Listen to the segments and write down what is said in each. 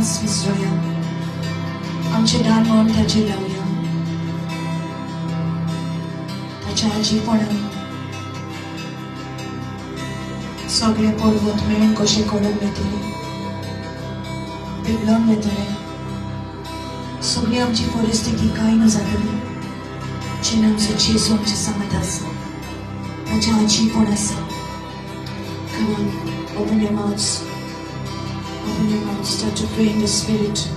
मास विसरूया, आमचे दान मन ताचे लावया. ताच्या आजीपणान सगळे पर्वत मेळून कशे कडून वयतले, बिगडून वयतले. सगळी आमची परिस्थिती कांय न जातली. जेन्ना आमचो जेजू आमच्या सांगत आसा, ताच्या आजीपण आसा. Come on, open your mouths. Open your mouths. Start to pray in the Spirit.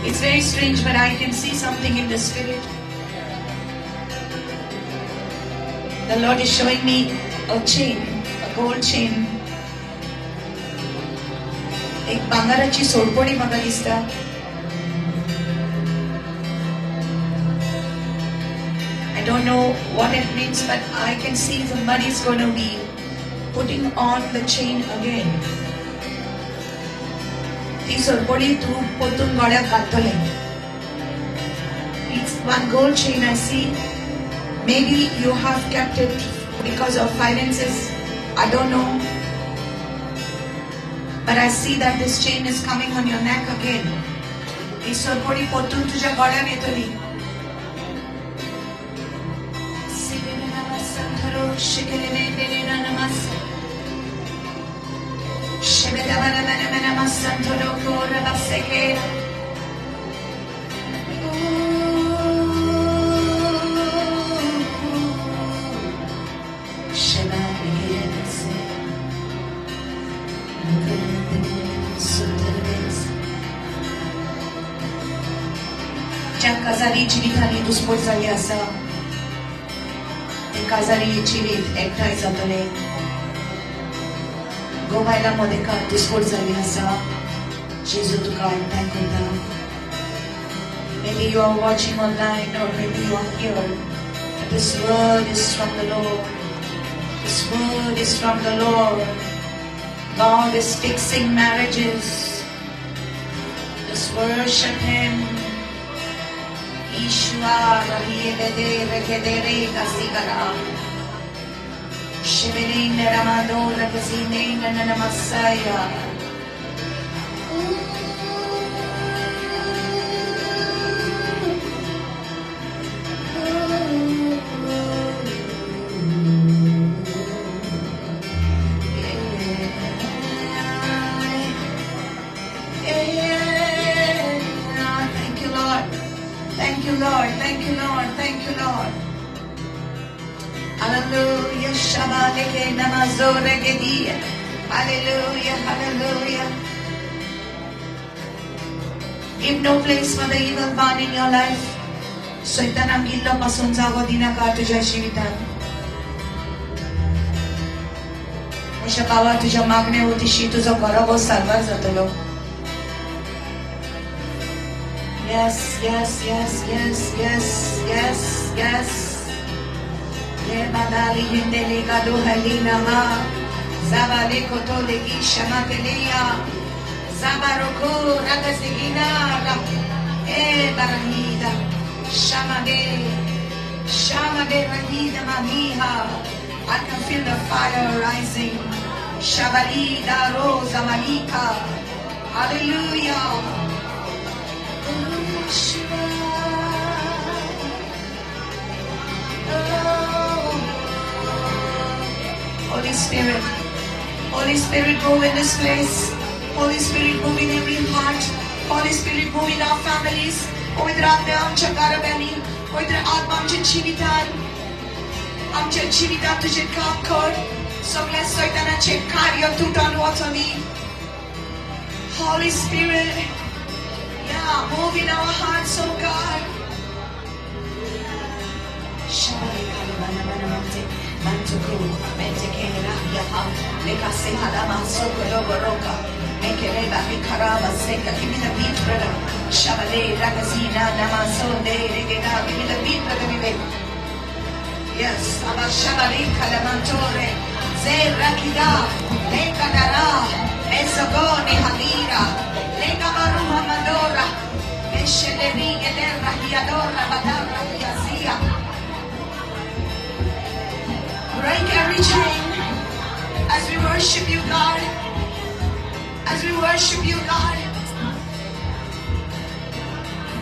It's very strange, but I can see something in the Spirit. The Lord is showing me a chain, a gold chain. एक भांगाराची सोडपणी म्हाका दिसता. I don't know what it means, but I can see somebody is going to be putting on the chain again. ती सोडपणी तू पोतून गळ्यात घालतले. It's one gold chain I see. Maybe you have kept it because of finances. I don't know. But I see that this chain is coming on your neck again. ती सोडपणी पोतून तुझ्या गळ्यात येतली. ज्या काजारी जिवितांनी दुस्फोट जाल्ली आसा, ते काजारी जिवीत एकठांय जातले. गोबायला मोदेकार दुस्फोट जाल्ली आसा. जेजू तुका एकठांय करता. Maybe you are watching online or maybe you are here. But this word is from the Lord. This word is from the Lord. God is fixing marriages. Just worship Him. Ishwara Hielede Rekedere Kasigara. Shibirine Ramado Rakazine Nana Masaya. Thank you, Lord. Thank you, Lord. Thank you, Lord. Hallelujah. Shabaleke namazore gediya. Hallelujah. Hallelujah. Give no place for the evil one in your life. Shaitan amgillo pasun zago dinaka tujya jivitan. Musha bawa tujya magne utishi tuzo garago salvar zatolo. Yes, yes, yes, yes, yes, yes, yes. Le badali hindele gado halina ma. Zabale koto legi shamatelia. Zabaroko ragasigina ra. Barahida. Shamade. Shamade rahida maniha. I can feel the fire rising. Shabalida rosa malika. Hallelujah. Holy Spirit, Holy Spirit, move in this place. Holy Spirit, move in every heart. Holy Spirit, move in our families. Pavitra Atma आमच्या घराबेनी, पवित्र आत्मा आमच्या जीवितान, आमच्या जीवितान तुझे काम कर. सगळ्या शैतानाचे कार्य तुटून वचोनी. Holy Spirit, yeah, move in our hearts, oh God. Mantuku, Mentekera, Yaha, Lekase Halama, Sokolo Boroka, Give me the beat, brother. Shabale, Ragazina, Namasonde, Regeda. Give me the beat, brother Vivek. Yes, Abashabale, Kalamantore, Ze Rakida, Lekadara, Mesogone, Halira, Legabaruha Madora, Mesheleri, Gedera, Hiadora, Badara, Yazia. Break every chain as we worship you, God. As we worship you, God.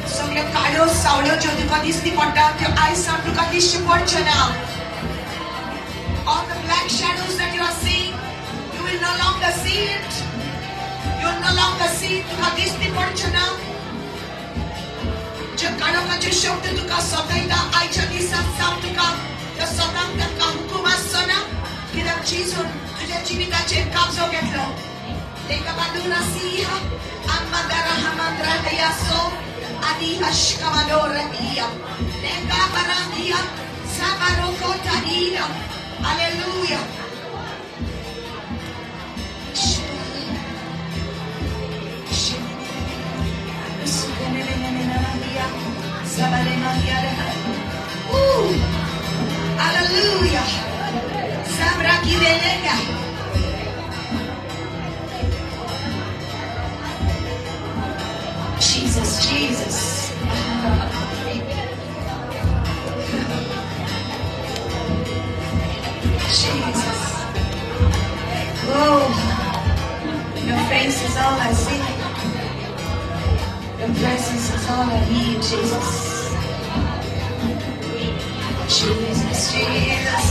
Soglia kayo saulo jodi kadis ni pada your eyes are to kadis porchana. All the black shadows that you are seeing, you will no longer see it. You will no longer see it. Kadis ni porchana. Jo kano ka jo shobd tu ka sotaita ai chani sam tu ka jo sotam ka hukuma sona kidam chizun tujhe जीविताचे काबजो घेतलो. Lega baduna siha, amadara hamadra yaso, adi hashkamadora iya. Lega baradia, sabaroko tadina. Hallelujah. Hallelujah. Sabra kidelega. Jesus, Jesus. Jesus. Oh, your face is all I see. Your presence is all I need, Jesus. Jesus, Jesus,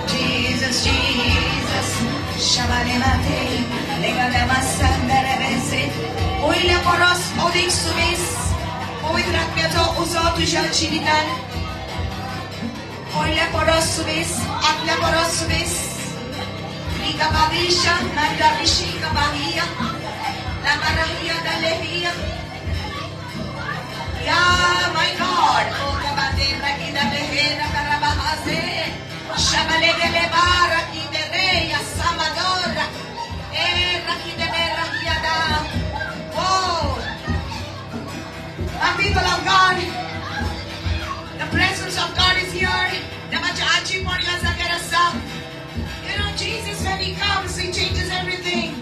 Jesus, Jesus. Shabalemate, Legalemasandarebese. Oile poros odik sumis. Oidrak meto uzo tujal chinitan. Oile poros sumis, akle poros sumis. Liga babisha, nanda bishika bahia. La marahia da lehia. Yeah, my God. Oh, kabate rakida lehena karabahase. Shabale de lebara kidereya samadora. Rakide rahia da. Oh, my people of God, the presence of God is here. You know, Jesus, when He comes, He changes everything.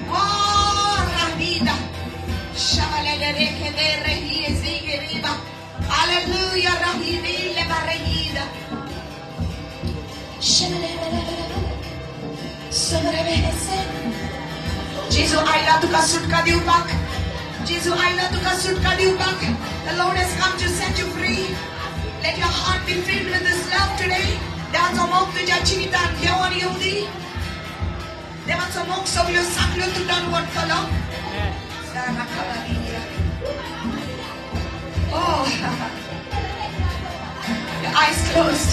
Oh, Rahida. Hallelujah, Rahidi Lebarehida. Jesus, I love to kasut kadiupak. Jesus, I love to kasut kadiupak. The Lord has come to set you free. Let your heart be filled with this love today. Dance among the Jachinitan, Yawan Yodi. Dance among some of your saklo to done what color? Oh, your eyes closed.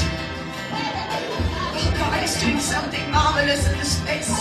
Oh, God is doing something marvelous in this place.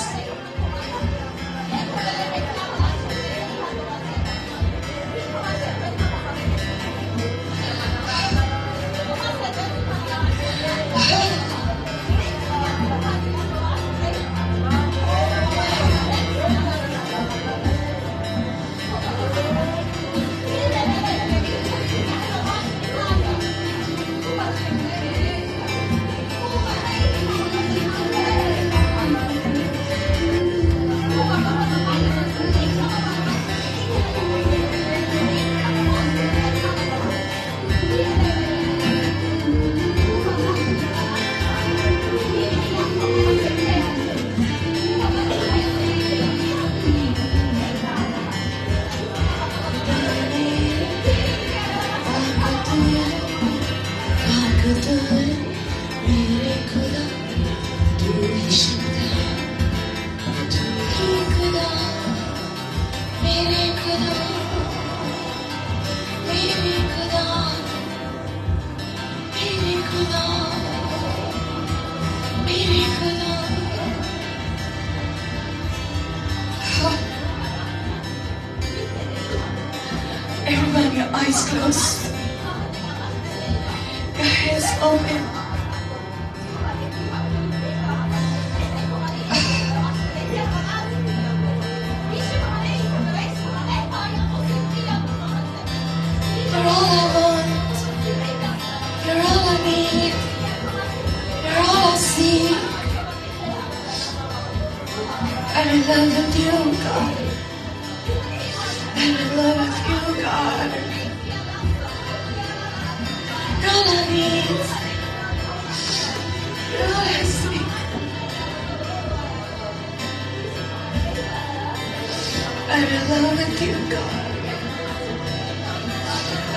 Everyone, your eyes closed. Your heads open. I'm in love with you, God. I'm in love with you, God. You're all I need. You're all I seek. I'm in love with you, God.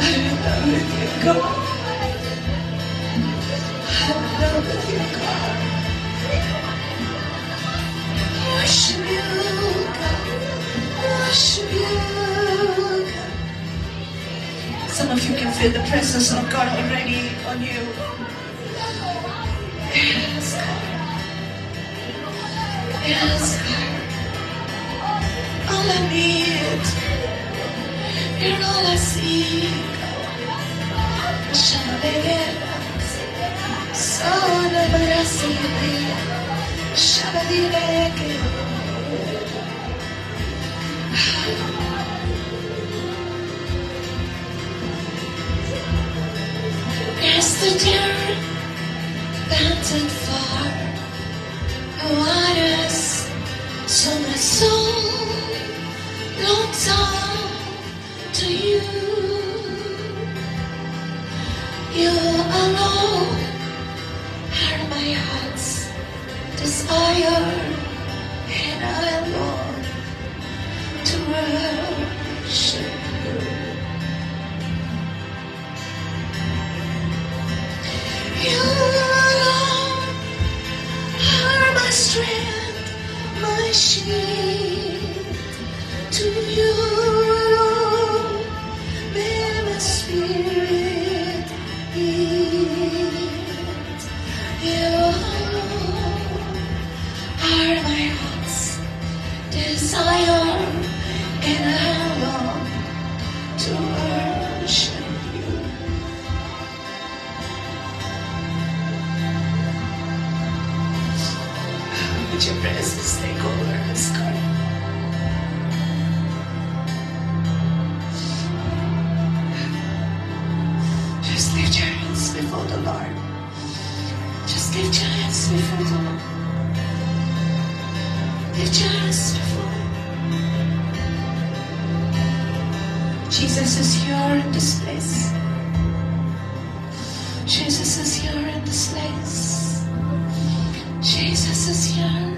I'm in love with you, God. I'm in love with you, God. Worship you, God. Worship you, God. Some of you can feel the presence of God already on you. Yes, God. Yes, God. All I need. You're all I see. Shabbat. Sono brasile. Shabbat. As the deer panted far the waters, so my soul longs after you. You alone are my heart's desire, and I long to worship you. You alone are my strength, my shield. To you alone may my spirit yield. You alone are my heart's desire, and I long to worship you. Would your presence take over us, God? Just lift your hands before the Lord. Just lift your hands before the Lord. Lift your hands before Him. Jesus is here in this place. Jesus is here in this place. Jesus is here.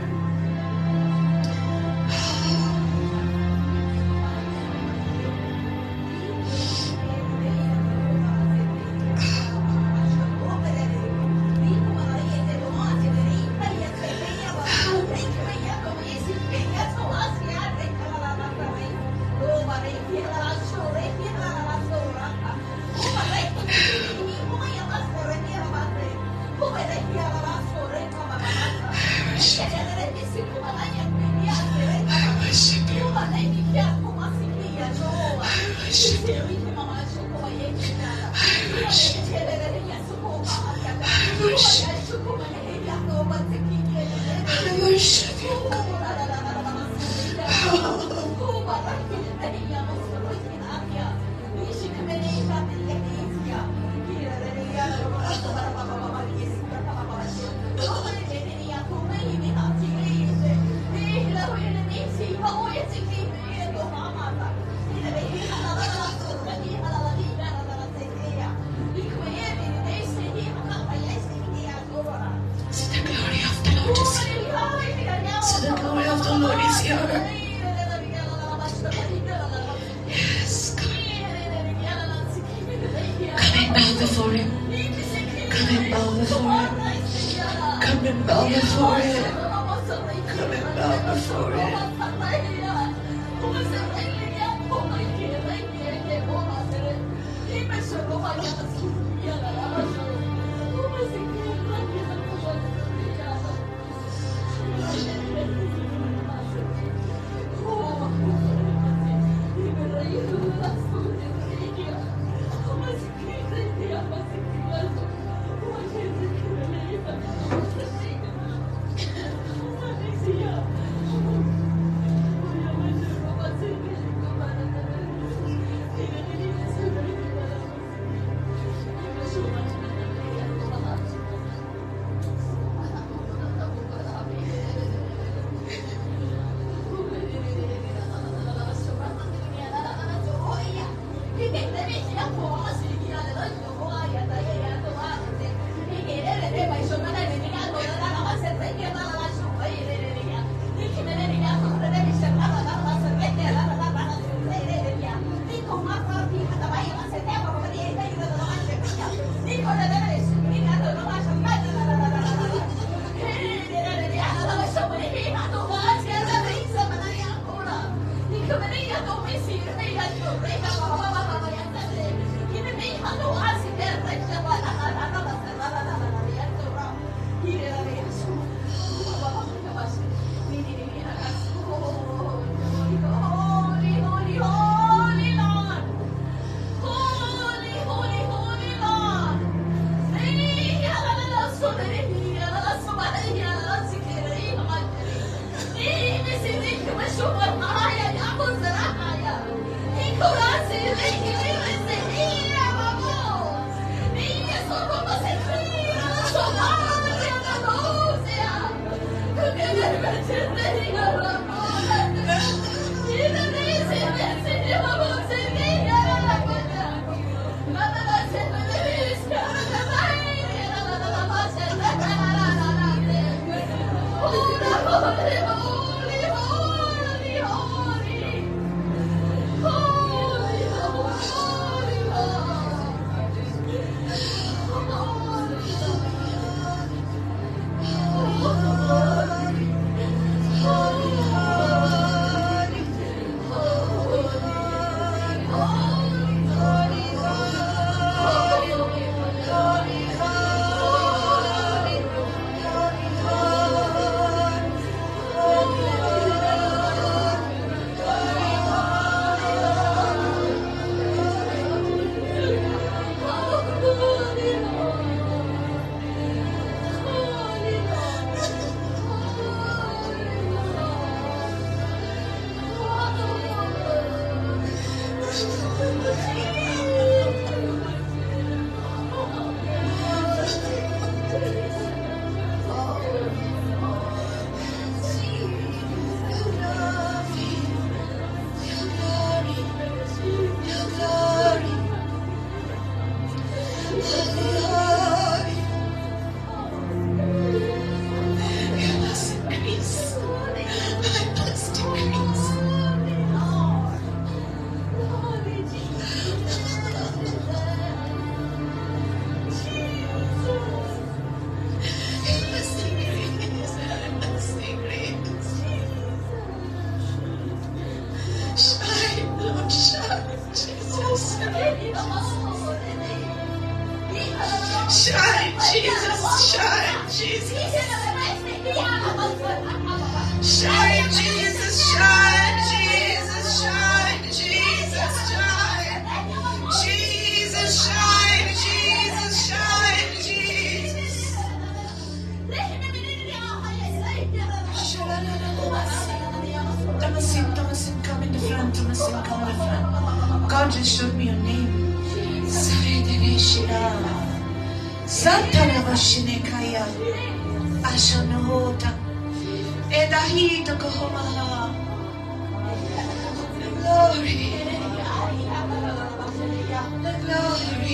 Shine, Jesus, shine, Jesus. Shine, Jesus, shine, Jesus, shine, Jesus, shine. Jesus, shine, Jesus, shine, Jesus. Tamasin, come in the front, Tamasin, come in the front. God just showed me your name. Santarabashinekaya Ashanota Edahito Kohomaha. The glory, the glory.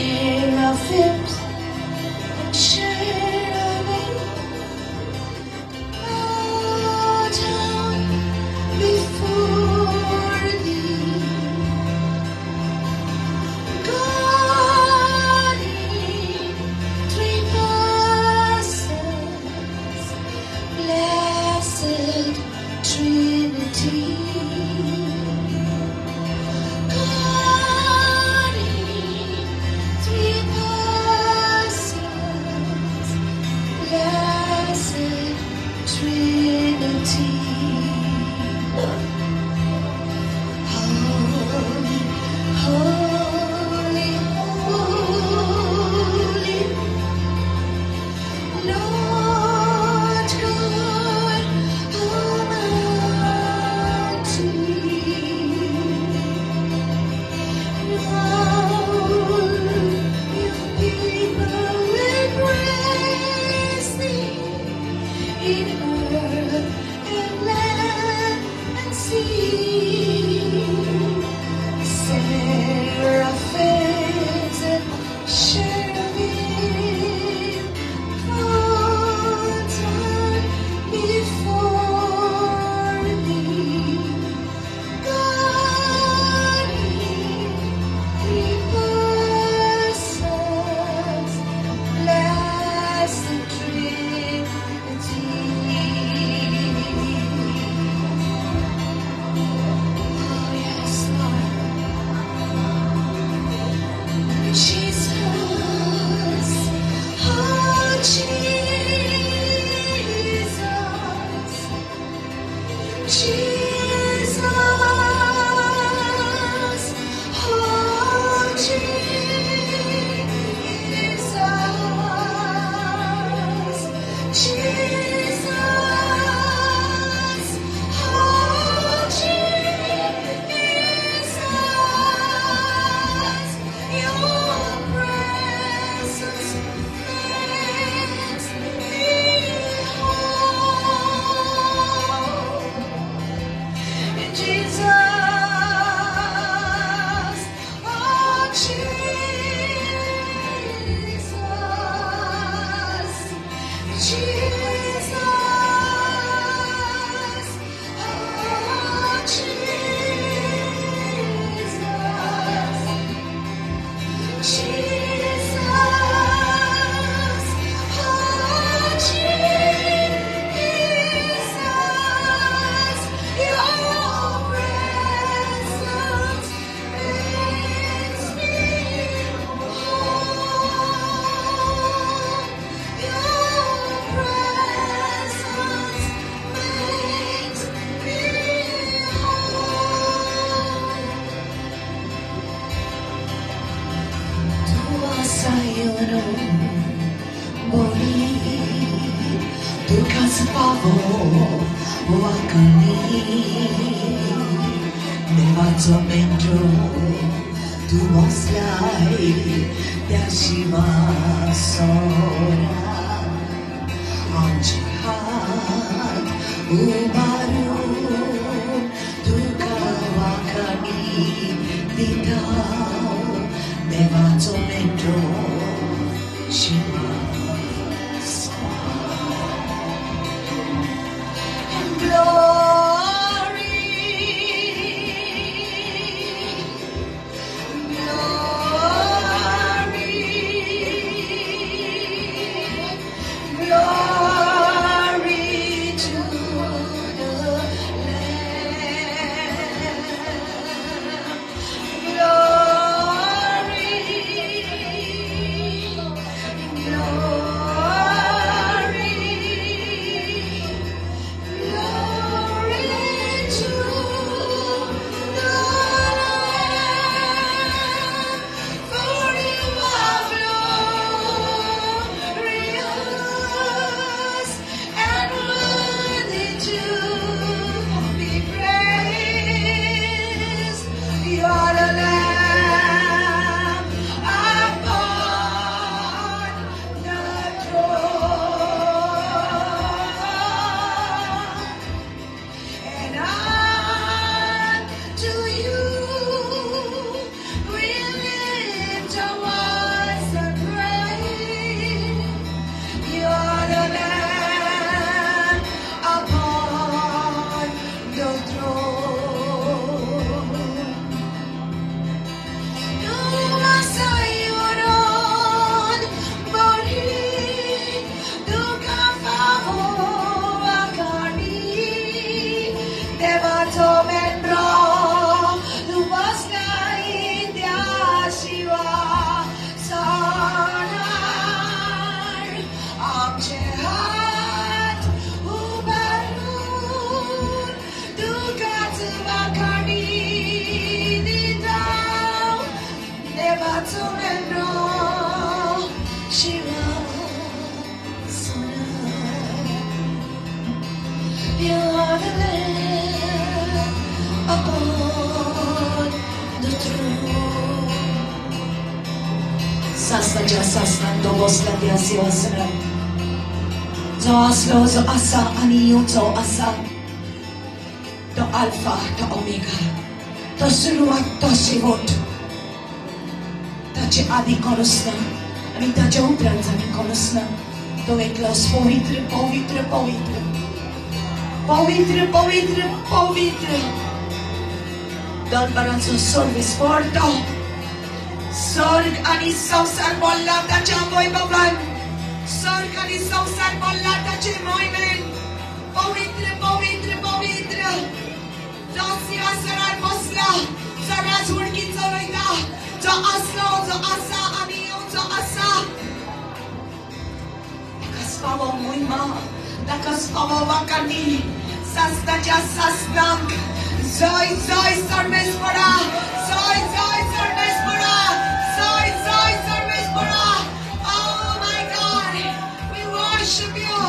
Seraphims and cherubim bow down before thee. God in three persons, blessed Trinity. God in three persons. sa'yo muli Tukas pavawakani Nevato mendro Tumoslai Yashima sora Anjihat umaru Tukawakani Ditaw Nevato mendro Shima Sasnan dobosla dia siwasana zo aslo zo asa aniyo zo asa to alpha to omega to suruat to shivot tache adi konusna ani tache uprantani konusna to eklos povitra povitra povitra povitra povitra povitra dan baranzo service for to Sorg ani sausar bolla tache moy baban Sorg ani sausar bolla tache moy men Povitra povitra povitra Dasi asarar posla Zara zurki zoida Zo aslo zo asa aniyo zo asa Nakaspawo moy ma Nakaspawo wakani Sastaja sasnang Zoy zoy sarmes para Zoy zoy sarmes para Zoy zoy sarmes para Oh my God we worship you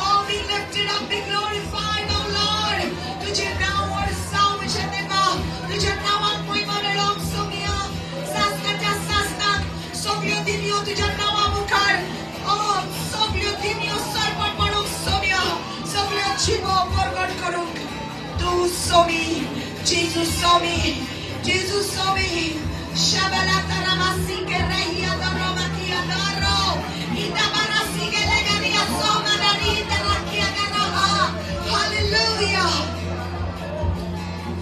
Oh be lifted up be glorified oh Lord Tujhe naam aur saum chadeva Tujhe naam koi manalong sumya Sastaja sasnang Soglyo dinyo tujhe naam mukar Oh soglyo dinyo sarpar padok sumya Soglyo chibo forgot karuk Tu saw me, Jesus saw me, Jesus saw me. Shabalata ramasi ke rehiya daromati adaro. Ita barasi ke legania soma dari terakia kanaha. Hallelujah.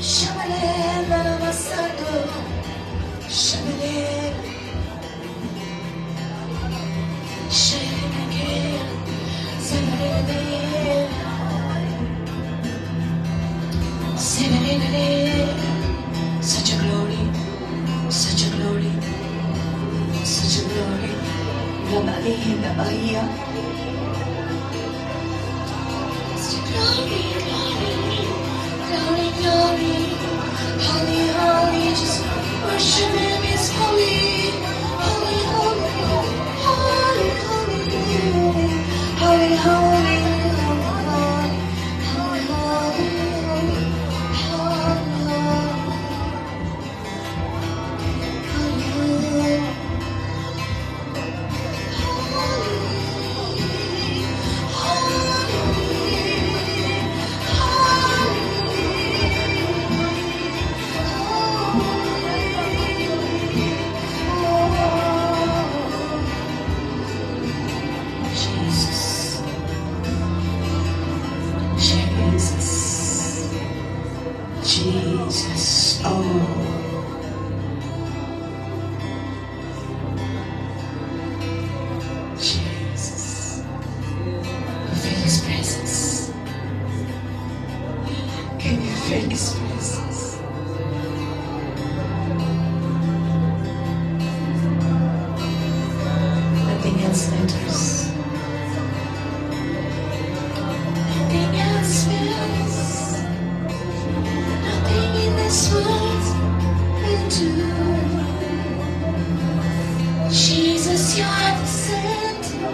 Shabalata ramasado. Shabalata. Shabalata. Such a glory, such a glory, such a glory. Such a glory, glory, glory, glory. Holy, holy, just worship Him. He's holy, holy, holy. matters. Nothing else matters. Nothing in this world will do. Jesus, you are the center.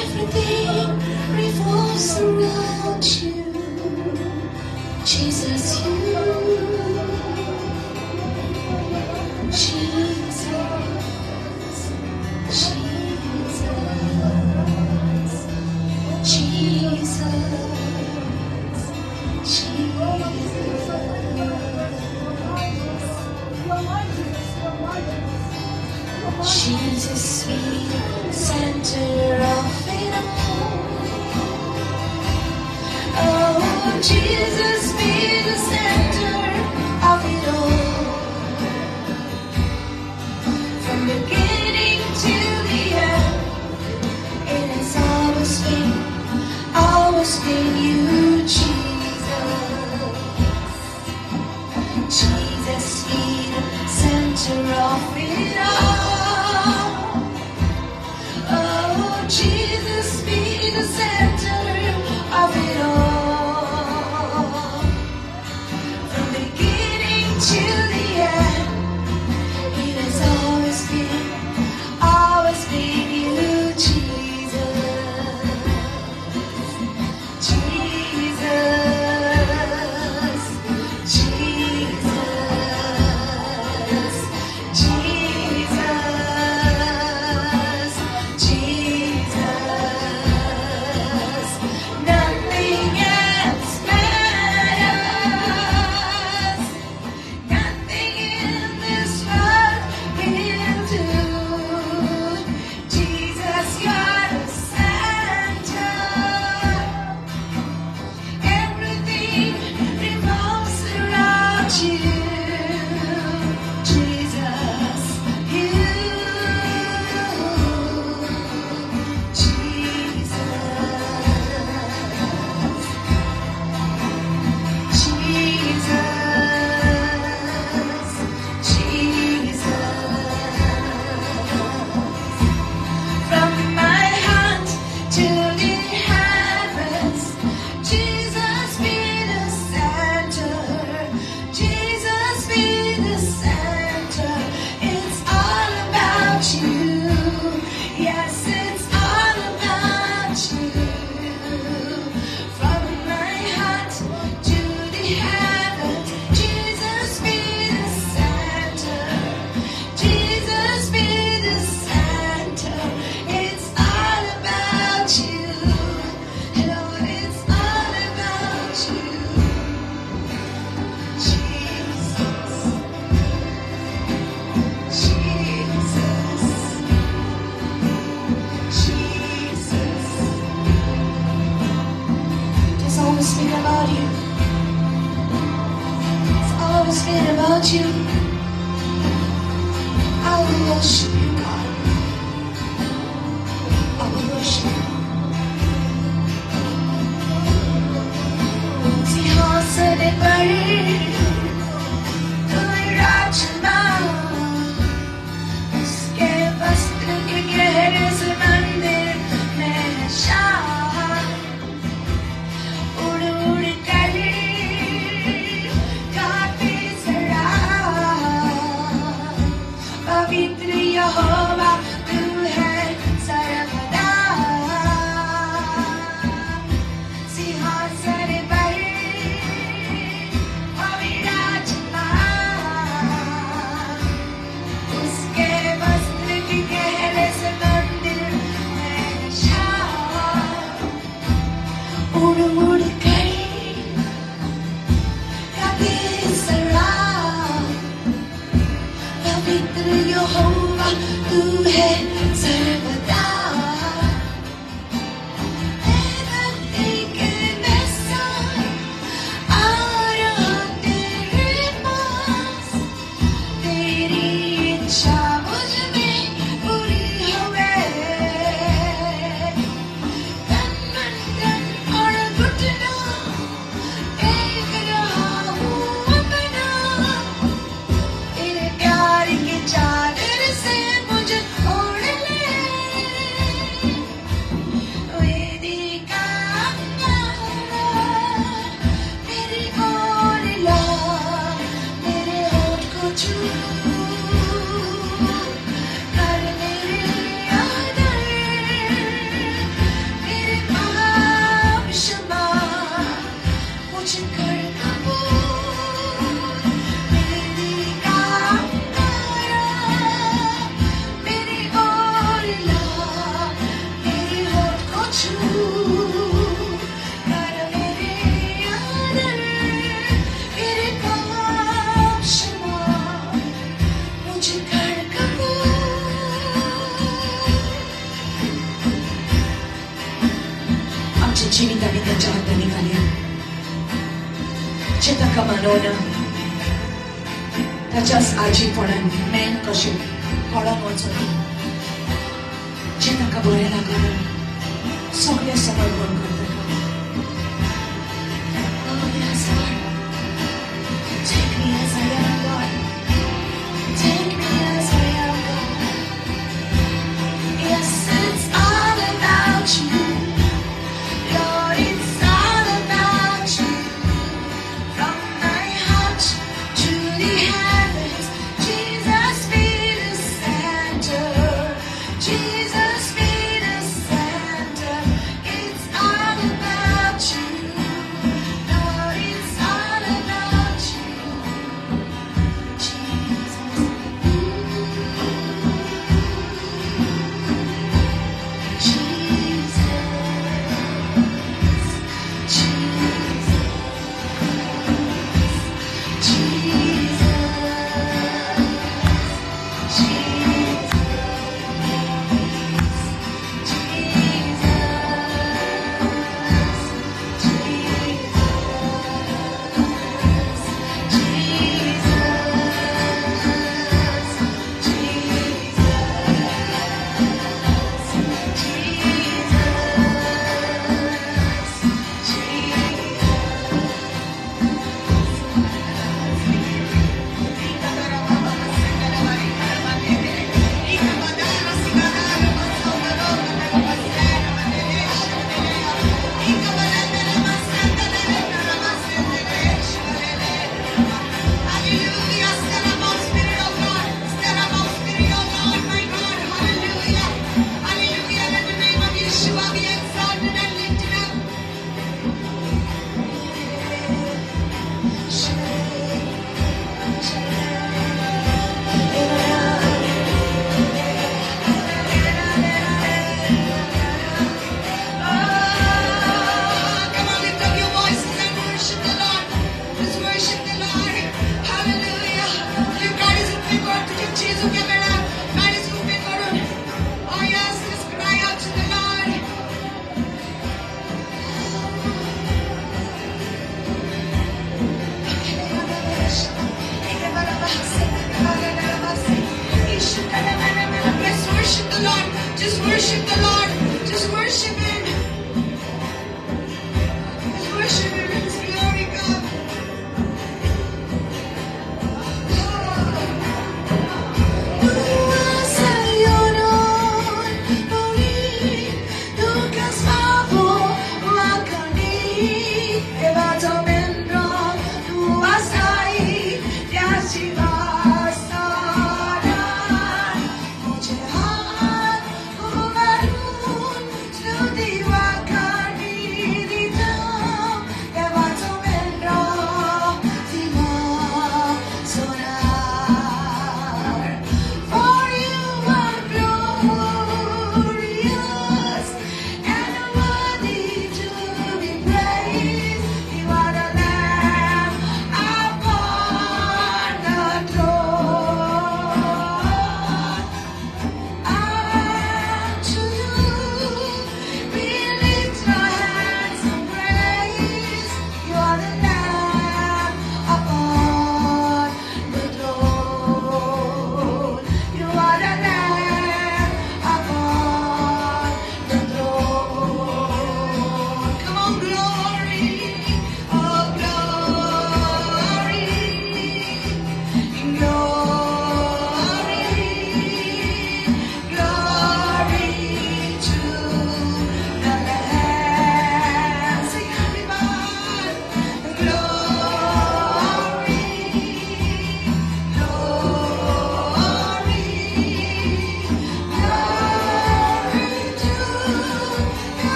Everything revolves around you. Jesus, you. Jesus, Jesus, Jesus, sweet center of it all. Oh, Jesus, be the center of it all. From beginning to the end, it has always been you, Jesus. Jesus, be the center of it all. Oh, Jesus, be the center of it all. From beginning to the end, it has always been you, Jesus. Jesus, Jesus, Jesus, Jesus. Nothing else matters. Nothing in this world will do. Jesus, you're the center. Everything revolves around you. Jesus, you. Jesus, Jesus, Jesus. From my heart to the heavens, Jesus be the center. Jesus be the center. It's all about you. Yes, it's all about you. From my heart to the heavens, Jesus be the center. Jesus be the center. It's all about you. Lord, it's all about you. Jesus, Jesus, Jesus. It's always been about you. It's always been about you. I will worship you, God. I will worship you. सिंहासन पर तू विराजमान, उसके वस्त्र के गहरे से मंदिर में शान उड़ उड़ कर गाते जरा। पवित्र यहोवा तू है सर्वदा। सिंहासन पर विराजमान, उसके वस्त्र के गहरे से मंदिर में शान उड़ उड़ कर गाते जरा। पवित्र यहोवा तू है सर्वदा। धरती के मैं सान आ रहा तेरे पास। तेरी इच्छा मुझ में पूरी होवे। तन मन धन और घुटना टेक रहा हूँ अपना। तेरे प्यार की चादर से मुझे ओढ़ चिता मनोना त्याच्याच आजीपणान मेन कशें कळोन वचोन जे ताका बरें लागना सगळें समर्पण करता. Oh yes, Lord. Take me as I am, Lord. Take me as I am, God. Yes, it's all about you. Lord, it's all about you. From my heart to the heavens, Jesus be the center. Jesus be the center. It's all about you. Lord, it's all about you. Jesus. Just worship the Lord. Just worship Him. Just worship Him in His glory, God.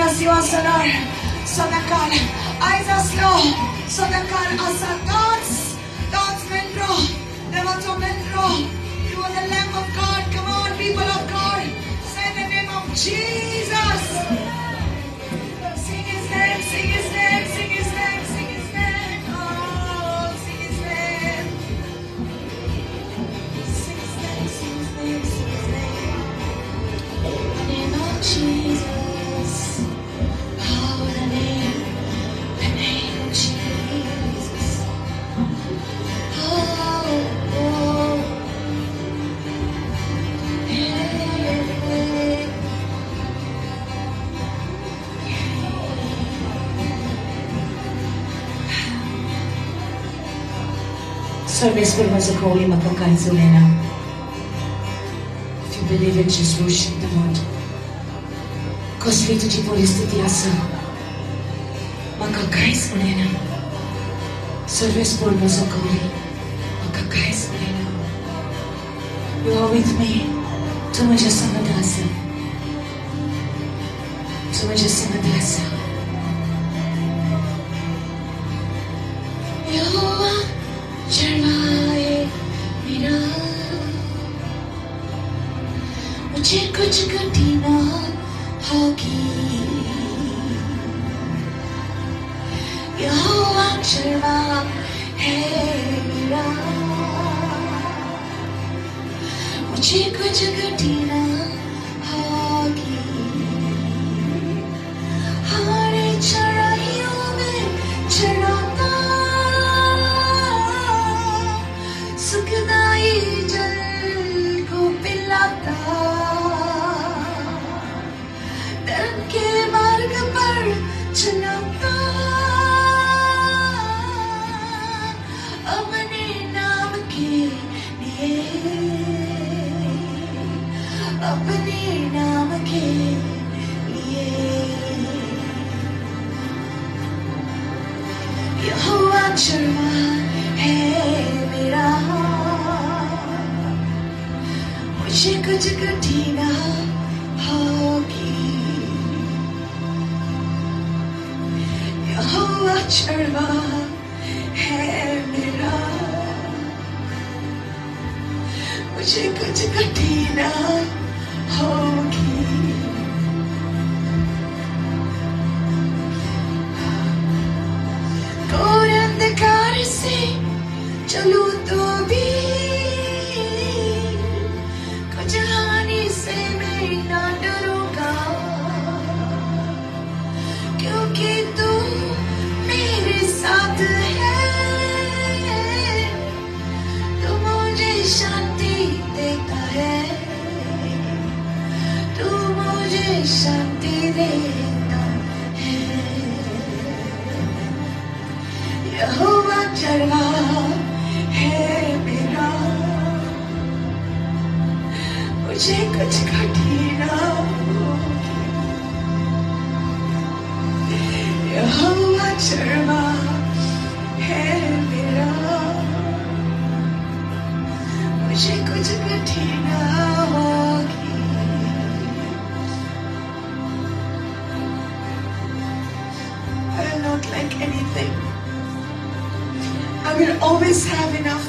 Siwasalar, Sadakal, Aizaslo, Sadakal, Asa, dance, Mendro, Devato Mendro, you are the Lamb of God, come on, people of God, say the name of Jesus. Sing His name, sing His name, sing His name, sing His name, oh, sing His name. Sing His name, sing His name, sing His name. The name of Jesus. Service will was a call him Makakaizulena. If you believe it, just worship the Lord. Kosli tuji polistiti asa. Makakaizulena. Service will was a call Makakaizulena. You are with me. Tumaja samadasa. Tumaja samadasa. शर्माए मेरा मुझे कुछ कठिना होगी यहोवा शर्मा है मेरा मुझे कुछ कठिना होगी हरे चढ़ाइयों में चढ़ाता सुखदाई जल को पिलाता धर्म के मार्ग पर चलाता अपने नाम के लिए अपने नाम के लिए यहोवा शर्मा है मेरा मुझे कुछ कठिना होगी यहोवा शर्मा है मेरा मुझे कुछ कठिना होगी घोर अंधकार से चलूं तो भी कुछ हानि से मैं ना डरूंगा क्योंकि तू मेरे साथ है तू मुझे शांति देता है तू मुझे शांति देता है यहोवा चढ़वा है मेरा मुझे कुछ कठिना होगी यहोवा चढ़वा है मेरा मुझे कुछ कठिना होगी I will not lack anything. I will always have enough.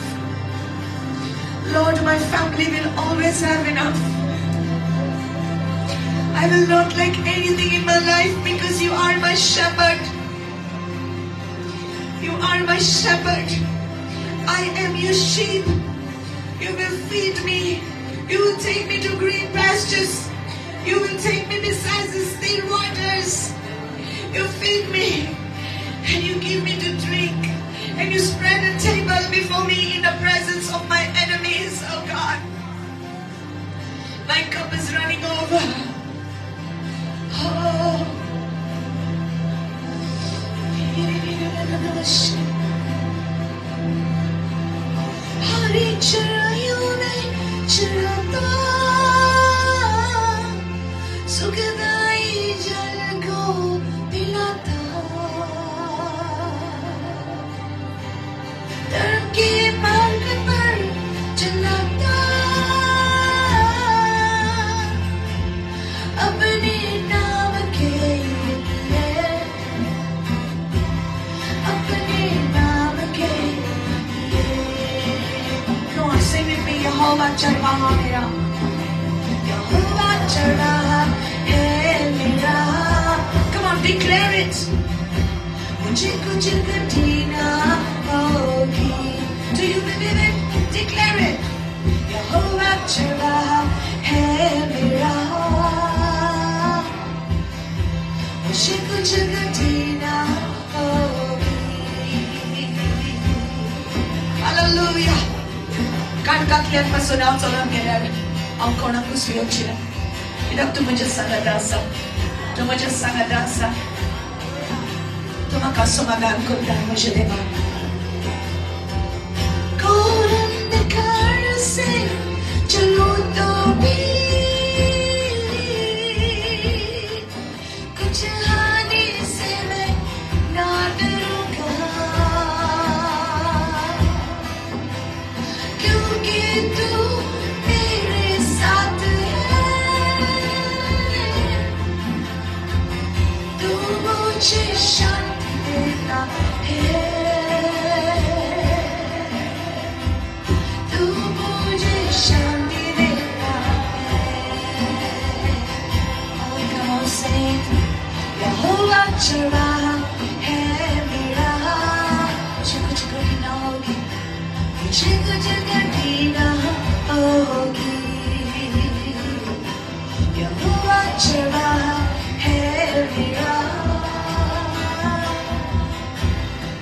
Lord, my family will always have enough. I will not lack anything in my life because you are my shepherd. You are my shepherd. I am your sheep. You will feed me. You will take me to green pastures. You will take me beside the still waters. You feed me and you give me to drink. And you spread a table before me in the presence of my enemies, oh God. My cup is running over. Oh. हरी चढ़ाइयों में चढ़ाता सुखदाई जल को पिलाता यहोवा चरवाहा मेरा, यहोवा चरवाहा है मेरा. Come on, declare it. मुझे कुछ घटी ना होगी. Do you believe it? Declare it. यहोवा चरवाहा है मेरा, मुझे कुछ घटी ना होगी. Hallelujah. Kan kalian personal tolong gelar angkau nak kusiap cina. Idak tu macam sangat dasa, tu macam sangat dasa. Tu macam sumagan kau dah macam depan. Kau dekar se चलो तो भी कुछ हानि से मैं ना डरूंगा, क्योंकि तू मेरे साथ है. तू मुझे शांति देता है, तू मुझे शांति देता है. और कहो से यहोवा चरवाहा है मेरा, मुझे कुछ घटी ना होगी, मुझे कुछ घटी ना होगी. यहोवा चरवाहा है मेरा,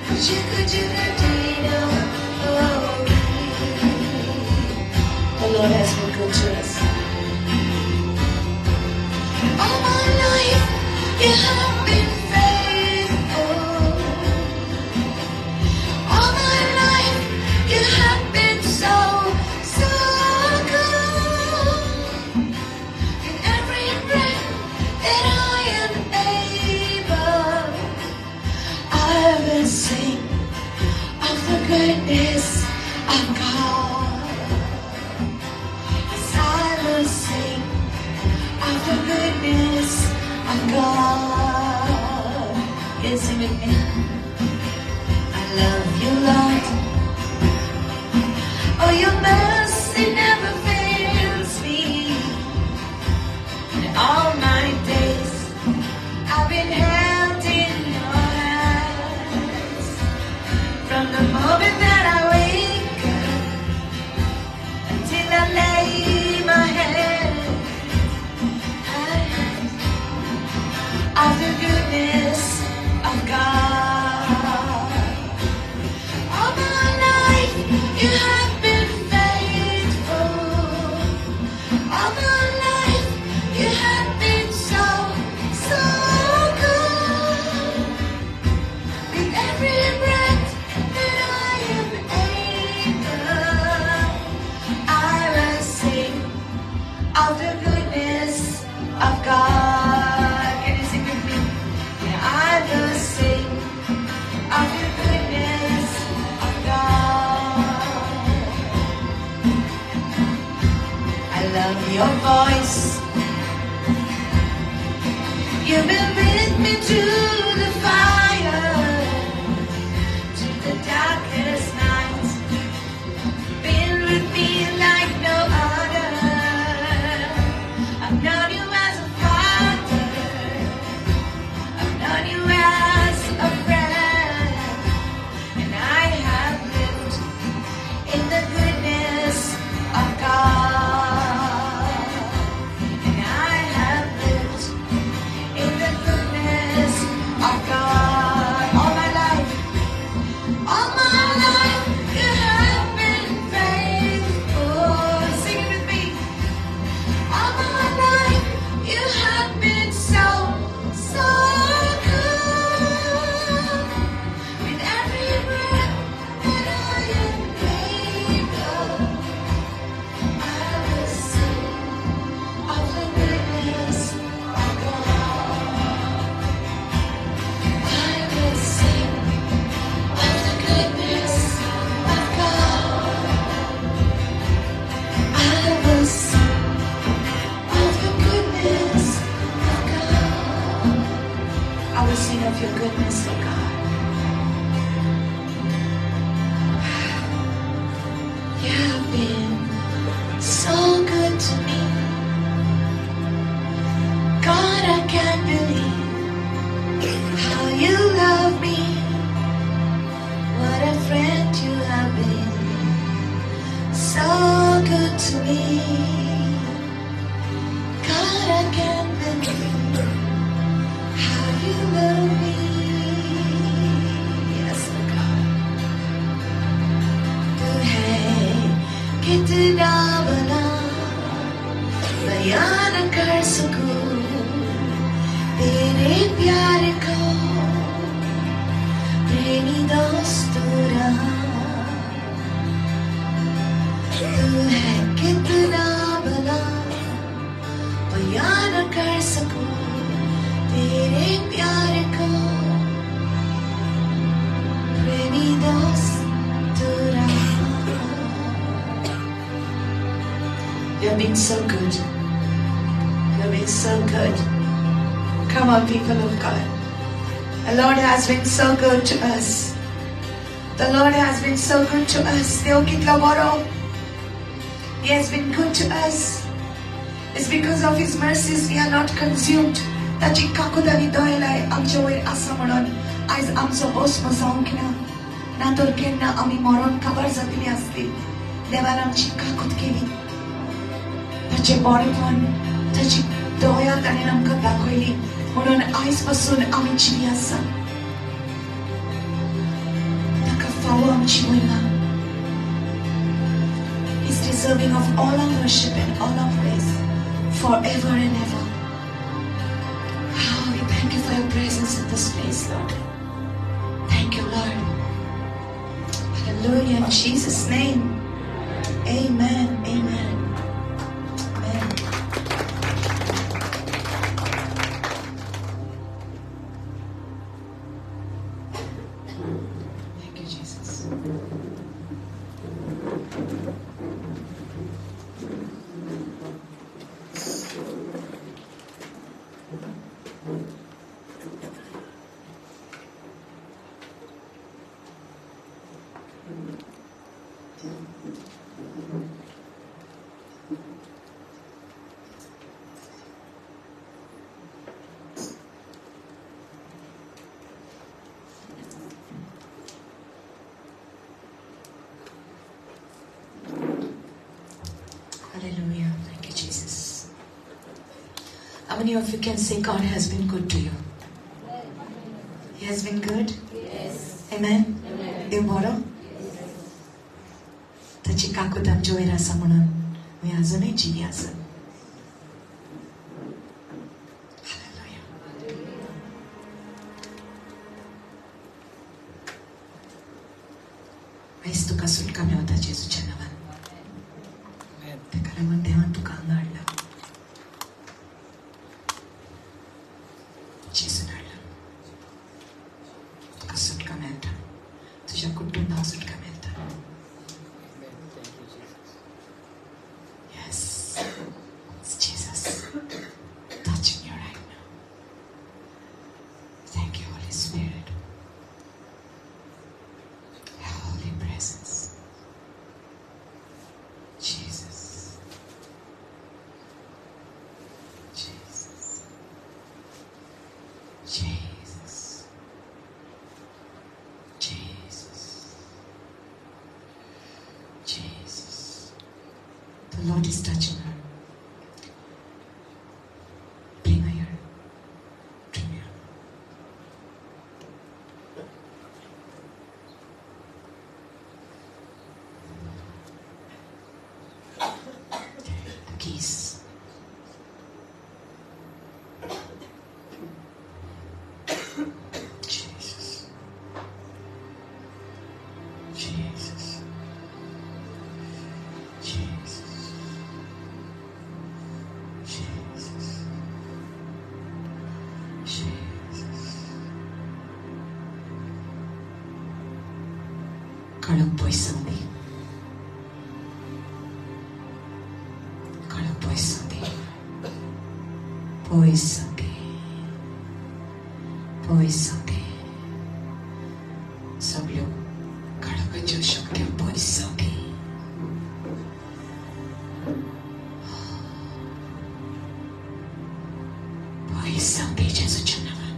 मुझे कुछ घटी ना होगी. The Lord has been good to us. All my life you have been faithful. All my life you have been so, so good. In every breath that I am able, I will sing of the goodness of God. Yes, I will sing of the goodness of God. Can you sing with me? I love you, Lord. Oh, your mercy never fails me. And all my days I've been held in your hands. From the moment that I wake up until I lay my head, of the goodness of God. All my life you have been faithful. All my life you have been so, so good. With every breath that I am able, I will sing of the goodness of God. Can you sing with me? Yeah, I will sing of the goodness of God. I love your voice. You've been with me through the fire, to the darkest night. Been with me like no other. I've known you as a father, I've known you as a friend, and I have lived in the goodness of God. And I have lived in the goodness of God. All my life you have been faithful. Sing it with me. All my life you have been so, so good. With every breath that I am able, I will sing of the goodness of God. I will sing of the goodness to me. God, I can't believe how you love me. Yes, God. तू है कितना बड़ा, बयान न कर सकूं तेरे प्यार को, प्रेमी दोस्त रहा। तू है कितना बड़ा, बयान न कर सकूं तेरे प्यार को, प्रेमी दोस्त रहा। You've been so good. You've been so good. Come on, people of God. The Lord has been so good to us. The Lord has been so good to us. Deo kitla baro. He has been good to us. It's because of His mercies we are not consumed. Tachi kakudani doilai amcho way asa म्हणून आज आमचो भस्म जावंक ना. ना तर केन्ना आमी मरण काबार जातली आसली. देवान आमची काकूद केली. ताचे बरेपण, ताची दया ताणें आमकां दाखयली. म्हणून आयज पासून आमी जिवी आसा. ताका फावो आमची महिमा. He's deserving of all our worship and all our praise forever and ever. Oh, we thank you for your presence in this place, Lord. Thank you, Lord. Hallelujah. In Jesus' name. Amen. Amen. Hallelujah. Thank you, Jesus. How many of you can say God has been good to you? He has been good? Yes. Amen? Dev boro? Tachi kakut amcho way asa म्हणून मी अजूनही जिवी आसा. Hallelujah. आयज तुका सुटका मेवता जेजूच्या नांवान. ताका लागून देवान तुका हांगा हाडला. जेजून हाडला. तुका सुटका मेळटा. तुज्या कुटुंबाक सुटका मेळटा. Yes, it's Jesus touching you right now. Thank you, Holy Spirit. Your holy presence. Jesus. Jesus. Jesus. Jesus. Jesus. The Lord is touching her. Bring her here. Bring her. The keys. Jesus. Jesus. Jesus. Jesus. Jesus. Kalau poisonné. Kalau poisonné. Poisonné. Poisonné. सब लोग खड़ा कर जो शक्ति poisonné. Poisonné जेजूच्या नावान.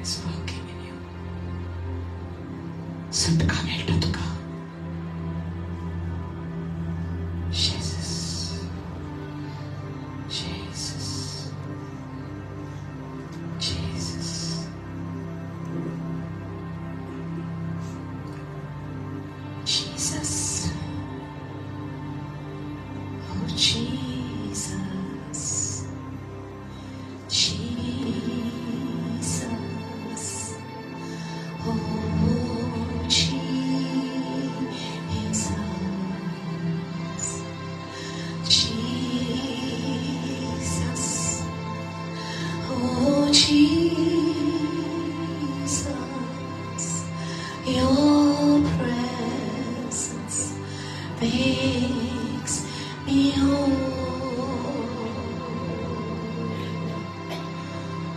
Is walking in you. सुटका मेळटा तुका. Jesus. Jesus. Jesus. Jesus. Oh Jesus. Jesus. Oh Jesus. Jesus. Oh Jesus. Your presence makes me whole.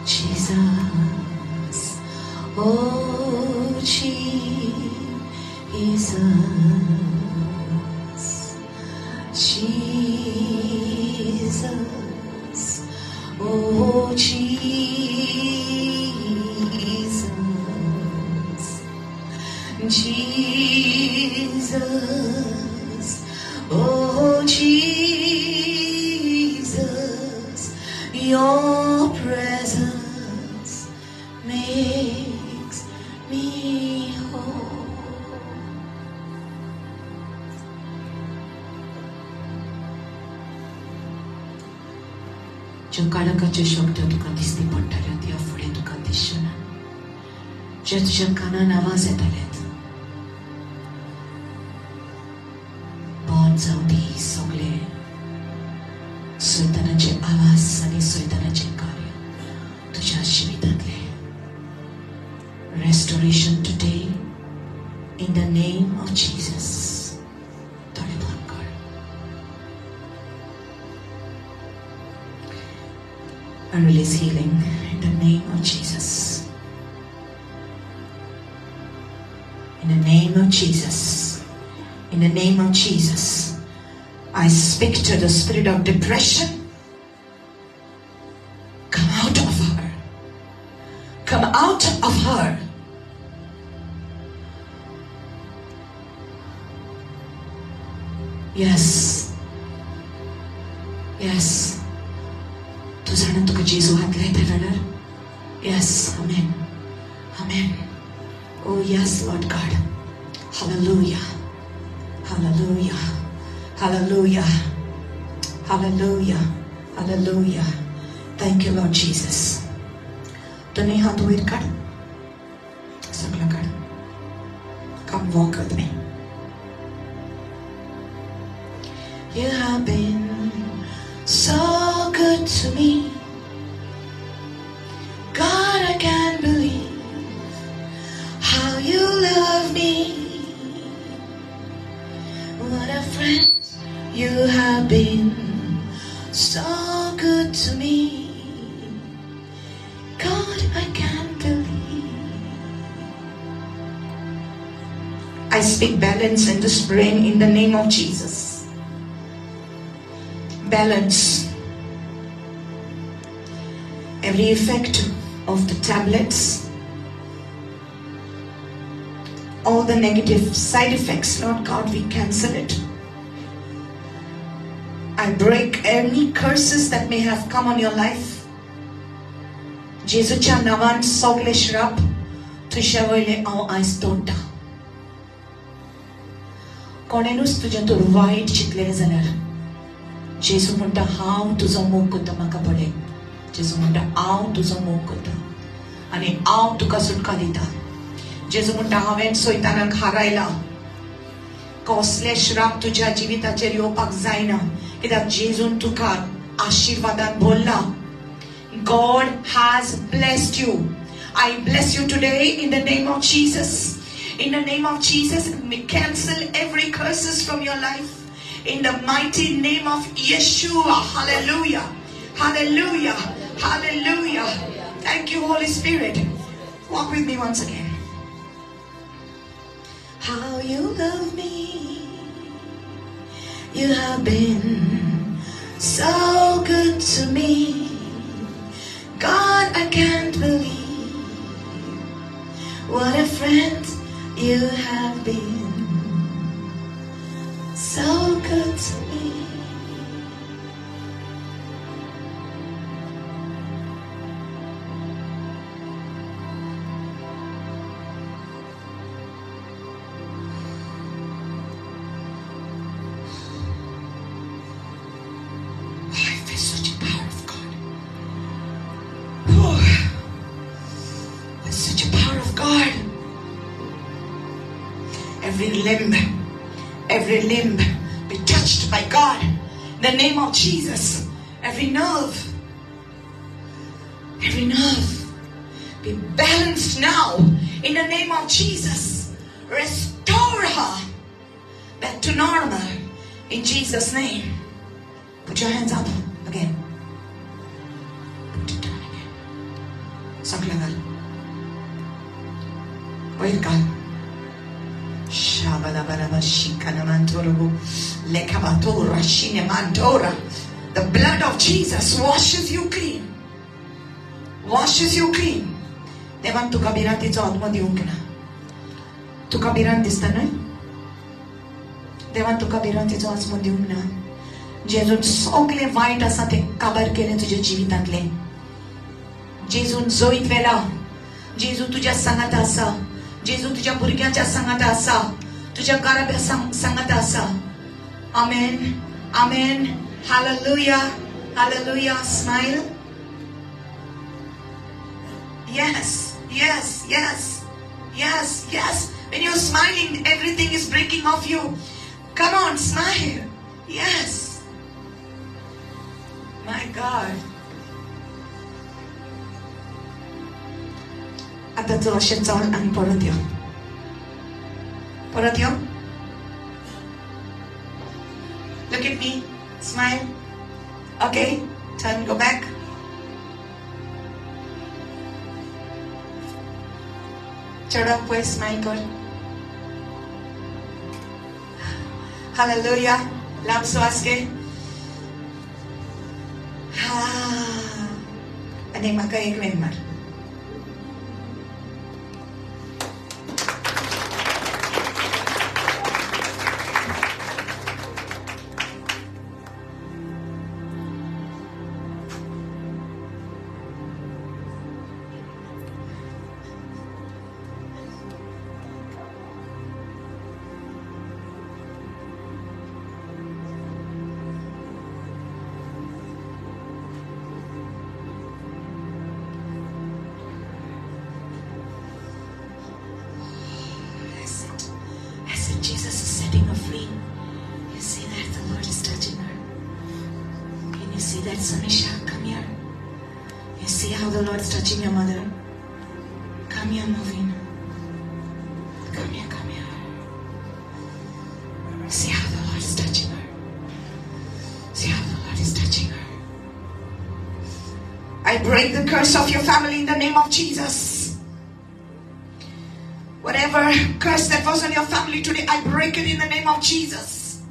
Jesus. Oh Jesus. Jesus. Oh Jesus. Jesus. Oh Jesus. Your presence makes me whole. ज्यो काळकाच्यो शब्द तुका दिसती पडटाल्यो त्यो फुडें तुका दिसच्यो जे तुज्या कानान आवाज येतालेत बंद जावं ती सगळे सैतानाचे आवाज आनी सैतानाचे कार्य तुज्या जिवितांतले. Restoration today in the name of Jesus. थोडे बंद कर. And release healing in the name of Jesus. In the name of Jesus. In the name of Jesus. I speak to the spirit of depression. Come out of her. Come out of her. Yes. Yes. Tu zanen tuka Jesu hatlay teveler. Yes. Amen. Amen. Oh yes, Lord God. Hallelujah. Hallelujah. Hallelujah. Hallelujah. Hallelujah. Thank you, Lord Jesus. Tani hath wait kad. Sagla kad. Come walk with me. You have been so good to me. God, I can't believe how you love me. What a friend you have been, so good to me. God, I can't believe. I speak balance in this brain in the name of Jesus. Balance. Every effect of the tablets, all the negative side effects, Lord God, we cancel it. I break any curses that may have come on your life. Jesuच्या नावान सगळे श्राप तुझ्या वयले हांव आयज तोडटा. कोणेनूच तुज्या तोर वायट चिंतलें जाल्यार जेजू म्हणटा हांव तुजो मोग करता म्हाका पळय. जेजू म्हणटा हांव तुजो मोग करता आनी हांव तुका सुटका दिता. जेजू म्हणटा हांवें सैतानाक हारायला. कसले श्राप तुज्या जिविताचेर येवपाक जायना कित्याक जेजून तुका आशीर्वादान भरला. God has blessed you. I bless you today in the name of Jesus. In the name of Jesus, we cancel every curses from your life. In the mighty name of Yeshua. Hallelujah. Hallelujah. Hallelujah. Thank you, Holy Spirit. Walk with me once again. How you love me. You have been so good to me. God, I can't believe what a friend You have been so good to me. Life is such a power of God. Oh, it's such a power of God. Every limb be touched by God in the name of Jesus. Every nerve be balanced now in the name of Jesus. Restore her back to normal in Jesus' name. Put your hands up again. Put it down again. Saklangal. Wait, God. The blood of Jesus washes you clean. Washes you clean. Devan tu kabiranticho atma deऊन ना. Tu kabiran दिसता ना? देवान तुका बिरांतीचो आत्मा देऊन ना. जेजून सगळे वाईट आसा ते काबार केले तुझ्या जीवितांतले. जेजून जोईत वेला. जेजू तुझ्या सांगात आसा. जेजू तुझ्या भुरग्यांच्या सांगात आसा. तुझ्या घराब्या सांगात आसा. Amen. Amen. Hallelujah. Hallelujah. Smile. Yes. Yes. Yes. Yes. Yes. When you're smiling, everything is breaking off you. Come on, smile. Yes. My God. आता तुला शेजावन आणि परत यो. परत यो. Look at me. Smile. Okay. Turn. Go back. चढ़ा pues smile कर. Hallelujah. Lam श्वास के. आणि म्हाका एक वेळ मार. Jesus is setting her free. You see that the Lord is touching her. Can you see that, Sanisha? Come here. You see how the Lord is touching your mother? Come here, moving. Come here, come here. See how the Lord is touching her. See how the Lord is touching her. I break the curse of your family in the name of Jesus. Whatever curse that was on your family today, I break it in the name of Jesus.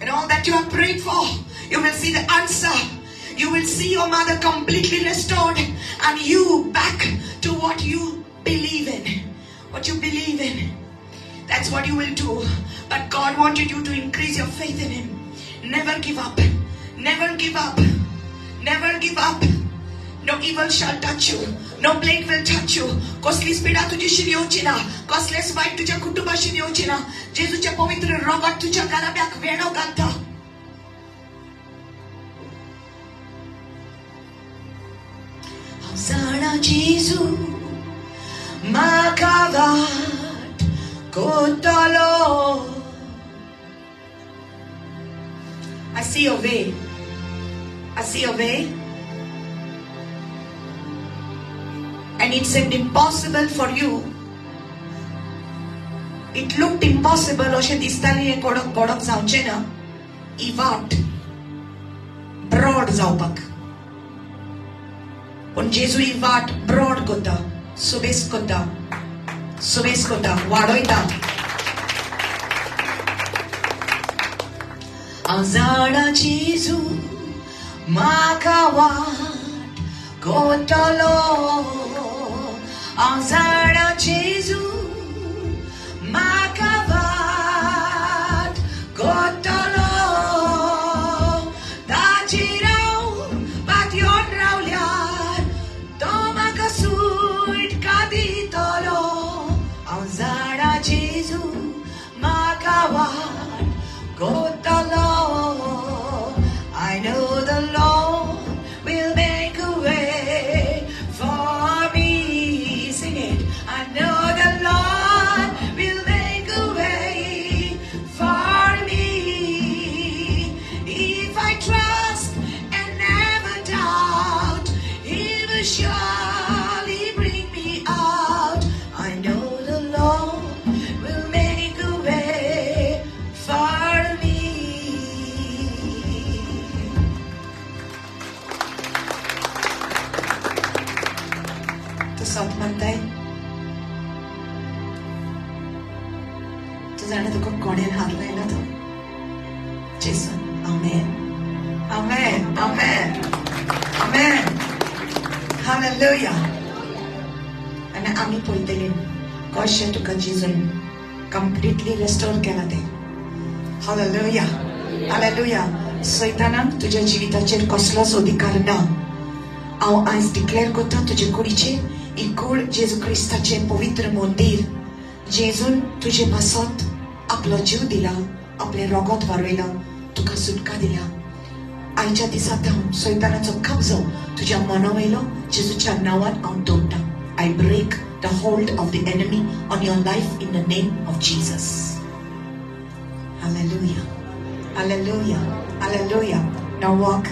And all that you have prayed for, you will see the answer. You will see your mother completely restored and you back to what you believe in. What you believe in. That's what you will do. But God wanted you to increase your faith in Him. Never give up. Never give up. Never give up. No evil shall touch you. No plague will touch you. कसलीच पिडा तुझीशी येवची ना. कसलेच white तुझ्या कुटुंबाशी येवची ना. जेजूच्या पवित्र रगत तुझ्या घराब्याक वेणो घालता. जाणा जेजू म्हाका वाट कोतलो. I see your way. I see your way. And it seemed impossible for you. It looked impossible. अशें दिसतालें हें कडक जावचें ना. ही वाट ब्रॉड जावपाक. पण जेजू ही वाट ब्रॉड करता. सुबेस करता. सुबेस करता. वाडयता. हांव जाणा जेजू म्हाका वाट कोतलो. हांव जाणा जेजू forward. Go with the Lord. I know the Lord will make a way for me. Sing it. I know the Lord will make a way for me. If I trust and never doubt, He will surely bring me out. I know the Lord will make a way for me. तो साथ म्हणताय तो जाणे तुका कोणेन हात लायला तो Jason आमेन आमेन आमेन amen hallelujah आनी आमी पळयतली कशें तुका जेजून कंप्लीटली रेस्टोर केला ते हालेलुया हालेलुया सैतानाक तुज्या जिविताचेर कसलोच अधिकार ना हांव आयज डिक्लेअर करता तुजे कुडीचेर ही कूड जेजू क्रिस्ताचे पवित्र मंदिर जेजून तुजे बसत आपलो जीव दिला आपले रगत वारयला तुका सुटका दिला आयच्या दिसांत हांव सैतानाचो कब्जो तुज्या मना वयलो जेजूच्या नांवान हांव तोडटा I break the hold of the enemy on your life in the name of Jesus. Hallelujah. Hallelujah. Hallelujah. Now walk.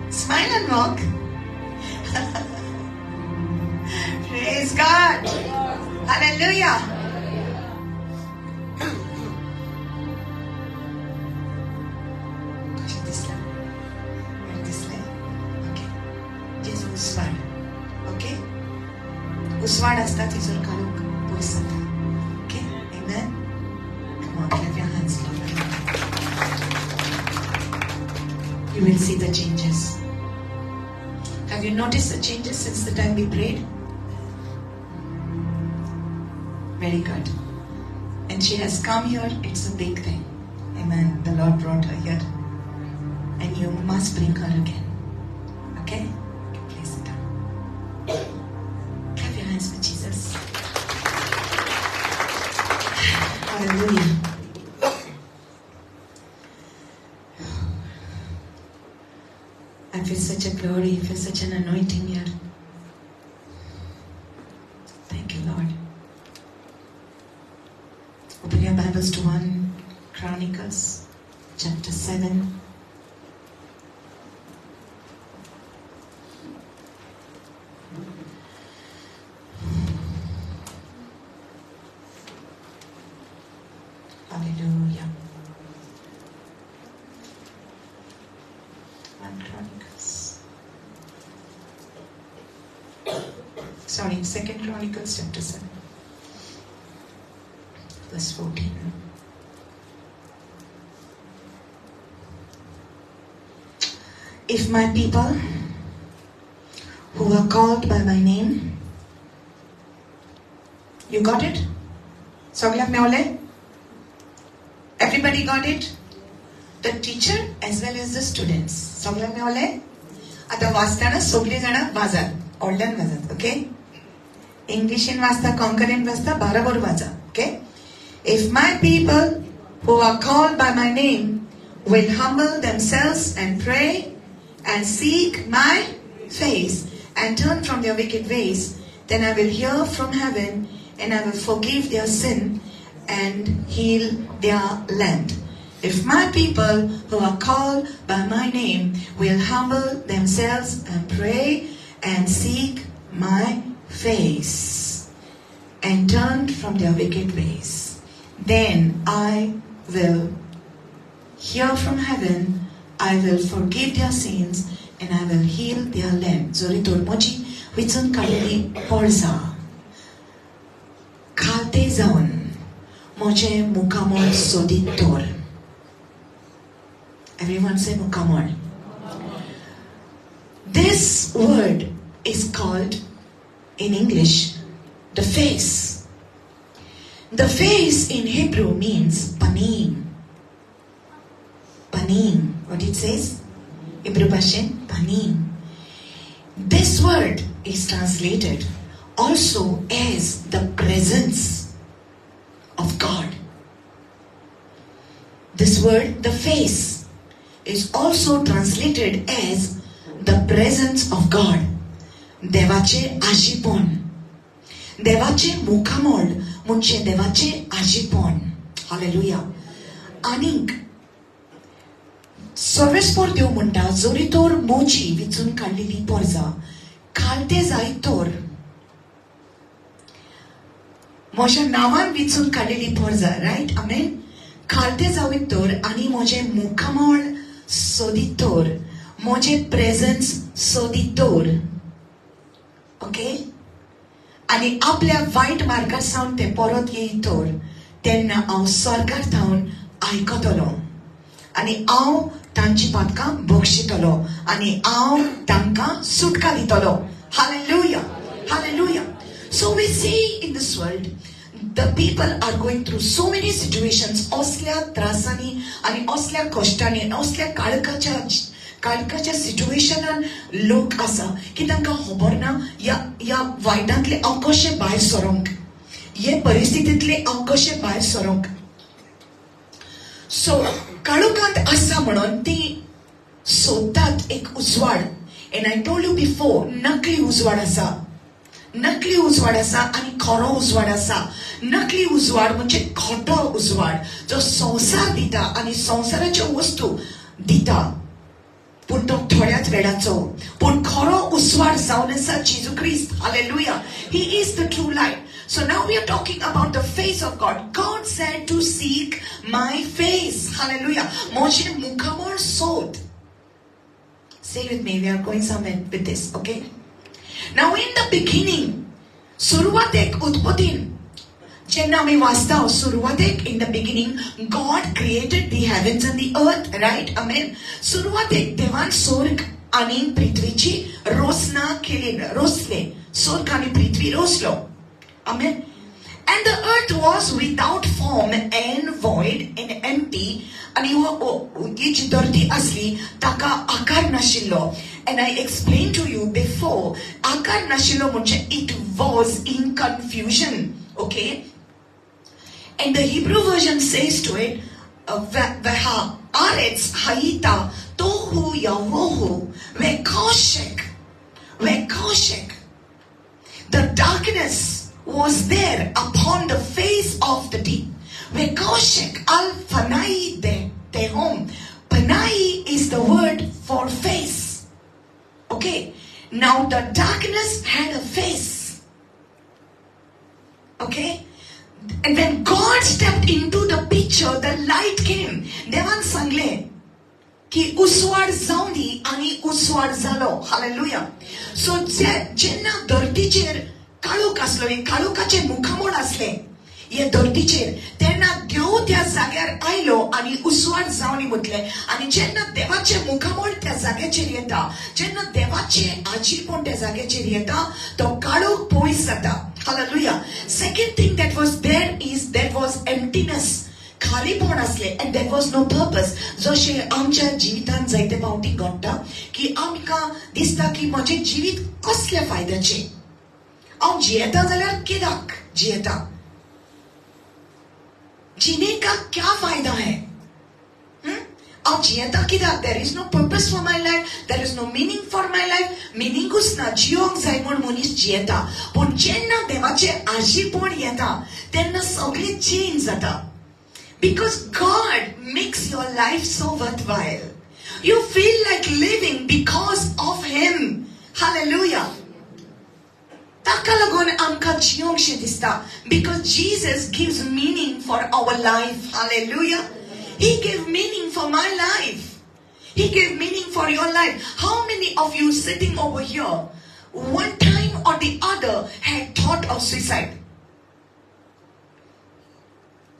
Smile and walk. Praise God. Hallelujah. Uswad असता तिजोर कालोक पयस जाता. Okay? Amen? Come on, clap your hands, Lord. You will see the changes. Have you noticed the changes since the time we prayed? Very good. And she has come here. It's a big thing. Amen. The Lord brought her here. And you must bring her again. Okay? Please sit down. Clap your hands for Jesus. Hallelujah. I feel such a glory, I feel such an anointing here. Thank you, Lord. Open your Bibles to 1 Chronicles, chapter 7. Hallelujah. 1 Chronicles. Sorry, 2 Chronicles chapter 7. Verse 14. If my people who are called by my name, you got it? Sogla meole? Everybody got it? The teacher as well as the students. Sogla meole? Ata vastana sogle jana vazat. Oldan vazat, okay? English in vasta, Konkani vasta, barabar vaza, okay? If my people who are called by my name will humble themselves and pray and seek my face and turn from their wicked ways, then I will hear from heaven and I will forgive their sin and heal their land. If my people who are called by my name will humble themselves and pray and seek my face and turn from their wicked ways, then I will hear from heaven, I will forgive their sins and I will heal their land. Zori tormoji wichun kalili porza khalte zaun moje mukamol soditor. Everyone say mukamol. This word is called in English the face. The face in Hebrew means panim. Panim. What it says? Hebrew Bashan, panim. This word is translated also as the presence of God. This word, the face, is also translated as the presence of God. देवाचे आजीपण. देवाचे मुखामोल म्हणजे देवाचे आजीपण. Hallelujah. आनीक सर्वेस्पर देव म्हणटा, जोरी तोर मोची विचून काडलेली पोरजा खालते जाय तोर म्हज्या नावान विचून काडलेली पोरजा, रायट? आमेन. खालते जावी तोर आनी म्हजे मुखामोल सोदी तोर, म्हजे प्रेझन्स सोदी तोर. ओके? आनी आपल्या वायट मार्गार सावन ते परत येयतोर तेन्ना हांव स्वर्गार थावन आयकतलो आनी हांव तांची पातकां बक्षितलो आनी हांव तांकां सुटका दितलो. Hallelujah. Hallelujah. So we see in this world, the people are going through so many situations. असल्या त्रासांनी आणि असल्या कश्टांनी आणि असल्या काळखाच्या सिच्युएशनान लोक आसा की तांकां खबर ना या वायटांतले हांव कशें भायर सरोंक, हे परिस्थितींतले हांव कशें भायर सरोंक. सो काळोखांत आसा म्हणून ती सोदतात एक उजवाड. And I told you before, नकली उजवाड आसा. नकली उजवाड आसा आनी खरो उजवाड आसा. नकली उजवाड म्हणजे खोटो उजवाड जो संसार दिता आनी संसाराच्यो वस्तू दिता, पूण तो थोड्याच वेळाचो. पूण खरो उजवाड जावन आसा जेजू क्रिस्त. हालेलुया. He is the true light. So now we are talking about the face of God. God said to seek my face. Hallelujah. Moshe mukhamor sod. Say with me, we are going somewhere with this, okay? Now in the beginning, suruvatek utpatin. Jenna mi vasta suruvatek, in the beginning, God created the heavens and the earth, right? Amen. Suruvatek devan sorg ani prithvichi rosna kelin rosle. Sorg ani prithvi roslo. Amen. And the earth was without form and void and empty. And ही जी धरती असली ताका आकार नाशिल्लो. And I explained to you before, आकार नाशिल्लो म्हणजे it was in confusion. Okay? And the Hebrew version says to it, V'ha'aretz hayita tohu yavohu ve'koshek. Ve'koshek. The darkness was there upon the face of the deep. Vekoshek al panai tehom. Panai is the word for face. Okay. Now the darkness had a face. Okay. And when God stepped into the picture, the light came. Devan sangle ki uswad zauni ani uswad zalo. Hallelujah. So jenna dharticher काळोख असलो, काळोखाचे मुखामोल असले हे धरतीचेर, तेन्ना देव त्या जाग्यार आयलो आनी उसवाड जावन मुतले. आनी जेन्ना देवाचे मुखामोल त्या जाग्याचेर येता, जेन्ना देवाचे आजीपण त्या जाग्याचेर येता, तो काळोख पयस जाता. Hallelujah. Second thing that was there is there was emptiness. खालीपण असले and there was no purpose. जशे आमच्या जिवितांत जायते फावटी घडटा की आमकां दिसता की म्हजें जिवीत कसल्या फायद्याचें. हांव जियेता जाल्यार कित्याक जियेता? जीने का क्या फायदा है? हांव जियेता कित्याक? There is no purpose for my life, there is no meaning for my life. मिनींगूच ना. जियोंक जाय म्हूण मनीस जियेता. पूण जेन्ना देवाचें आजीपण येता तेन्ना सगळें चेंज जाता. Because God makes your life so worthwhile. You feel like living because of him. हालेलुया. ताका लागून आमकां जियोंकशें दिसता. Because Jesus gives meaning for our life. Hallelujah. He gave meaning for my life. He gave meaning for your life. How many of you sitting over here, one time or the other, had thought of suicide?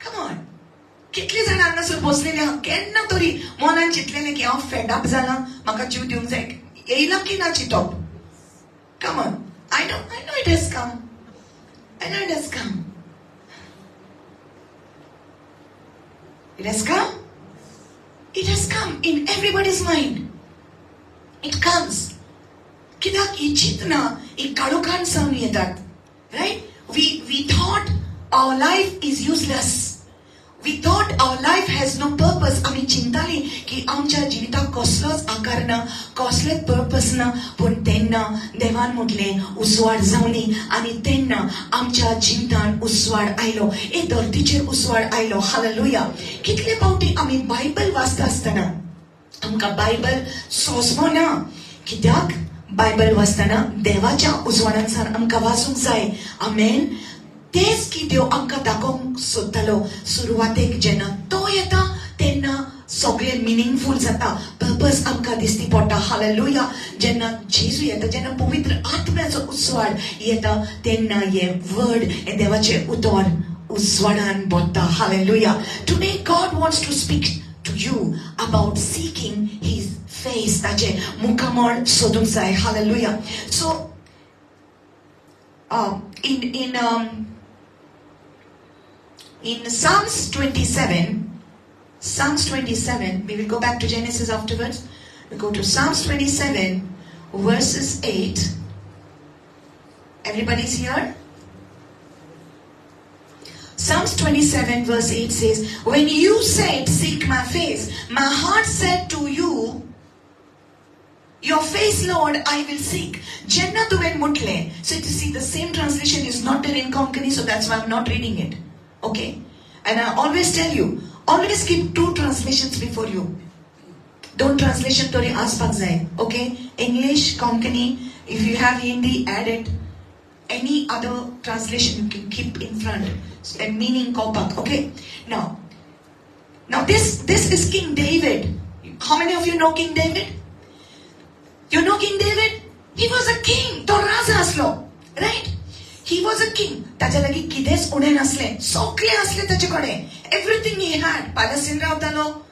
Come on. कितले जाण हांगासर बसलेले आहा, केन्ना तरी मनान चिंतलेलें की हांव फेड अप जालां, म्हाका जीव दिवंक जाय. येयला की ना चिंतप? Come on. I know it has come. I know it has come. It has come. It has come in everybody's mind. It comes. कित्याक ही चिंतना ही काळोखान सावन येतात. Right? We thought our life is useless. We thought our life has no purpose. आम्ही चिंताली की आमच्या जिविताक कसलोच आकार ना, कसलेच पर्पस ना, पण तेन्ना देवान म्हटले उसवाड जावनी आनी तेन्ना आमच्या जिवितान उसवाड आयलो. हे धरतीचेर उसवाड आयलो. हालेलुया. कितले फावटी आम्ही बायबल वाचता आसतना आमकां बायबल सोंसमो ना. कित्याक बायबल वाचतना देवाच्या उजवाडांसान आमकां वाचूंक जाय. आमेन. तेच की देव आमकां दाखोवंक सोदतालो. सुरवातेक जेन्ना तो येता तेन्ना सगळें मिनिंगफूल जाता. पर्पस आमकां दिसती पडटा. हालेलुया. जेन्ना जेजू येता, जेन्ना पवित्र आत्म्याचो उसवाड येता तेन्ना हे वर्ड, हे देवाचें उतर उसवाडान भरता. Hallelujah. Today God wants to speak to you about seeking his face. ताचे मुखामळ सोदूंक जाय. Hallelujah. So in Psalms 27, we will go back to Genesis afterwards. We go to Psalms 27 verses 8. Everybody's here? Psalms 27 verse 8 says, when you said, seek my face, my heart said to you, your face, Lord, I will seek. Jenna tuven mutle. So you see, the same translation is not there in Konkani, so that's why I'm not reading it. Okay? And I always tell you, always keep two translations before you. Don't translation tori aspak zai. Okay? English, Konkani, if you have Hindi, add it. Any other translation you can keep in front. And meaning kopak. Okay? Now this is King David. How many of you know King David? You know King David? He was a king. To raja aslo. Right? He was a king. Taja lagi kides ude nasle. Sokle asle tache kode. Everything he had. Palasin rautalo.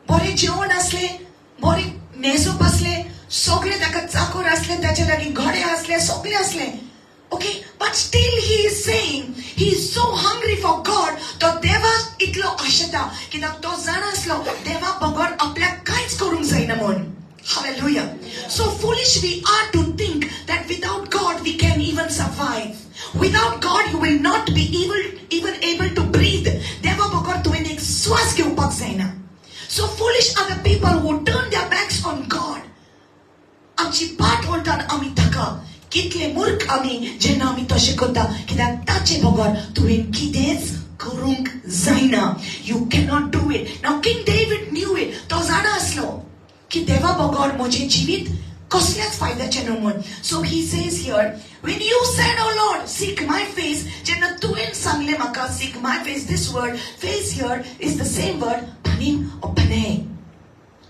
Bori jeon asle. Bori neso pasle. Sokle taka chakor asle. Tache lagi ghade asle. Sokle asle. Okay, but still he is saying he is so hungry for God. To deva itlo ashata kidak to zanaslo deva bogor apल्या काहीच करून जाईना म्हणून. Hallelujah. So foolish we are to think that without God we can even survive. Without God you will not be even able to breathe. Deva bogor तुवें एक श्वास घेवपाक जायना. So foolish are the people who turn their backs on God. आमची पाठ वळटान आमी ताका कितले मूर्ख आमी जेन्ना आमी तशें करता. कित्याक ताचे बगर तुवें कितेंच करूंक जायना. You cannot do it. Now King David knew it. तो जाणा आसलो की देवा बगर म्हजें जिवीत कसल्याच फायद्याचें न्हू म्हूण. So he says here, when you said, oh Lord, seek my face, जेन्ना तुवें सांगलें म्हाका seek my face, this word face here is the same word panim or panei.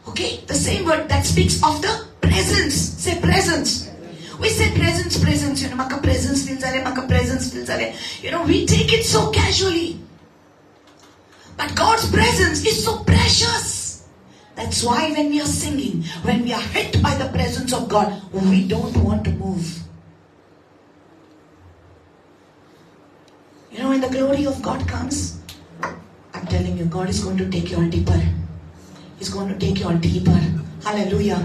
Okay, the same word that speaks of the presence. Say presence. We say presence, you know, maka presence feels ale, maka presence feels ale. You know, we take it so casually. But God's presence is so precious. That's why when we are singing, when we are hit by the presence of God, we don't want to move. You know, when the glory of God comes, I'm telling you, God is going to take you all deeper. He's going to take you all deeper. Hallelujah.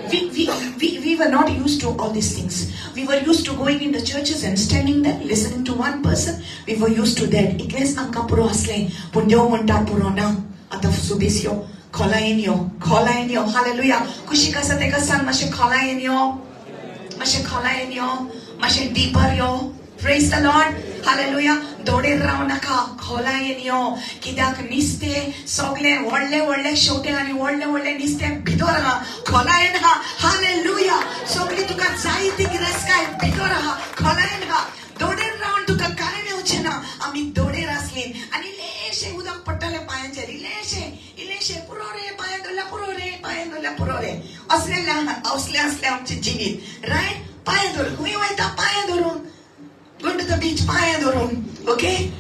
We were not used to all these things. We were used to going in the churches and standing there, listening to one person. We were used to that. Itles amka puro asle. Punjo monta puro na. Ata subisyo. Kholainyo. Hallelujah. Kushika sateka san mashe kholainyo. Mashe deeper yo. Praise the Lord. Hallelujah. Dode raunaka kholainyo. Kidak niste sogle wolle shote ani wolle niste bidora kholainha. Hallelujah. Sogle tuka zaiti gireska bidora kholainha. Dode raun tuka karene uchena ami dode raslin ani leshe udak patale payanjeri ileshe purore payandola purore asle amchi jivit. Right? Payandur we went up payandur. Go to the beach, payadorum. Okay?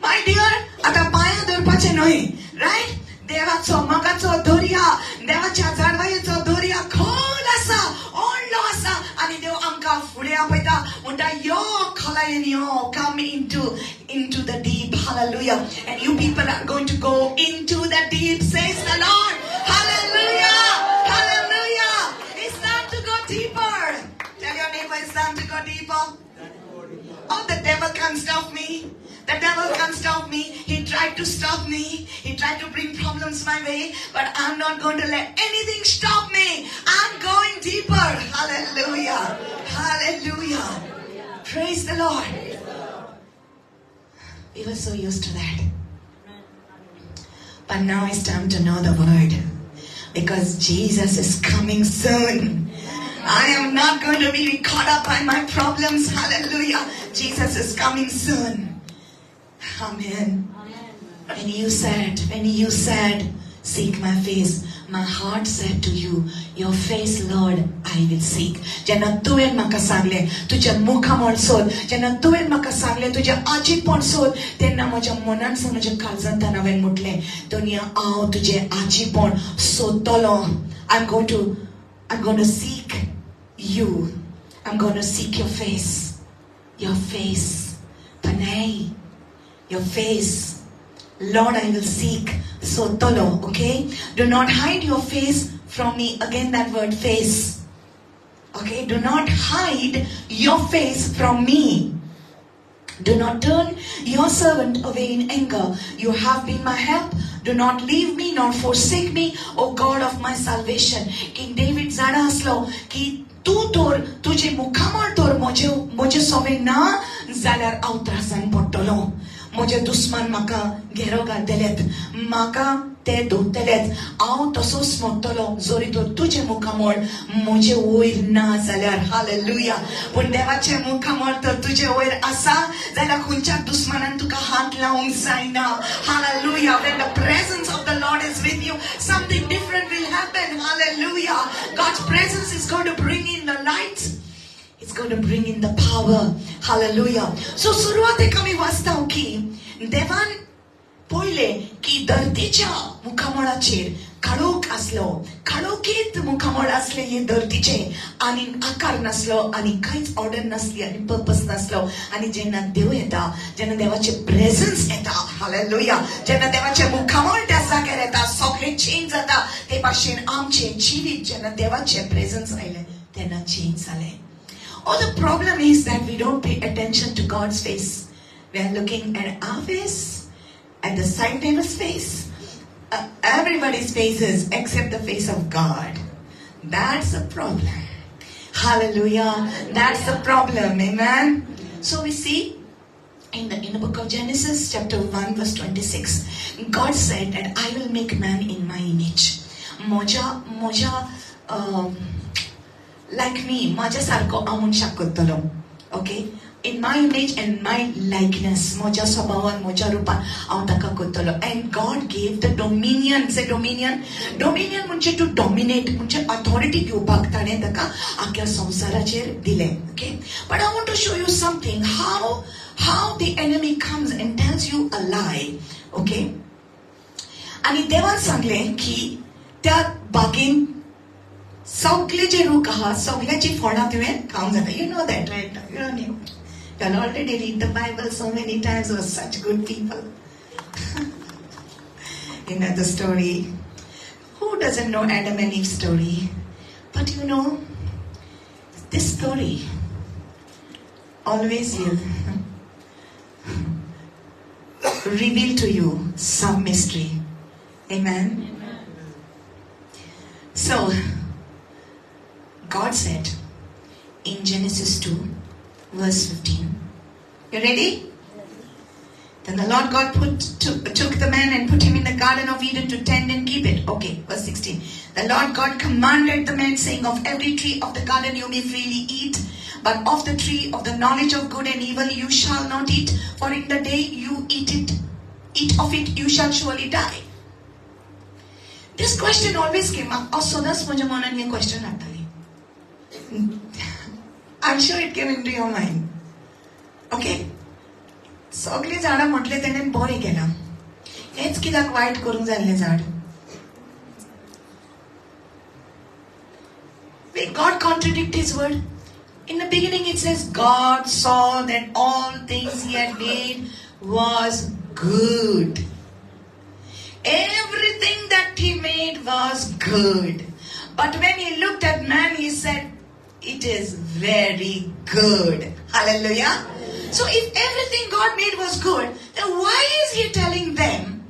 My dear, आता पायादोर पाचे नोई. Right? देवाचो मगाचो दोर्या, देवाच्या झाडवायेचो दोर्या खोल आसा, ओंडलो आसा, आणि देव आमका फुडे आपयता. म्हणटा यो खोलायेन यो, come into the deep. Hallelujah. And you people are going to go into the deep, says the Lord. Hallelujah. Hallelujah. It's time to go deeper. Tell your neighbor it's time to go deeper. All the devil can't stop me. The devil can't stop me. He tried to stop me. He tried to bring problems my way. But I'm not going to let anything stop me. I'm going deeper. Hallelujah. Hallelujah. Praise the Lord. We were so used to that. But now it's time to know the word. Because Jesus is coming soon. I am not going to be caught up by my problems. Hallelujah. Jesus is coming soon. Amen. When you said, seek my face, my heart said to you, your face, Lord, I will seek. Jenna tuven maka sangle, tuja mukhamol sod. Jenna tuven maka sangle, tuja achipon sod. Tenna moja monan sa moja kalzan tanaven mutle. Dunia ao tuje achipon sod tolo. I'm going to seek you. I'm going to seek your face. Your face. Panay. Your face. Lord, I will seek. So tolo, okay? Do not hide your face from me. Again, that word face. Okay? Do not hide your face from me. Do not turn your servant away in anger. You have been my help. Do not leave me nor forsake me, O God of my salvation. King David zada aslo ki तुझे मुखामळ तोर मोजे सोवे ना जाल्यार हांव त्रासान पडटलो. मोजे दुस्मान म्हाका घेरो घालतलेत, म्हाका ते धोतलेत, हांव तसोच मरतलो जोरी तर तुझे मुखामळ मोजे वयर ना जाल्यार. हालेलुया. पूण देवाचे मुखामळ तर तुझे वयर आसा जाल्यार खंयच्या दुस्मानान तुका हात लावंक जायना. Hallelujah. When the presence of the Lord is with you, something different will happen. Hallelujah. God's presence is going to bring in the light. It's going to bring in the power. Hallelujah. So सुरुवातेक आमी वाचताव की देवान पळयले की धरतीच्या मुखामळाचेर काळोख आसलो. काळोखीत मुखामळ आसले हे धरतीचे आनी आकार नासलो आनी कांयच ऑर्डर नासली आनी पर्पस नासलो. आनी जेन्ना देव येता, जेन्ना देवाचे प्रेझन्स येता, हालेलुया, जेन्ना देवाचे मुखामळ त्या जाग्यार येता, सगळें चेंज जाता. ते भाशेन आमचे जिवीत जेन्ना देवाचे प्रेझन्स आयले तेन्ना चेंज जालें. Oh, the problem is that we don't pay attention to God's face. We are looking at our face, at the side neighbor's face, everybody's faces except the face of God. That's the problem. Hallelujah. That's the problem. Amen. So we see in the book of Genesis chapter 1 verse 26, God said that I will make man in my image. Moja like me, माझ्या सारको हांव मनशाक करतलो. Okay? In my image and my likeness, म्हज्या स्वभावान, म्हज्या रूपान हांव ताका करतलो. And God gave the dominion. Say dominion. Dominion म्हणजे to dominate, म्हणजे authority घेवपाक ताणें ताका आख्या संवसाराचेर दिलें. Okay? But I want to show you something. How the enemy comes and tells you a lie. Okay? आणि देवान सांगलें की त्या बागेन सगळे जे रूख आहा, सगळ्याची फळां तुवें खावंक जाता. You know that, right? You don't know. You already read the Bible so many times. We're such good people. You know the story. Who doesn't know Adam and Eve's story? But you know, this story always will reveal to you some mystery. Amen? So, God said in Genesis 2 verse 15. You ready? Then the Lord God took the man and put him in the Garden of Eden to tend and keep it. Okay, verse 16. The Lord God commanded the man, saying, of every tree of the garden you may freely eat, but of the tree of the knowledge of good and evil you shall not eat, for in the day you eat of it, you shall surely die. This question always came up. Sodas mujhe manan ye question aata hai. I'm sure it came into your mind. Okay? सगळे झाडां म्हटले तेणेन बरें केलां. हेच कित्याक वायट करूंक जाल्लें झाड? Will God contradict his word? In the beginning it says God saw that all things he had made was good. Everything that he made was good. But when he looked at man, he said, it is very good. Hallelujah. So if everything God made was good, then why is He telling them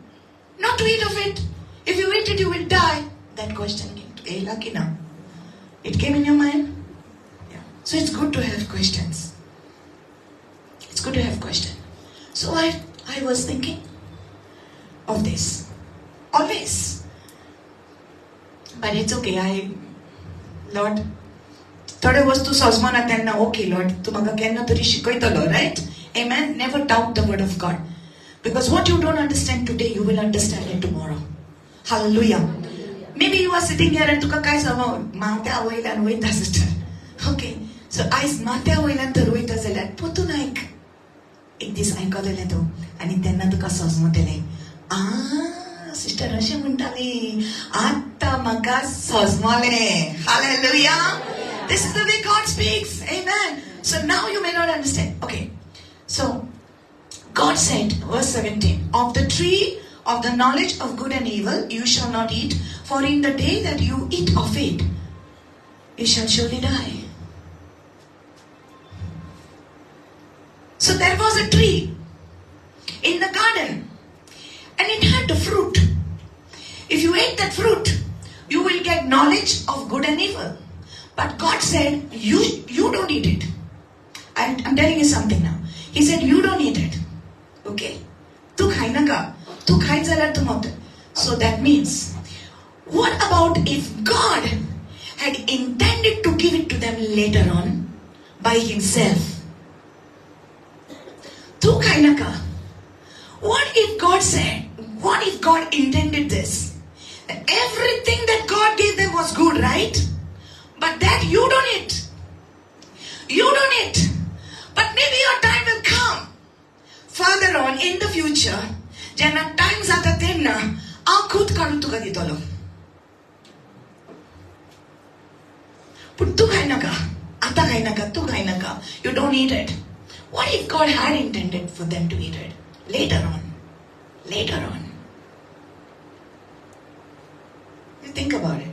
not to eat of it? If you eat it, you will die. That question came to lucky now. It came in your mind? Yeah. So it's good to have questions. It's good to have questions. So I was thinking of this. Always. But it's okay. Lord, थोडे वस्तू सजमना त्यांना okay, Lord. तू म्हाका केन्ना तरी शिकयतलो, right? Amen. Never doubt the word of God. Because what you don't understand today, you will understand it tomorrow. Hallelujah. Maybe you are sitting here and तुका काय सांगू माथ्या वयल्यान वयता sister. Okay. So आयज माथ्या वयल्यान तर वयता जाल्यार पोतून आयक. एक दीस आयकतले तूं आनी तेन्ना तुका समजतलें. सिस्टर अशें म्हणटाली आत्ता म्हाका समजलें. Hallelujah. This is the way God speaks. Amen. So now you may not understand. Okay. So God said, verse 17, of the tree of the knowledge of good and evil you shall not eat, for in the day that you eat of it, you shall surely die. So there was a tree in the garden and it had the fruit. If you ate that fruit, you will get knowledge of good and evil. But God said, you don't eat it. I'm telling you something now. He said, you don't eat it. Okay? Tu khai naka. Tu khai zalar tu mot. So that means, what about if God had intended to give it to them later on by Himself? Tu khai naka. What if God said, what if God intended this? That everything that God gave them was good, right? But that you don't eat. You don't eat. But maybe your time will come further on in the future. Jenna times ata tenna akhut karu tuka ditolo. Put tu kainaka, ata kainaka, tu kainaka. You don't eat it. What if God had intended for them to eat it later on? Later on. You think about it.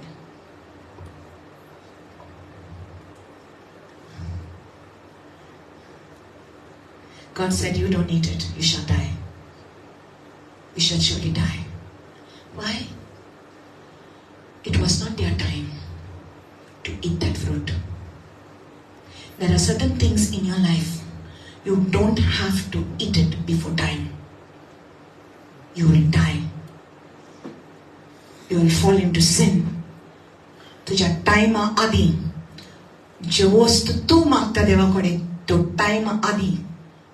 God said, you don't eat it, you shall die. You shall surely die. Why? It was not their time to eat that fruit. There are certain things in your life, you don't have to eat it before time. You will die. You will fall into sin. तुझ्या टाइमा आधी जे वस्तू तू मागता देवाकडे तो टाइमा आधी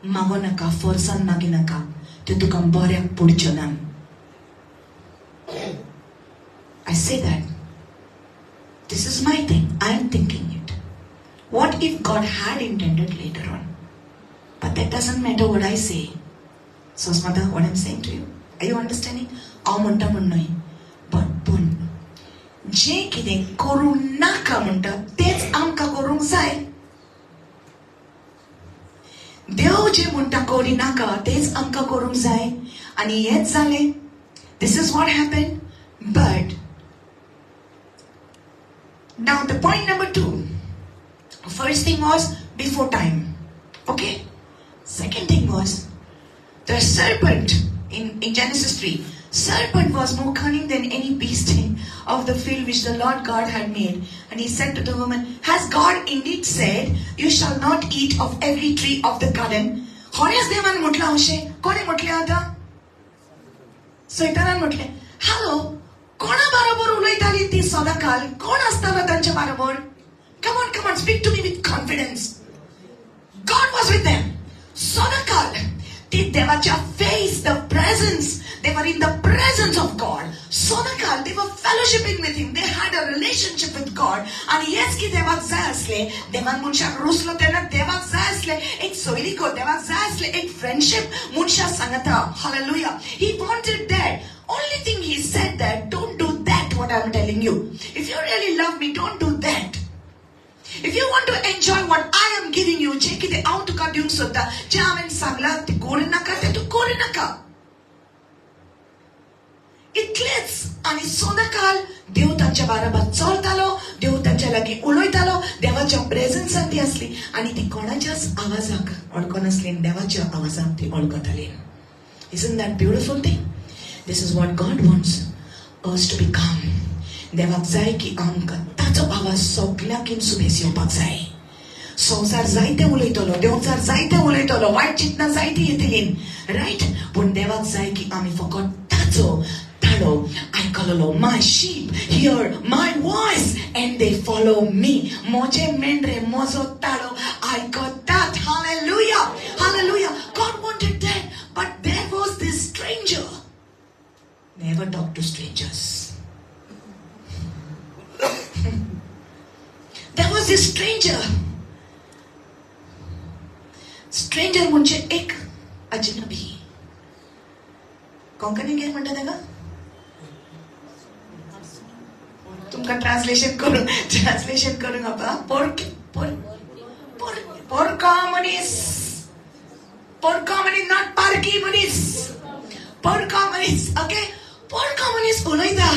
मागो नका, फोर्सान मागी नका, ते तुका बऱ्याक पडच्यो ना. I say that. This is my thing. I am thinking it. What if God had intended later on? But that doesn't matter what I say. So, Smata, what I'm saying to you. Are you understanding? Amunta munnoi. But pun. Je kide koru naka munta, तेच आमका करूंक जाय. देव जे म्हणटा कोरी नाका तेच आमकां करूंक जाय आनी हेच जालें. This is what happened. But now the point number 2. First thing was before time. Okay? Second thing was the serpent in Genesis 3. Serpent was more cunning than any beast of the field which the Lord God had made. And he said to the woman, has God indeed said, you shall not eat of every tree of the garden? Kone's devan mutla hoshe? Kone mutle ata? Saitanan mutle. Hello? Kona barabor ulaitali ti sadakal? Kon astana tancha barabor? Come on, speak to me with confidence. God was with them. Sadakal. Did they face the presence? They were in the presence of God. Sonakal, they were fellowshipping with Him. They had a relationship with God. And yes, ki devak zaasle, devan munsha ruslo tena devak zaasle, ek soiliko devak zaasle, ek friendship munsha sangata. Hallelujah. He wanted that. Only thing He said that, don't do that what I'm telling you. If you really love me, don't do that. If you want to enjoy what I am giving you, check it out to kadung sutta. Jamin sangla, ti korinaka, te tu korinaka. Itlets आणि सोनकाल देव तांच्या बाराबर चलतालो, देव तांच्या लागीं उलयतालो, देवाच्या presence संती असली आणि ती कोणाच्याच आवाजाक अडकून असली देवाच्या आवाजाक ती अडकताली. Isn't that beautiful thing? This is what God wants us to become. देवाक जाय की आमकां ताचो आवाज सगळ्याकीन सुबेस येवपाक जाय. संसार जायते उलयतलो, देवचार जायते उलयतलो, वायट चिंतनां जायती येतली, रायट, पूण देवाक जाय की आमी फकत ताचो ताळो आयकलो. My sheep hear my voice and they follow me. मोजे मेंढरे मोजो ताळो आयकतात. Hallelujah, hallelujah. God wanted that, but there was this stranger. Never talk to strangers. There was this stranger. Stranger म्हणजे एक अजनबी. कोंकणी कितें म्हणटा ताका? तुमकां ट्रान्सलेशन करूंक आपा. पोरका मनीस, नॉट पारकी मनीस, पोरका मनीस. ओके, पोरका मनीस उलयता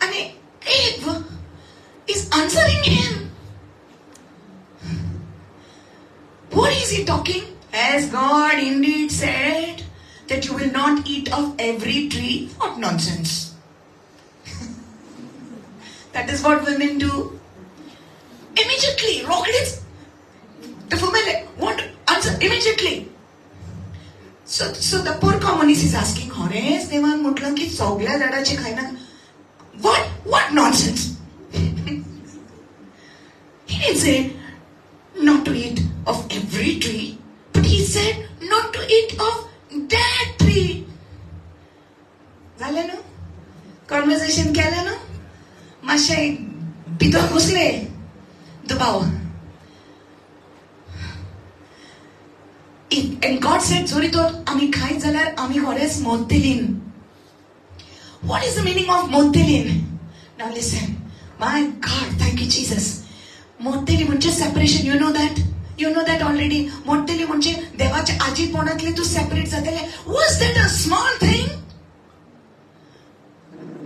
आनी Eve is answering him. What is he talking? Has God indeed said that you will not eat of every tree? What nonsense. That is what women do. Immediately, rockets. The women want to answer immediately. So the poor communist is asking, Horace, देवान म्हटलं की सगळ्या झाडाची खायना. What nonsense. He didn't say not to eat of every tree, but he said not to eat of that tree. झालं ना? Conversation केलं ना? मातशे भितर घुसले दुबाव. And God said, जोरी तो आमी खायत जाल्यार आमी खरेंच मोत्तेलीन. What is the meaning of मोत्तेलीन? Now listen. My God, thank you Jesus. मोत्तेली म्हणजे separation. You know that? You know that already. मोत्तेली म्हणजे देवाच्या आजीपणातले तू separate जातले. Was that a small thing?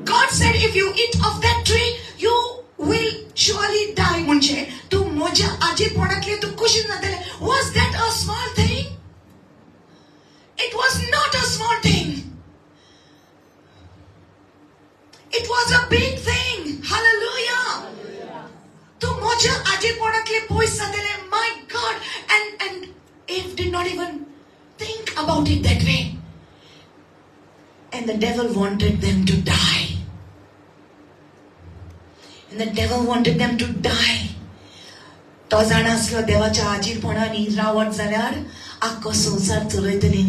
God said, if you eat of that tree, you will surely die. म्हणजे तू मोज्या आजीपणातले तू कुशीन जातले. Was that a small thing? It was not a small thing. It was a big thing. Hallelujah. Tu moja आजीपणातले पयस जातले. My God. And Eve did not even think about it that way. And the devil wanted them to die. And the devil wanted them to die. तो जाण आसलो देवाच्या आजीरपणांनी Robert जाल्यार आख्खो संसार चलयतली.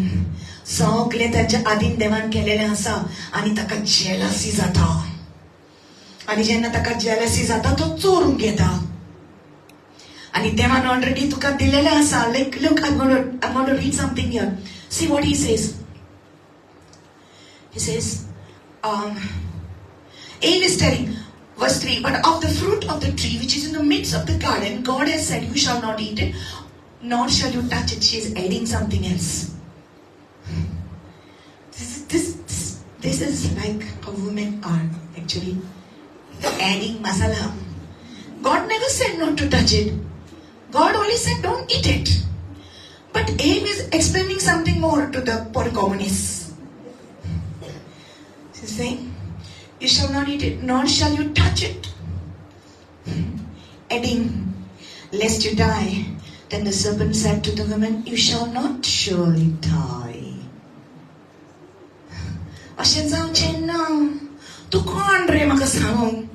सगळे ताच्या आदीन देवान केलेले आसा आनी ताका जेलसी जाता. आनी जेन्ना ताका जेलसी जाता तो चोरून घेता. आनी देवान ऑलरेडी तुका दिलेले आसा. Look, I'm going to read something here. See what he says. He says, Eve is telling, verse 3, but of the fruit of the tree which is in the midst of the garden, God has said, you shall not eat it, nor shall you touch it. She is adding something else. This is like how women are actually adding masala. God never said not to touch it. God only said don't eat it. But Eve is explaining something more to the poor communists. She's saying, you shall not eat it, nor shall you touch it. Adding, lest you die. Then the serpent said to the woman, you shall not surely die. अशें जावचें ना. तूं कोण रे म्हाका सांगूंक?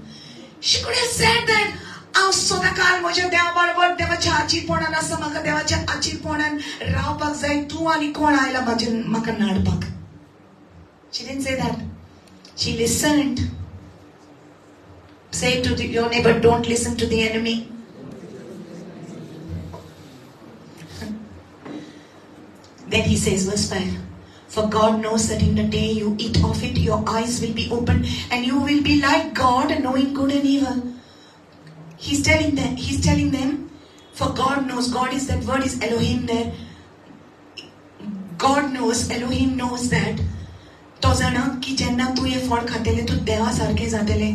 She could have said that हांव सदांकाळ म्हज्या देवा बरोबर देवाच्या आजीरपणान आसा. म्हाका देवाच्या आजीरपणान रावपाक जाय. तूं आनी कोण आयला म्हाका नाडपाक? She didn't say that. She listened. Say to your neighbor, don't listen to the enemy. Then he says, verse 5, for God knows that in the day you eat of it, your eyes will be opened and you will be like God, knowing good and evil. He's telling them, for God knows, God is, that word is Elohim there. God knows, Elohim knows that. तो जाणा की जेन्ना तू हे फळ खातेले तू देवा सारखे जातले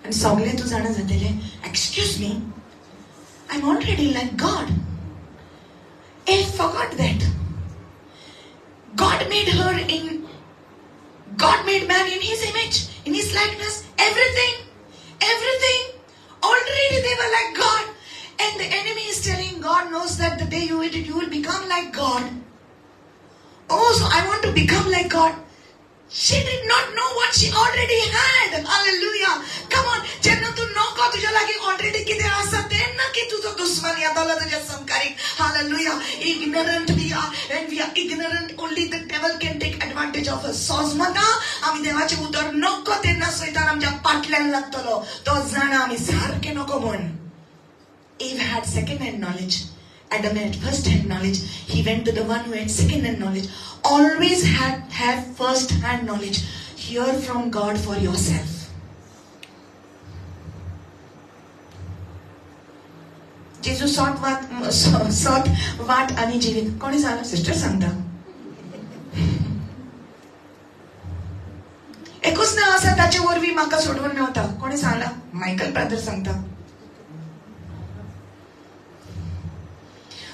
आणि सगळे तू जाणा जातले. Excuse me, I'm already like God. I forgot that. God made man in His image, in His likeness, everything. Already they were like God. And the enemy is telling, God knows that the day you eat it, you will become like God. Oh, so I want to become like God. She did not know what she already had. Hallelujah. Come on. Jenna tu नको तुझ्या लागी already किती असं ते ना की तुझं दुश्मन या तुला तुझ्या संकारी. Hallelujah. Ignorant we are. When we are ignorant, only the devil can take advantage of us. सोजमता आम्ही देवाचे उदर नको त्यांना सोयतान आमच्या पाटल्यान लागतलो. तो जाण आम्ही सारखे नको म्हण. Eve had second-hand knowledge. Adam had first-hand knowledge. He went to the one who had second-hand knowledge. Always have first-hand knowledge. Hear from God for yourself. Jesus sought वाट आणि जीवित. कोणी सांगा? सिस्टर सांगता. एकूच ना असा ताचे वरवी म्हाका सोडवून मेवता. कोणी सांगला? मायकल ब्रदर सांगता.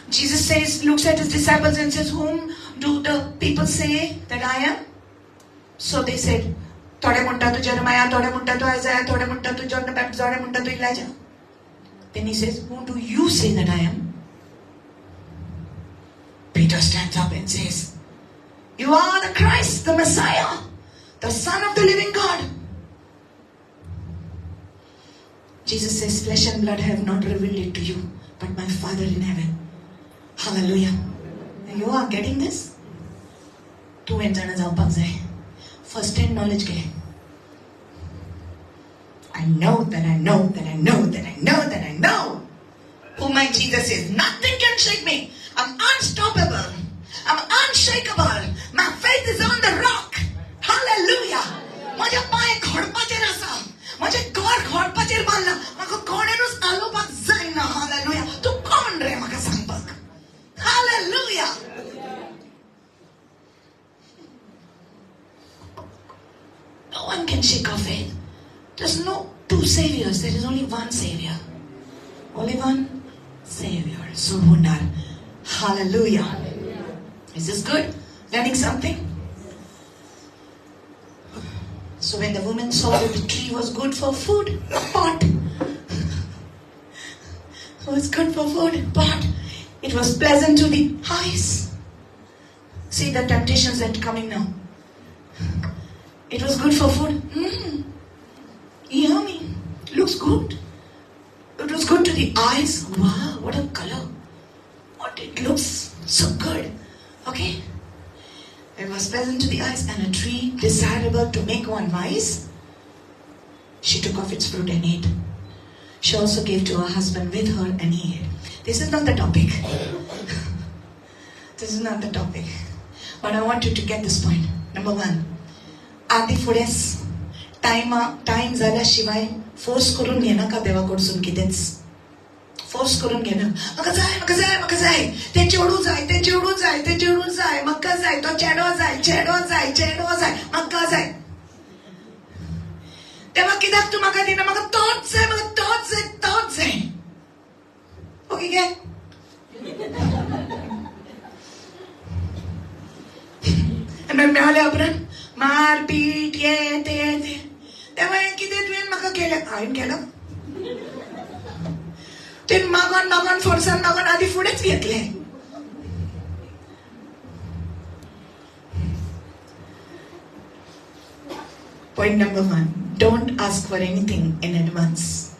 Jesus says, looks at his disciples and says, whom do the people say that I am? So they said, थोडे म्हणता तू Jeremiah, थोडे म्हणता तू Isaiah, थोडे म्हणता तू John the Baptist, थोडे म्हणता तू Elijah. Then he says, who do you say that I am? Peter stands up and says, you are the Christ, the Messiah, the Son of the living God. Jesus says, flesh and blood have not revealed it to you, but my Father in heaven. Hallelujah. You are getting this? तू यांच्यानं जावपाक जाय. First hand knowledge घे. I know that I know that I know that I know that I know who my Jesus is. Nothing can shake me. I'm unstoppable. I'm unshakable. My faith is on the rock. Hallelujah. माझ्या पाय घोडपाचेर आसा. माझे घर घोडपाचेर बांदला. म्हाका कोणेनूच आलोवपाक जायना. Hallelujah. तू कोण रे म्हाका सांगपाक? Hallelujah. No one can shake our faith. There's no two saviors. There is only one savior. Only one savior. Subhunar. Hallelujah. Is this good? Learning something? So when the woman saw that the tree was good for food, pot. Was good for food, pot. It was pleasant to the eyes. See the temptations that are coming now. It was good for food. Yummy. Looks good. It was good to the eyes. Wow, what a color. What it looks so good. Okay. It was pleasant to the eyes and a tree desirable to make one wise. She took off its fruit and ate. She also gave to her husband with her and he ate. This is not the topic. This is not the topic. But I want you to get this point. Number one. आधी फुडेच time झाल्याशिवाय force करून घेणं का देवाकडसून कितेच force करून घेणं म्हाका जाय ते चेडू जाय म्हाका जाय तो चेडो जाय म्हाका जाय तेव्हा कित्याक तू म्हाका दिना म्हाका तोच जाय ओके काय मेळल्या उपरांत मारपीट ते तेव्हा कितें तुवें म्हाका केलें हांवें केलं ते मागोन फोर्सान मागोन आधी फुडेंच घेतलें Point number one, don't ask for anything in advance.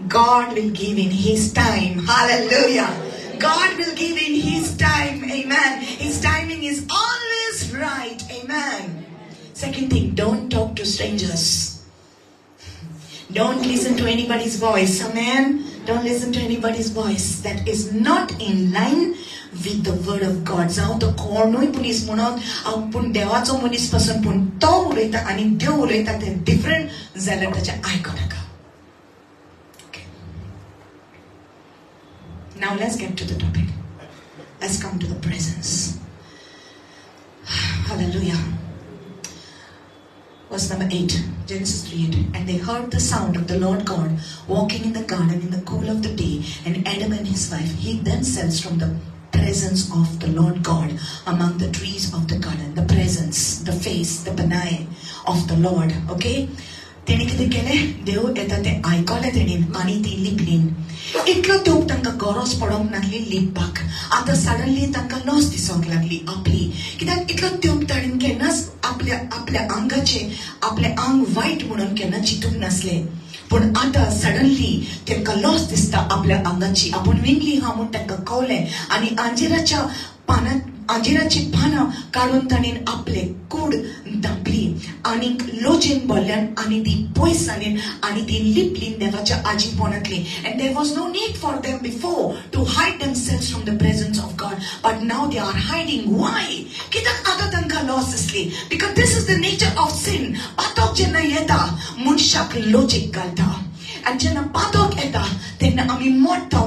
God will give in His time. Hallelujah. God will give in His time. Amen. His timing is always right. Amen. Second thing, don't talk to strangers. Don't listen to anybody's voice. Amen. Don't listen to anybody's voice that is not in line with the word of God. जाऊ तो कोणूय police म्हणून आपण देवाचो मनीस पासून पण तो उलयता आणि देव उलयता ते डिफरंट जाल्यार ताचे आयको नाका. Now let's get to the topic. Let's come to the presence. Hallelujah. Verse number 8. Genesis 3:8. And they heard the sound of the Lord God walking in the garden in the cool of the day, and Adam and his wife hid themselves from the presence of the Lord God among the trees of the garden. The presence, the face, the benign of the Lord. Okay? तेणे कितें केलें? देव येता तें आयकलें तेणीन आनी ती लिपलीन. इतलो देव तांकां गरज पडोंक नासली लिपपाक. आतां सडनली तांकां लॉस दिसोंक लागली आपली. कित्याक इतलो देव ताणीन केन्नाच आपल्या आंगाचें आपलें आंग वायट म्हणून केन्ना चिंतूंक नासलें. पण आतां सडनली तांकां लॉस दिसता आपल्या आंगाची. आपूण विंगली हा म्हूण तांकां कळलें आनी अंजिराची पानां काडून ताणीन आपले कूड धांपली आनी लोचेन भरल्यान आनी ती पयस जालीन आनी ती लिपलीन देवाच्या आजीपणांतली. And there was no need for them before to hide themselves from the presence of God, but now they are hiding. Why? कित्याक आतां तांकां लॉस दिसली? Because this is the nature of sin. पातोक जेन्ना येता मनशाक लोचेक घालता. आणि जेन्ना पातोक येता तेन्ना आमी मोडटा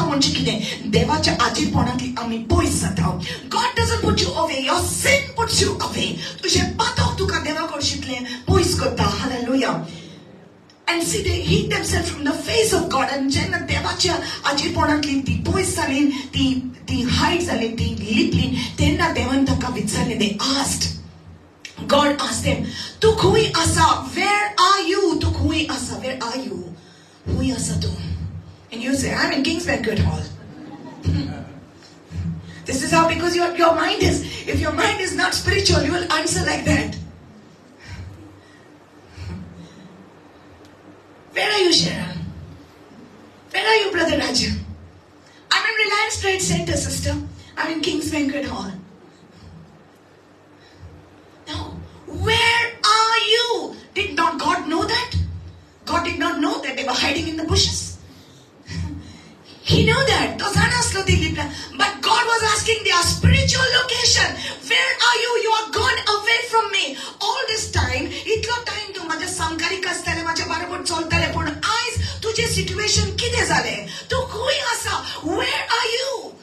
म्हणजे कितें? देवाच्या आजीपणांतली आमी पयस जाता. God doesn't put you away, your sin puts you away. तुजें पातोक तुका देवा कडल्यान पयस करता. Hallelujah. And see, they hid themselves from the face of God. And जेन्ना देवाच्या आजीपणांतली ती पयस जाली, ती हायड जाली, ती लिपली, तेन्ना देवान ताका विचारलें. They asked, God asked them, तू खंय आसा? Where are you? तू खंय आसा? Where are you? खंय आसा तू? And you say, I'm in King's Banquet Hall. This is how, because your mind is, if your mind is not spiritual, you will answer like that. Where are you, Sharon? Where are you, Brother Raju? I'm in Reliance Trade Center, sister. I'm in King's Banquet Hall. Now, where are you? Did not God know that? God did not know that they were hiding in the bushes. He knew that. But God was asking their spiritual location. Where are you? You are gone away from me. All this time, itlo time tu माझ्या संकारिक असताले माझ्या बरोबर चलताले पण आज तुझे situation किती झाले? तू खंय आसा? Where are you?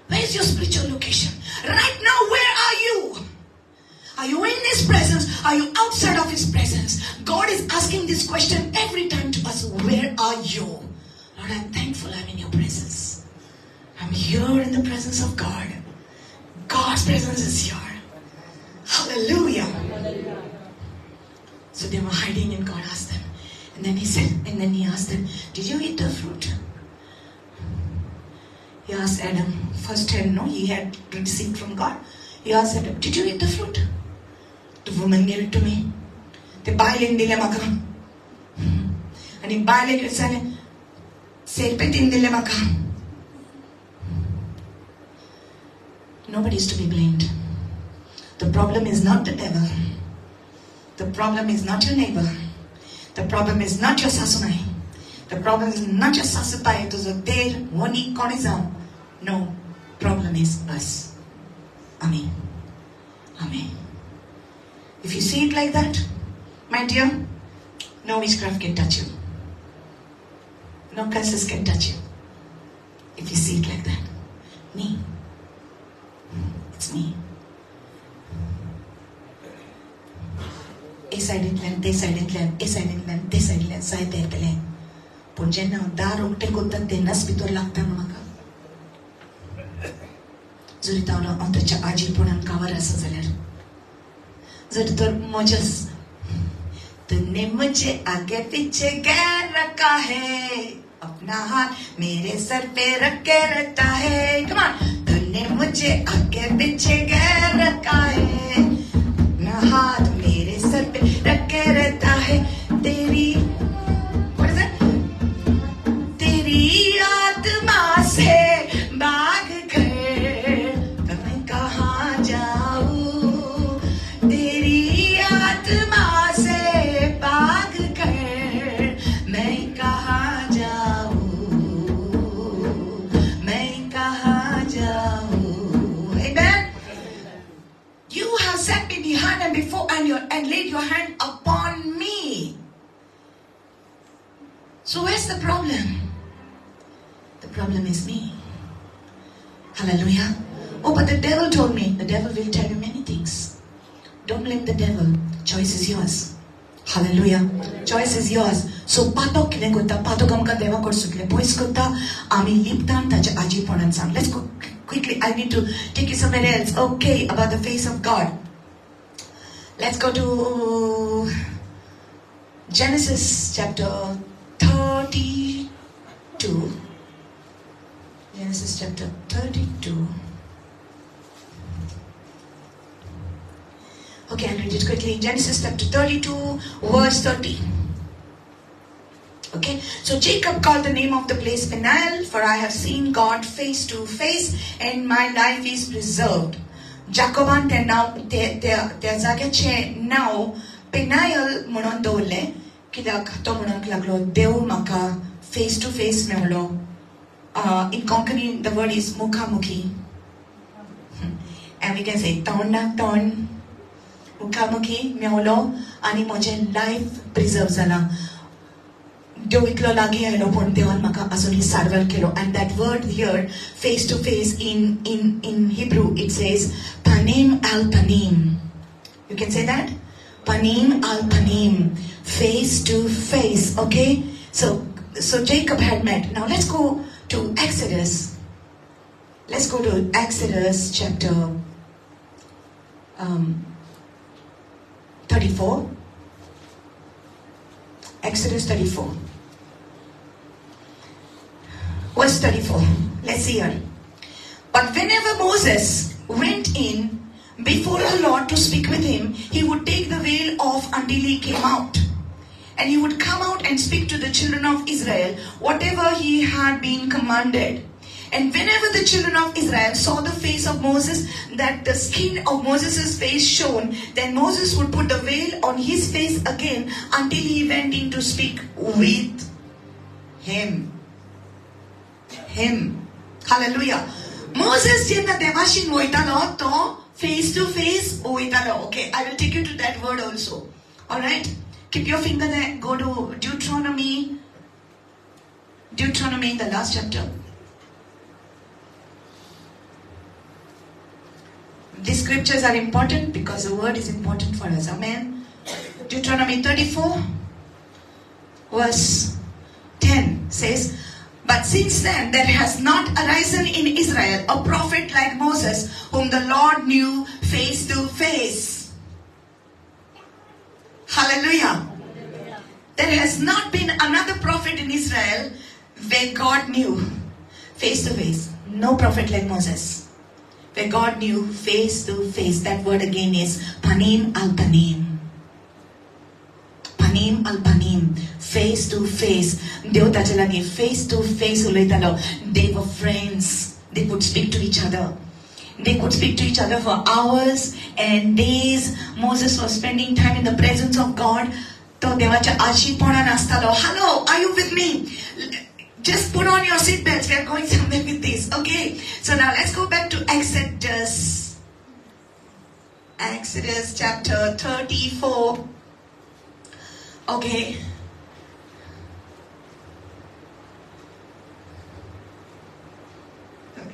Where is your spiritual location? Right now, where are you? Are you in His presence? Are you outside of His presence? God is asking this question every time to us. Where are you? Lord, I'm thankful I'm in your presence. I'm here in the presence of God. God's presence is here. Hallelujah. So they were hiding and God asked them. And then He asked them, did you eat the fruit? He asked Adam, first time, no, he had received from God. He asked Adam, did you eat the fruit? The woman gave it to me. The bailin dile maka. And in bailin it said, serpentin dile maka. Nobody is to be blamed. The problem is not the devil. The problem is not your neighbor. The problem is not your sasunai. The problem is not your sasutai. It is a there one konizam. No, problem is us. Amen. Amen. If you see it like that, my dear, no witchcraft can touch you. No curses can touch you. If you see it like that. Me. It's me. A side inland, this side inland, a side inland, this side inland, side there inland. Pun jenna dar ukte kotta tenas bitor lagta maka. Zuri tauna ontacha ajil punan kawar asa zaler. जर तो मुझस तूने मुझे आगे पीछे गैर रखा है अपना हाथ मेरे सर पे रख के रहता है come on तूने मुझे आगे पीछे गैर रखा है अपना हाथ मेरे सर पे रख के रहता है तेरी what is it तेरी आत्मा से भाग कर मैं कहाँ जाऊँ before and laid your hand upon me. So where's the problem? The problem is me. Hallelujah. Oh, but the devil told me. The devil will tell you many things. Don't blame the devil. Choice is yours. Hallelujah. Choice is yours. So patok kile kota patok amka deva korsukle boys kota ami liptan taja aji ponan sang. Let's go quickly. I need to take you somewhere else. Okay, about the face of God. Let's go to Genesis chapter 32. Genesis chapter 32. Okay, I'll read it quickly. Genesis chapter 32, verse 30. Okay, so Jacob called the name of the place Peniel, for I have seen God face to face, and my life is preserved. Jacoban te zagache now Peniel म्हणून दवरले कित्याक तो म्हणूंक लागलो देव म्हाका face to face मेवलो. In Konkani the word is mukhamukhi, and we can say तोंडाक तोंड मुखामुखी मेवलो आनी म्हजें लायफ प्रिजर्व जाला. देव इतलो लागीं आयलो पूण देवान म्हाका आजुनी सारवार केलो. And that word here, face to face, in Hebrew it says panim al panim. You can say that? Panim al panim. Face to face. Okay? So Jacob had met. Now let's go to Exodus. Let's go to Exodus chapter 34. Exodus 34. Verse 34. Let's see here. But whenever Moses went in before the Lord to speak with him, he would take the veil off until he came out. And he would come out and speak to the children of Israel, whatever he had been commanded. And whenever the children of Israel saw the face of Moses, that the skin of Moses' face shone, then Moses would put the veil on his face again until he went in to speak with him. Hallelujah. Moses jenna devashin oitalo to face to face oitalo. Okay, I will take you to that word also. Alright? Keep your finger there. Go to Deuteronomy, the last chapter. These scriptures are important because the word is important for us. Amen. Deuteronomy 34, verse 10 says, but since then there has not arisen in Israel a prophet like Moses, whom the Lord knew face to face. Hallelujah. There has not been another prophet in Israel where God knew face to face. No prophet like Moses, where God knew face to face. That word again is panim al panim. Panim al panim. Face to face. Dev tachalagi face to face ulaytalo. They were friends. They could speak to each other. They could speak to each other for hours and days. Moses was spending time in the presence of God. To devacha ashipona nastalo. Hello, are you with me? Just put on your seatbelts. We are going somewhere with this. Okay. So now let's go back to Exodus. Exodus chapter 34. Okay.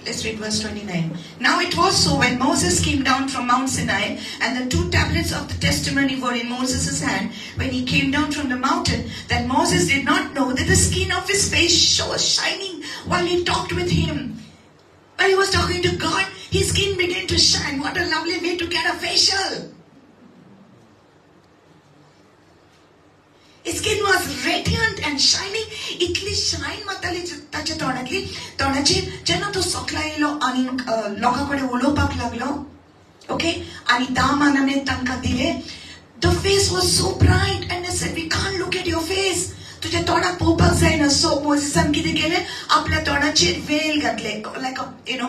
Let's read verse 29. Now it was so when Moses came down from Mount Sinai and the 2 tablets of the testimony were in Moses' hand, when he came down from the mountain, that Moses did not know that the skin of his face was shining while he talked with him. While he was talking to God, his skin began to shine. What a lovely way to get a facial. His skin was radiant and shining. Itli shine matali tache tonagli. Tonachi jenna to soklailo ani loka kode ulopak laglo. Okay? Ani damaname tanka dile. The face was so bright, and they said, we can't look at your face. तुझे तोड़ा पोपक जायना. So Moses किती केले आपल्या तोंडाचेर well घातले, like a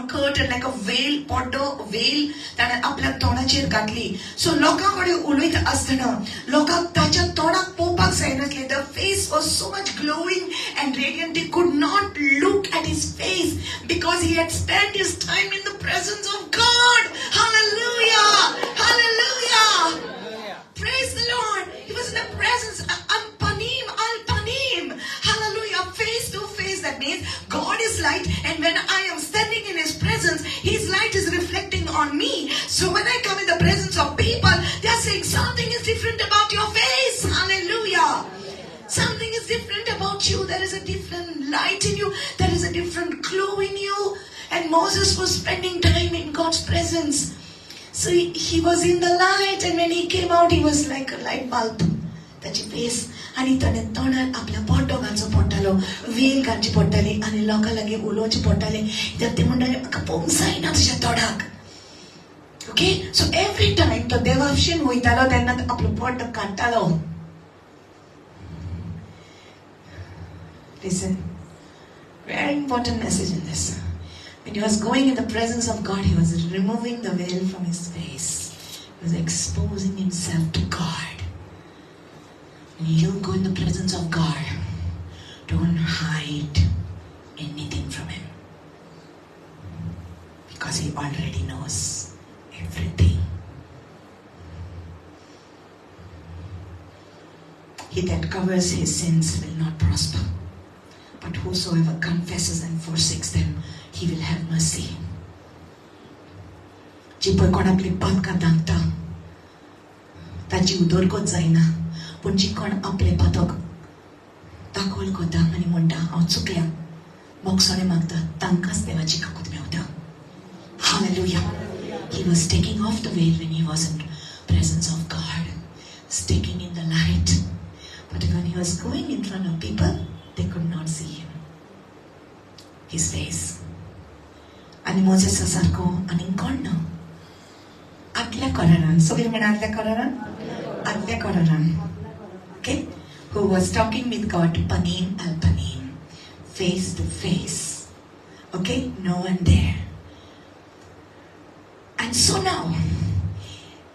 curtain, like a veil, पड्डो veil ताणे आपल्या तोंडाचेर घातली. So लोकांकडे उलयता आसतना लोकांक ताच्या तोंडाक पोवपाक जायनासले. The face was so much glowing and radiant, they could not look at his face because he had spent his time in the presence of God. Hallelujah! Hallelujah! Praise the Lord. He was in the presence. Panim al panim. Hallelujah. Face to face. That means God is light, and when I am standing in his presence, his light is reflecting on me. So when I come in the presence of people, they are saying something is different about your face. Hallelujah. Something is different about you. There is a different light in you. There is a different glow in you. And Moses was spending time in God's presence. So he was in the light, and when he came out, he was like a light bulb. That's his face. And he turned आपल्या पोटो घालचो पोट्टालो well घालची पोट्टाली आणि लोकां लागी उलोवची पोट्टाली तर ते म्हणटाले म्हाका पळोवंक जायना तुज्या तोंडाक. Okay, so every time तो देवाभिषेक वयतालो तेन्ना आपलो पोट काडटालो. Listen, very important message in this. When he was going in the presence of God, he was removing the veil from his face. He was exposing himself to God. When you go in the presence of God, don't hide anything from him. Because he already knows everything. He that covers his sins will not prosper. But whosoever confesses and forsakes them, he will have mercy. जी पळय कोणाकली पातकां दागता ताची उदरगत जायना, पूण जी कोण आपले पातक दाखोल करता आनी म्हणटा हांव चुकल्या मोगसाणे मागता तांकांच देवाची काकूत Mewat. Hallelujah. He was taking off the veil when he was in presence of God, sticking in the light. But when he was going in front of people, they could not see him, his face. आणि मोसेसा सारको आणि कोण ना आदल्या कोरारान सगळे म्हण आदल्या कोरारान आदल्या कोरारान okay, who was talking with God panim al panim, face to face. Okay, no one there. And so now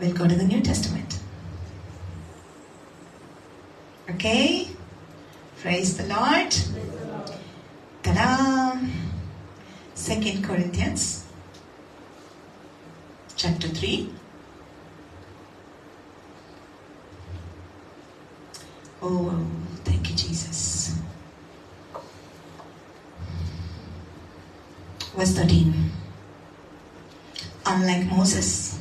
we'll go to the New Testament. Okay, praise the Lord. Ta-da! 2 Corinthians chapter 3. Oh, thank you, Jesus. Verse 13. Unlike Moses,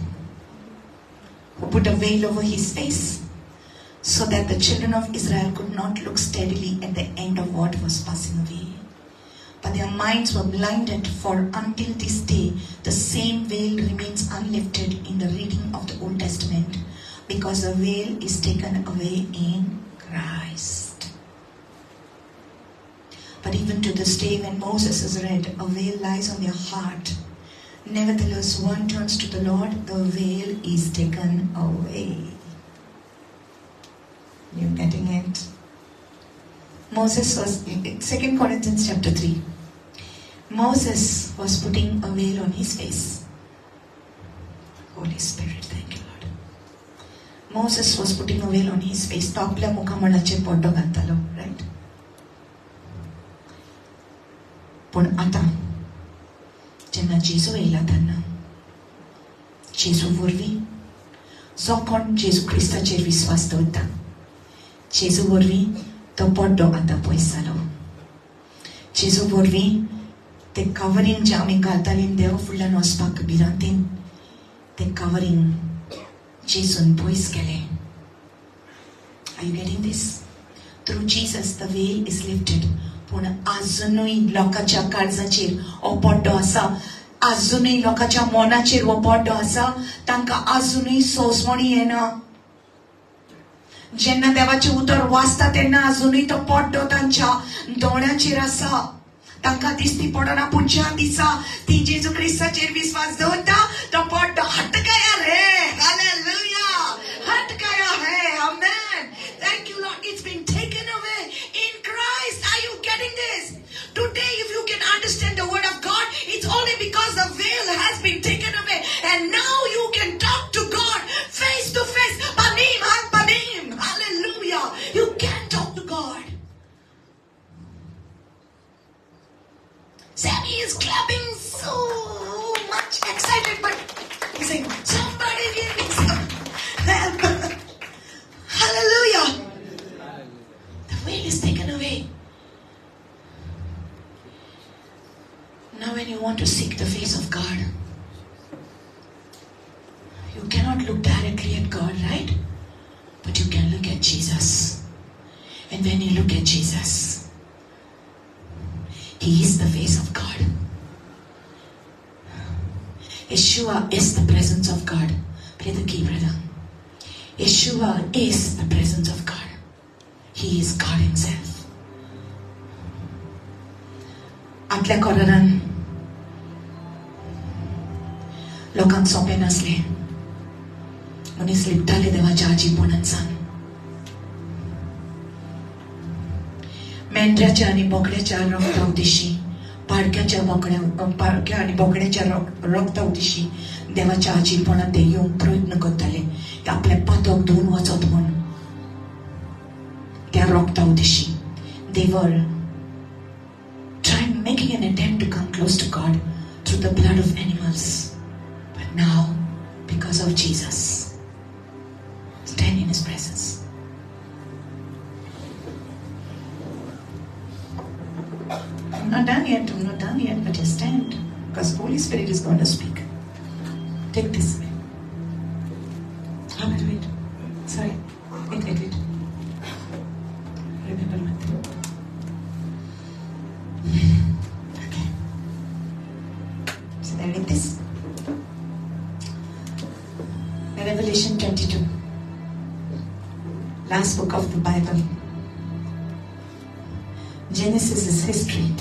who put a veil over his face, so that the children of Israel could not look steadily at the end of what was passing away. But their minds were blinded, for until this day the same veil remains unlifted in the reading of the Old Testament, because the veil is taken away in Christ. But even to this day, when Moses is read, a veil lies on their heart. Nevertheless, one turns to the Lord, the veil is taken away. You getting it? Moses was, 2 Corinthians chapter 3. Moses was putting a veil on his face. Holy Spirit, thank you, Lord. Moses was putting a veil on his face. तो आपल्या मुखामळाचेर पड्डो घालतालो, right? पण आता जेन्ना जेजू येयला तेन्ना जेजू वरवीं जो कोण जेजू क्रिस्ताचेर विश्वास दवरता, जेजू वरवीं तो पड्डो आतां पयस जालो. जेजू वरवीं ते कवरींग जे आमी घालतालीं देवा फुडल्यान वचपाक भिरांतीन, ते कवरींग जेजून पयस गेलें. Are you getting this? Through Jesus the veil is lifted. पूण आजुनूय लोकांच्या काळजाचेर हो पड्डो आसा, आजुनूय लोकांच्या मनाचेर हो पड्डो आसा, तांकां आजुनूय सोंसवणी येना. जेन्ना देवाचें उतर वाचता तेन्ना आजुनूय तो पड्डो तांच्या दोळ्यांचेर आसा. तांकां दिसती पडना, पूण ज्या दिसा ती जेजू क्रिस्ताचेर विश्वास दवरता तो पड्डो हट गया रे. हालेलुया, हट गया है. आमेन. Thank you, Lord. It's been taken away in Christ. Are you getting this? Today, if you can understand the word of God, it's only because the veil has been taken away, and now you can talk to God face to face. Panim al panim. Hallelujah. You can talk to God. Sammy is clapping so much excited, but he's saying, somebody give me some help. Hallelujah. The veil is taken away. Now when you want to seek the face of God, And when you look at Jesus, He is the face of God. Yeshua is the presence of God. Play the key, brother. Yeshua is the presence of God. He is God Himself. Atल्या कोरारान लोकांक सोंपें नासलें. मनीस लिपताले देवाच्या आजीपणांतसान. मेंढऱ्याच्या आणि बोकड्याच्या रक्ता उदिशी, पाडक्या आणि बोकड्याच्या रक्ता उदिशी देवाच्या आजीपणांत ते येवंक प्रयत्न करताले. आपले पातक धुवन वचत म्हूण त्या रक्ता उदिशी. They were making an attempt to come close to God through the blood of animals. But now, because of Jesus, stand in His presence. I'm not done yet, but just stand. Because Holy Spirit is going to speak. Take this way. Oh, wait. Sorry. Wait. Remember one thing. Okay. So there it is. Revelation 22. Last book of the Bible. Genesis is history.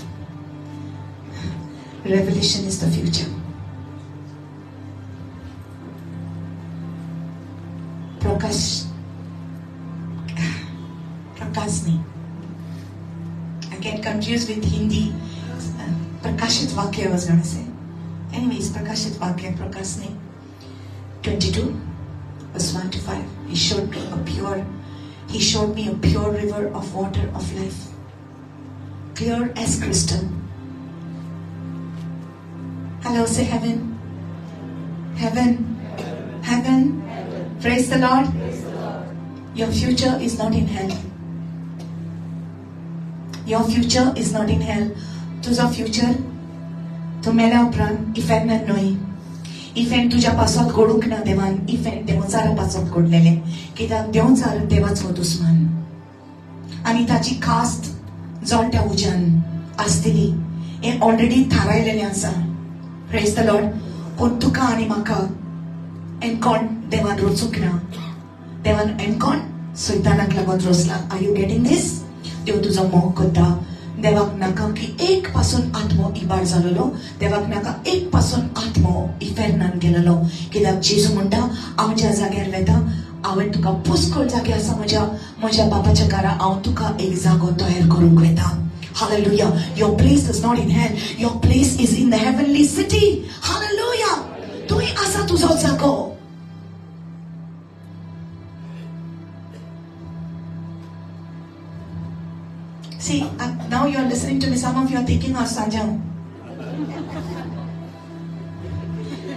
Revelation is the future. Prakasni. I get confused with Hindi. Prakashit Vakya I was going to say. Anyways, Prakashit Vakya, Prakasni. 22, verse 1 to 5. He showed me a pure river of water of life. Clear as crystal. Hello, say heaven. Heaven. Heaven. Praise the Lord. Your future is not in hell. Your future is not in hell. Tuझा future तो मेला उपरांत effect नोई. Effect तुझ्या पासत घडूंक ना देवान. Effect देवाचारा पासत घडलेले. कित्याक देवचार देवाचो दुस्मान. आनी ताची कास्ट जोडट्या उज्यान आसतली. हे ऑलरेडी थारायलेलें आसा. Praise the Lord. पूण तुका आनी म्हाका एनकोण देवान रोचूंक ना. देवान एनकोण सैतानाक लागून रोचला. Are you getting this? देव तुजो मोग करता. देवाक नाका की एक पासून आत्मो इबाड जालोलो. देवाक नाका एक पासून आत्मो इफेरनान गेलोलो. कित्याक जेजू म्हणटा हांव ज्या जाग्यार वेता हांवें तुका पुष्कळ जागे आसा म्हज्या बापाच्या घरा. हांव तुका एक जागो तयार करूंक वेता. Hallelujah. Your place is not in hell. Your place is in the heavenly city. Hallelujah. तुही आसा तुजो जागो. See, now you are listening to me. Some of you are thinking, "Oh, Sajam."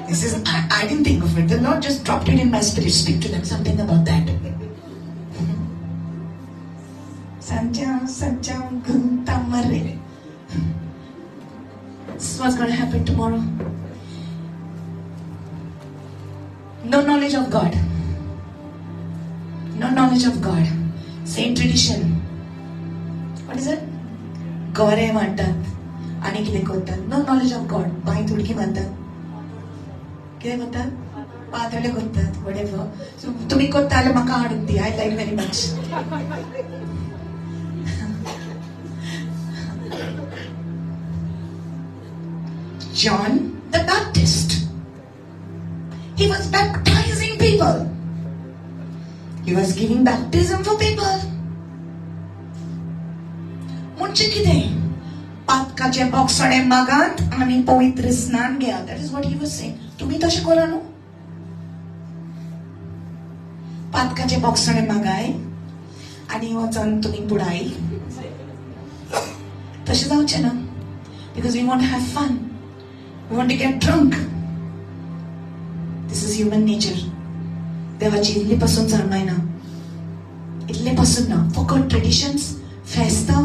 This is, I didn't think of it. The Lord just dropped it in my spirit. Speak to them something about that. Sajam, Guntamare. This is what's going to happen tomorrow. No knowledge of God. No knowledge of God. Same tradition. What is it? Gore म्हणतात. आणि कितें करतात? No knowledge of God. बाई तुडकी म्हणतात. कितें म्हणतात? पातळे करतात. Whatever. So तुम्ही करता जाल्यार म्हाका हाडून दी. I like very much. John the Baptist. He was baptizing people. He was giving baptism for people. म्हणजे कितें? पातकाचे बोक्सडे मागात आणि पवित्र स्नान घेयात. That is what he was saying. तुम्ही तशें करा न्हू. पातकाचे बोक्सडे मागाय आणि वचन तुम्ही बुडाय. तशें जावचें ना. Because we want to have fun. We want to get drunk. This is human nature. देवाची इल्ली पासून जल्मायना. इल्ले पासून ना. फकत ट्रेडिशन्स, फेस्ता,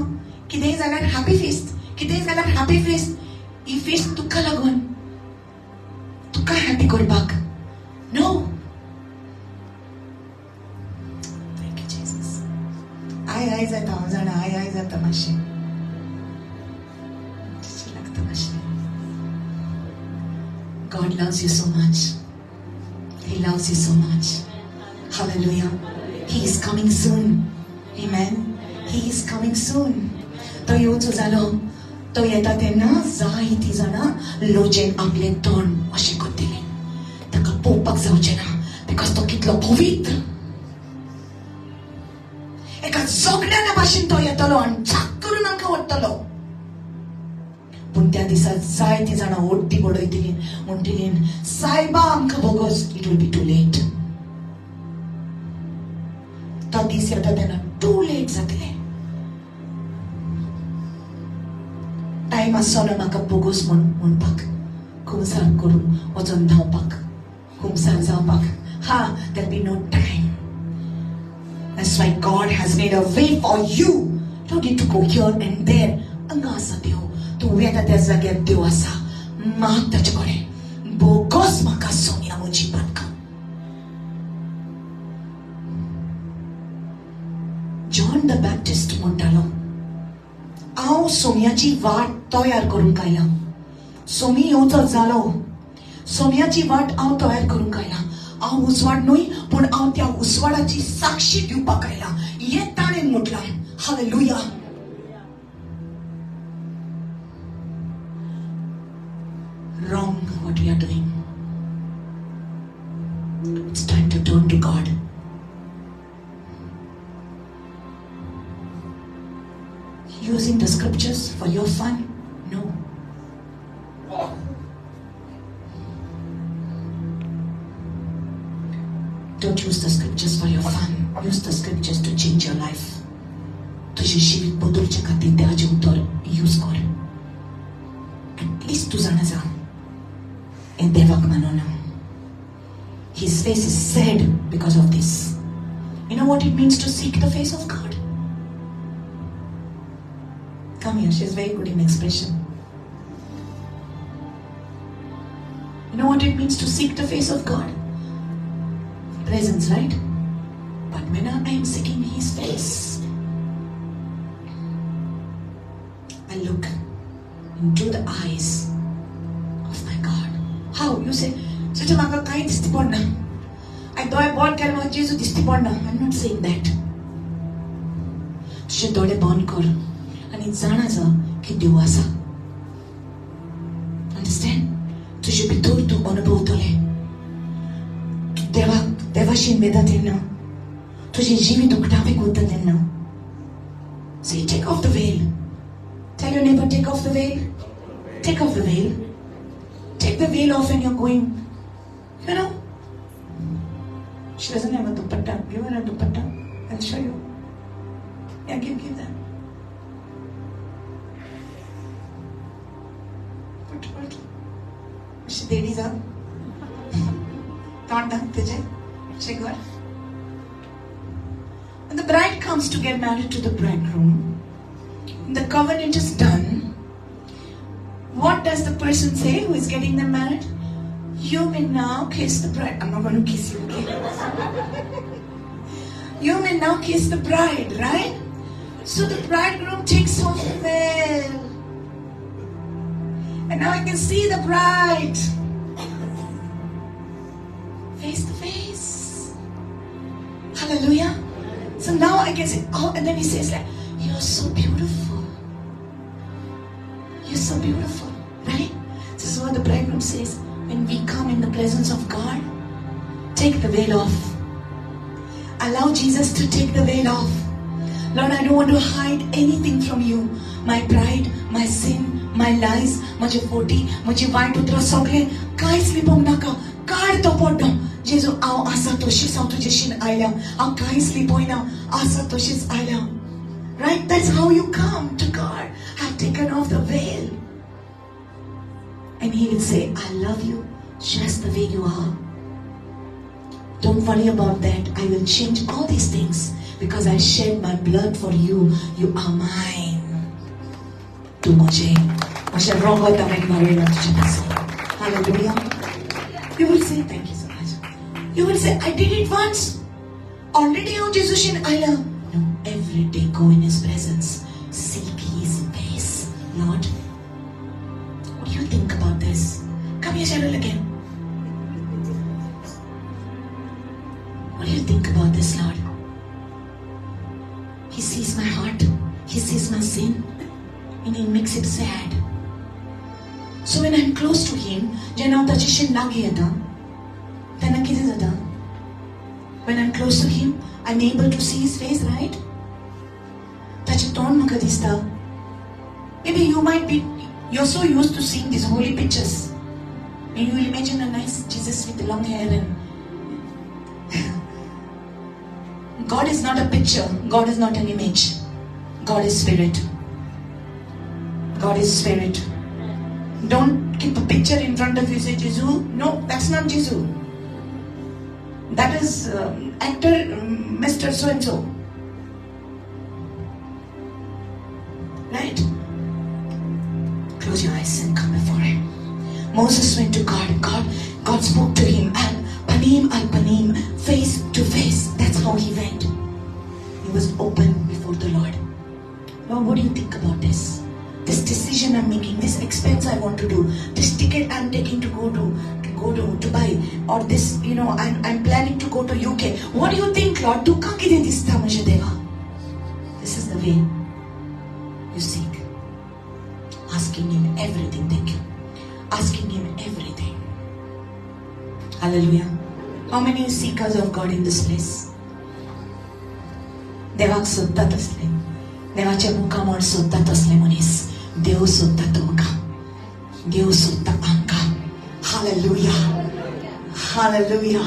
कितेंय जाल्यार हॅपी फेस्ट. कितेंय जाल्यार हॅपी फेस्ट. ही फेस्ट तुका लागून. तुका हॅपी करपाक. No. Thank you, Jesus. हाय जाता हांव जाणा हाय जाता मातशें लागता मातशें. God loves you so much. He loves you so much. Hallelujah. He is coming soon. Amen. He is coming soon. तो येवचो जालो तो येता तेन्ना जायतीं जाणां लोचेन आपलें तोंड अशें करतलीं. ताका पळोवपाक जावचें ना बिकॉज तो कितलो पवित्र. एका जोगण्याच्या भाशेन तो येतलो आनी झाक करून आमकां ओडटलो. पूण त्या दिसा जायतीं जाणां ओड्डी बडयतलीं म्हणटलीं सायबा आमकां बोगोस. It will be too late. तो दीस येता तेन्ना टू लेट जातलें. टायम आसचो म्हाका बोगोस म्हणपाक खुमसार करून वचोन धांवपाक खुमसार जावपाक. There'll be no time. That's why God has made a way for you. Don't need to go here and there. हांगा आसा देव. तूं वेता त्या जाग्यार देव आसा. माग ताचे कडेन बोगोस म्हाका सोनिया म्हजी बातका. जॉन द बॅप्टिस्ट म्हणटालो हांव सोमयाची वाट तयार करूंक आयला. सोमी येवचो जालो. सोमयाची वाट हांव तयार करूंक आयला. हांव उसवाड न्हय पूण हांव त्या उसवाडाची साक्षी दिवपाक आयला. हें ताणें म्हटलां. Hallelujah. Wrong what we are doing. It's time to turn to God. Using the scriptures for your fun? No. Don't use the scriptures for your fun. Use the scriptures to change your life. तुझे जीवित बदलचे खातीर देवाचे उतर use कर. At least तू जाणा जा हे देवाक मानना. His face is sad because of this. You know what it means to seek the face of God? Come here, she's very good in expression. You know what it means to seek the face of God? Presence, right? But when I am seeking His face, I look into the eyes of my God. How? You say, Sister Manga, kai disti ponna. I doy bond tell me Jesus disti ponna. I'm not saying that. तुझे दोळे बंद कर आणि जाणा जा की देव आसा. Understand? तुझे भितर तू अनुभवतले. देवाशी मेदा तेन्ना तुझे जिवीत उक्तावेक वता तेन्ना. Say, take off the veil. Tell your neighbor, take off the veil. Take off the veil. Take the veil off when you're going. You know? She doesn't have a dupatta. Give her a dupatta. I'll show you. Yeah, give that. Put. She ladies up. Not done, Tijay. Check her. When the bride comes to get married to the bridegroom, the covenant is done. What does the person say who is getting them married? You may now kiss the bride. I'm not going to kiss you, okay? You may now kiss the bride, right? So the bridegroom takes off the veil. And now I can see the bride. Face to face. Hallelujah. So now I can say, oh, and then he says like, you're so beautiful. You're so beautiful, right? This is what the bridegroom says. When we come in the presence of God, take the veil off. Allow Jesus to take the veil off. Lord, I don't want to hide anything from you. My pride, my sin, my lies, माझे forty, माझे white उतर सगळे कांयच लिपोंक नाका. काढ तो पड्डो. जेजू हांव आसा तशीच हांव तुजेशीन आयल्या. हांव कांयच लिपोयना. आसा तशीच आयल्या. Right? That's how you come to God. I've taken off the veil. And He will say, I love you just the way you are. Don't worry about that. I will change all these things because I shed my blood for you. You are mine. Tu मुझे wrong होता मैं मारेगा तुझे पसंद. Hallelujah. You will say, thank you so much. You will say, I did it once. Already how Jesus in Ayla. No, every day go in His presence. Seek His face. Lord, what do you think about this? Come here, Cheryl, again. What do you think about this, Lord? He sees my heart. He sees my sin. And He makes it sad. So when I'm close to Him, when I'm close to Him, I'm able to see His face, right? Maybe you might be, you're so used to seeing these holy pictures. And you will imagine a nice Jesus with long hair and God is not a picture. God is not an image. God is spirit. God is spirit. Don't keep a picture in front of you, say Jesus. No, that's not Jesus. That is actor Mr. So-and-so. Right? Close your eyes and come before Him. Moses went to God. God spoke to him. Panim al panim, face to face. That's how he went. He was open before the Lord. Lord, what do you think about this? This decision I'm making, this expense I want to do, this ticket I'm taking to go to Dubai, or this, I'm planning to go to UK. What do you think, Lord? This is the way you seek. Asking Him everything. Thank you. Asking Him everything. Hallelujah. How many seekers of God in this place? Devak sutta tasle. Devache mukamor sutta tasle munis. Dev sutta toka. Dev sutta anka. Hallelujah. Hallelujah.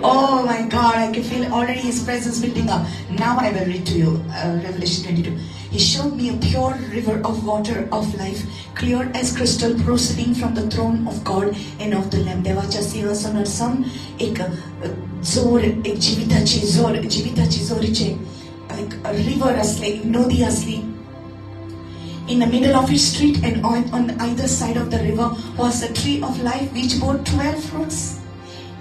Oh my God, I can feel already His presence building up. Now I will read to you Revelation 22. He showed me a pure river of water of life, clear as crystal, proceeding from the throne of God and of the Lamb. देवाच्या सिंहासनावर सम एक जोर, एक जीविताची जोरीचे like a river असले, नदी असली. In the middle of his street and on either side of the river was a tree of life which bore 12 fruits.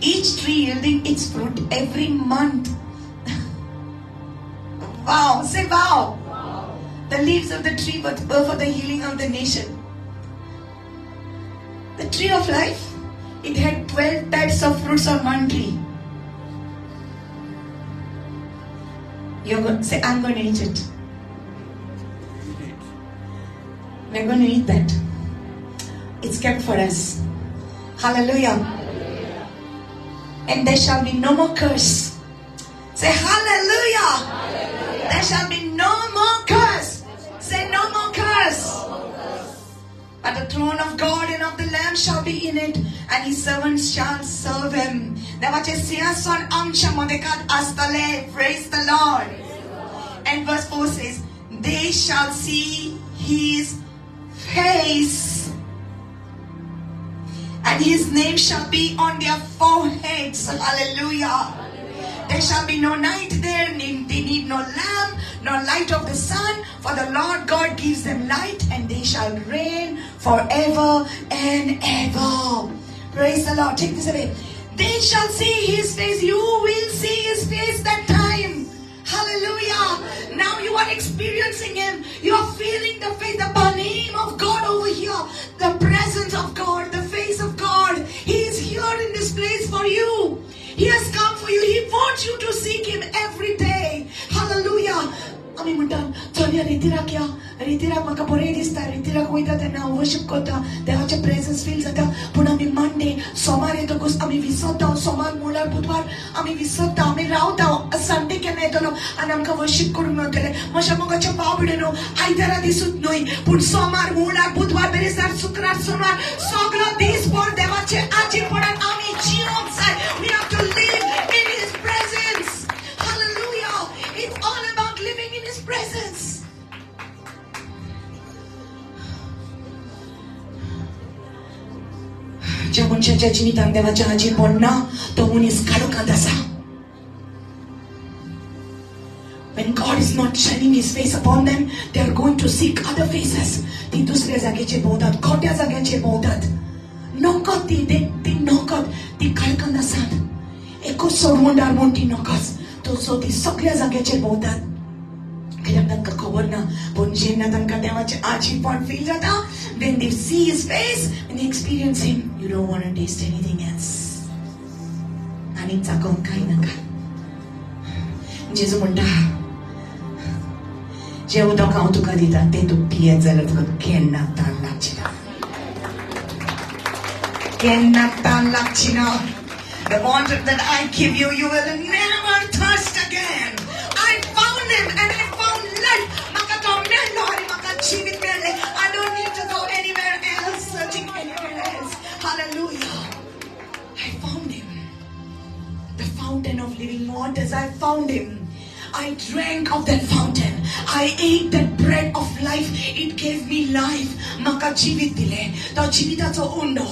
Each tree yielding its fruit every month. Wow, say wow. The leaves of the tree were for the healing of the nation. The tree of life, it had 12 types of fruits on one tree. You're going to say, I'm going to eat it. We're going to eat that. It's kept for us. Hallelujah. And there shall be no more curse. Say hallelujah. Hallelujah. There shall be no more curse. Say no more curse. But the throne of God and of the Lamb shall be in it, and His servants shall serve Him. Praise the Lord. And verse 4 says, they shall see His face, and His name shall be on their foreheads. Hallelujah. There shall be no night there. They need no lamp, nor light of the sun, for the Lord God gives them light, and they shall reign forever and ever. Praise the Lord. Take this away. They shall see His face. You will see His face that time. Hallelujah. Now you are experiencing Him. You are feeling the face, the name of God over here. The presence of God, the face of God. He is here in this place for you. He has come for you. He wants you to seek Him every day. Hallelujah. आम्ही म्हणतात चल या रितीराक म्हाका बरें दिसता रितीराक वयता तेन्ना worship करता देवाचें प्रेझन्स फील जाता पूण आमी मंडे सोमार येतकूच आमी विसरता सोमार मोडार बुधवार आमी विसरता आमी रावता संडे केन्ना येतलो आनी आमकां वर्शिप करूंक मेळटलें म्हज्या मोगाचे भाव भयणीनो आयतारा दिसूच न्हय पूण सोमार मोडार बुधवार बेरेस्तार शुक्रार सोमार सगळो दिसभर देवाचे आजीपणान आमी जिवंक जाय. We have to live in His presence. Hallelujah. It's all about living in His presence. ज्या मनशाच्या जिवितांत देवाचें आजीपण ना तो मनीस काळोखांत आसा. When God is not shining His face upon them, they are going to seek other faces. ती दुसऱ्या जाग्याचेर भोंवतात, खोट्या जाग्याचेर भोंवतात. नकत ती नकत ती काळोखांत आसात. एकूच सोडवंडार म्हूण ती नकस. तो ती सगळ्या जाग्याचेर भोंवतात. When they see his face, when they experience him, you don't want to taste anything else. Ani takong kain ka. Jesus munda. Jehu to kau tu kadita te tu pia zalat ko kenna tan lakchina. Kenna tan lakchina. The water that I give you, you will never thirst again. I found him and I found life. I don't need to go anywhere else, searching anywhere else. Hallelujah. I found him. The fountain of living waters, I found him. I drank of that fountain. I ate that bread of life. It gave me life. Maka jivit dile. Ta jivitacho undo.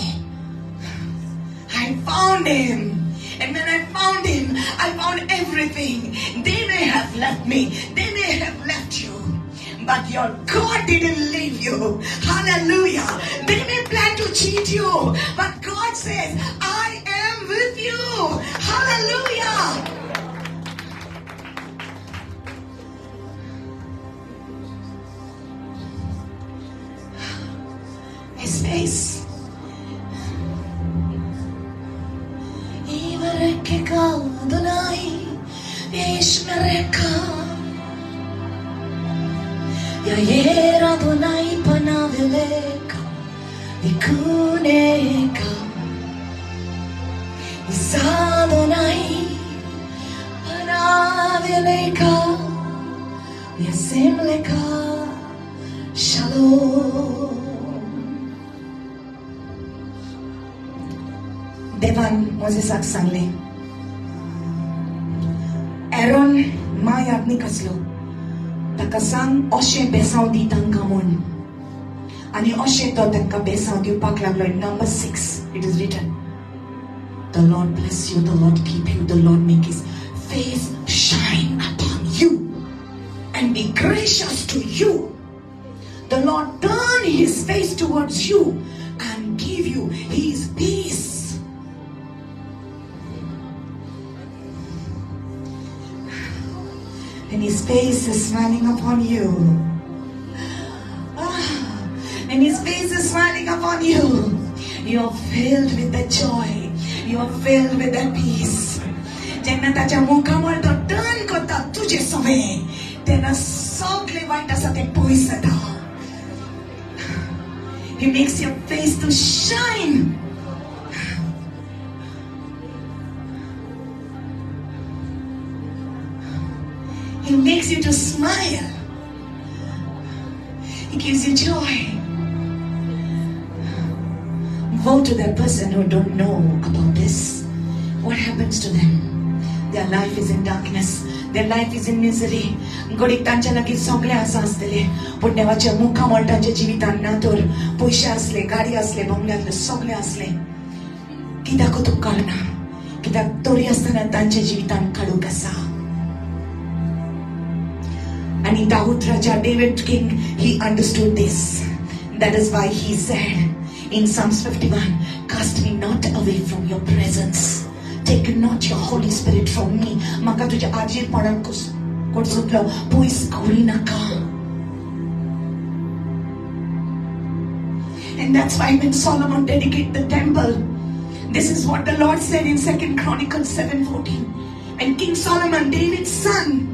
I found him. And when I found him, I found everything. They may have left me. They may have left you. But your God didn't leave you. Hallelujah. They may plan to cheat you. But God says, I am with you. Hallelujah. His face. Ibarekeka Adonai Yishmereka Yair Adonai panavileka Ikuneka Is Adonai panavileka Yasimleka Shalom. Devan Moses'ak सांगले Aaron मा यादनी कसलो ताका सांग अशें बेसांव दी तांकां म्हूण आनी अशें तो तांकां बेसांव दिवपाक लागलो. In number 6 it is written, the Lord bless you, the Lord keep you, the Lord make his face shine upon you and be gracious to you. The Lord turn his face towards you and give you his peace. And his face is smiling upon you. And his face is smiling upon you. You are filled with the joy. You are filled with the peace. जेन्ना ताच्या मुखार तो turn करता तुझे सवे तेन्ना सगळे white आसा ते पयस जाता. He makes your face to shine. He makes you to smile. He gives you joy. Woe to that person who don't know about this. What happens to them? Their life is in darkness. Their life is in misery. घडीक तांच्या लागीं सगळें आसा आसतलें पूण देवाच्या मुखा मुखार तांच्या जिवितांत ना तर पयशे आसले, गाडी आसले, बंगले आसले, सगळें आसलें. कित्याक तूं करना? कित्याक तरी आसतना तांच्या जिवितांत काडूक आसा. And Dawood Raja, David King, he understood this. That is why he said in Psalms 51, cast me not away from your presence. Take not your Holy Spirit from me. Maka tuja ajir paran kutsutlo puis kurinaka. And that's why when Solomon dedicated the temple, this is what the Lord said in 2 Chronicles 7:14. And King Solomon, David's son,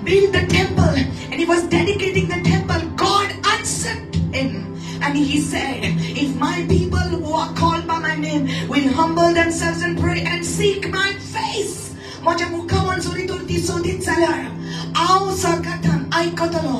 built the temple and he was dedicating the temple, God answered him and he said, if my people who are called by my name will humble themselves and pray and seek my face, माझ्या मुखावर जोरी तोरती सोदीत जाल्यार हांव सरकारान आयकतलो,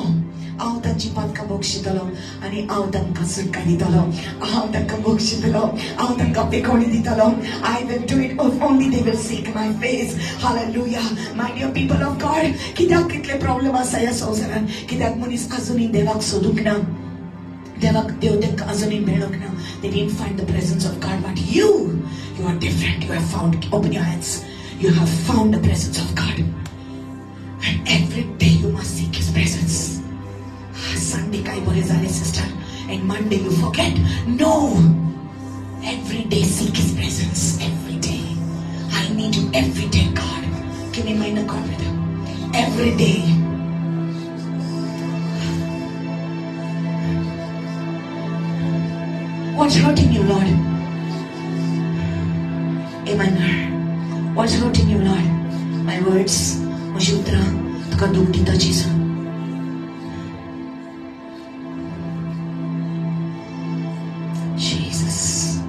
हांव तांची पातकां बक्षितलो आनी हांव तांकां सुटका दितलो, हांव तांकां बक्षितलो, हांव तांकां पेखोवणी दितलो. I will do it if only they will seek my face. Hallelujah. My dear people of God, कित्याक कितले प्रॉब्लेम आसा ह्या संवसारान? कित्याक मनीस आजुनूय देवाक सोदूंक ना, देवाक देव तांकां आजुनूय मेळूंक ना. They didn't find the presence of God, but you are different. You have found. Open your hands. You have found the presence of God, and every day you must seek his presence. Sunday kai bore zale sister, and Monday you forget. No, every day seek his presence. Every day, I need you every day, God. Give me my God with him. Every day, What's hurting you, Lord? Amen. What's hurting you, Lord? My words. म्हजी उतरां तुका दूख दिता जेजू. Jesus.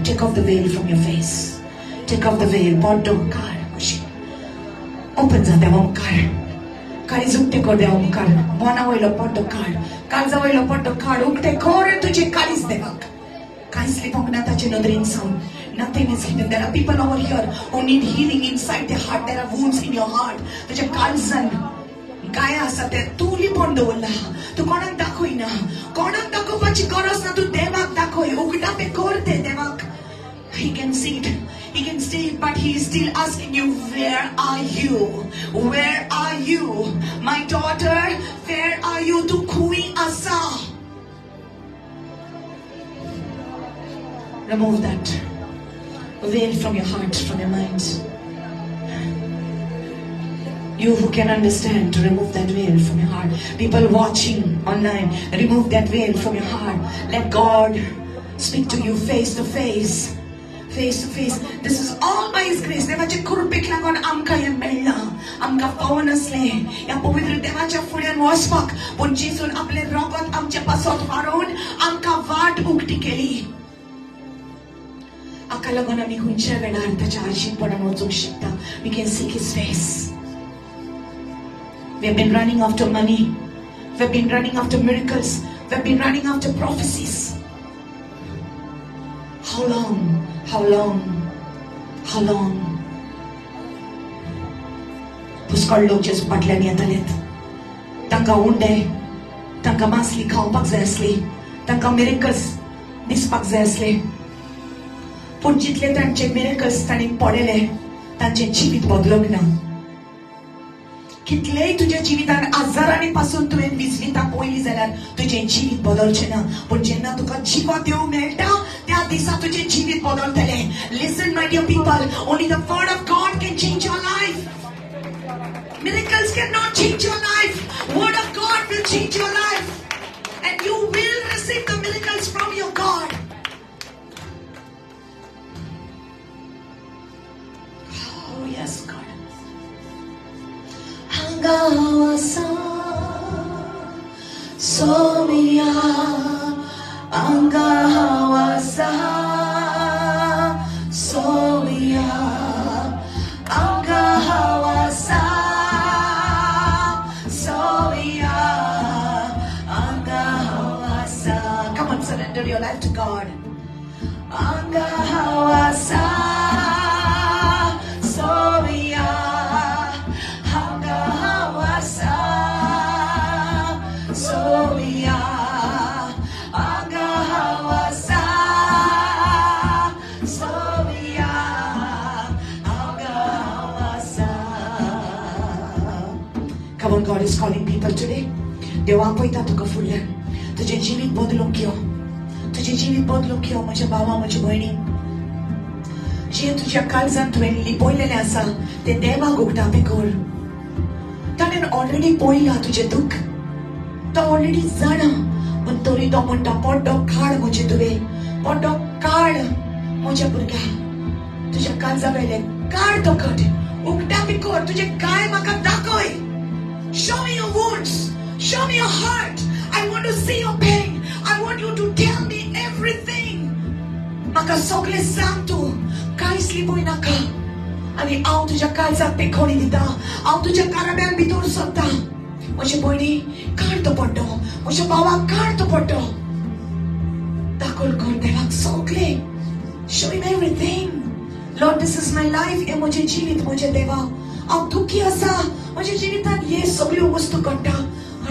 Take off the veil from your face. Take off the veil. Open the mukhar. Karis ukte kor deva mukhar. Mona oilo poddo card. Kalza oilo poddo card. Ukte kor tujhe karis devak. Karis lipokna tache nodrin sound. Nothing is hidden. There are people over here who need healing inside their heart. There are wounds in your heart. Tujhe kalzan. Gaya asate. Tu lipondo wala. Tu konak dakoi na. Konak dako pachi koros na tu devak dakoi. Ukta pe korte devak. He can see it. He can see it, but he is still asking you, where are you? Where are you? My daughter, where are you? Tu kui asa. Remove that veil from your heart, from your mind. You who can understand, to remove that veil from your heart. People watching online, remove that veil from your heart. Let God speak to you face to face. Face to face. This is all by His grace. देवाचे कृपेक लागून आमकां हें मेळ्ळां. आमकां पावून आसलें. ह्या पवित्र देवाच्या फुड्यान वचपाक पूण जेजून आपलें रगत आमचे पासत मारून आमकां वाट उक्ती केली. हाका लागून आमी खंयच्या वेळार ताच्या आशीर्वादान वचूंक शकता. We can seek His face. We have been running after money. We have been running after miracles. We have been running after prophecies. How long? How long? How long? पुष्कळ लोक जेजू फाटल्यान येतालेत. तांकां उंडे, तांकां मासली खावपाक जाय आसली, तांकां मिरेकल्स दिसपाक जाय आसले. पूण जितले तांचे मिरेकल्स तांणी पळयले, तांचें जिवीत बदलूंक ना. कितलेय तुज्या जिवितान आजारांनी पासून तुवें विजविता पळयली जाल्यार तुजें जिवीत बदलचें ना. पूण जेन्ना तुका जिवत येवंक मेळटा त्या दिसा तुजें जिवीत बदलतलें. Listen, my dear people, only the word of God can change your life. Miracles cannot change your life. Word of God will change your life, and you will receive the miracles from your God. Oh yes, God. Angawasa Somia Angawasa Somia Angawasa Somia Angawasa. Come on, surrender your life to God. Angawasa Somia Come on, God is calling people today. देव आपयता तुका फुडल्यान. तुजें जिवीत बदलूंक यो. तुजें जिवीत बदलूंक यो म्हज्या भावा म्हजी भयणी. जें तुज्या काळजांत तुवें लिपयलेलें आसा तें देवाक उक्तापे कर. ताणें ऑलरेडी पळयलां तुजें दूख. तो ऑलरेडी जाणा. पूण तरी तो म्हणटा पड्डो काड म्हजे तुवें. पड्डो काड म्हज्या भुरग्या. तुज्या काळजा वयलें काड तो कट. उक्तापे कर. तुजें गाय म्हाका दाखय. Show me your wounds. Show me your heart. I want to see your pain. I want you to tell me everything. Maka sogle सांग तू. कांयच लिपोय नाका. आनी हांव तुज्या काळजाक पेखोनी दिता. हांव तुज्या काराब्यान भितर सरता. म्हजे भयणी काड तो पड्डो. म्हज्या भावाक काड तो पड्डो. दाखोल कर देवाक सोगले. Show him everything. Lord, this is my life. हे म्हजें जिवीत म्हजें देवा. हांव दुखी आसा. म्हज्या जिवितान हे सगळ्यो वस्तू घडटा.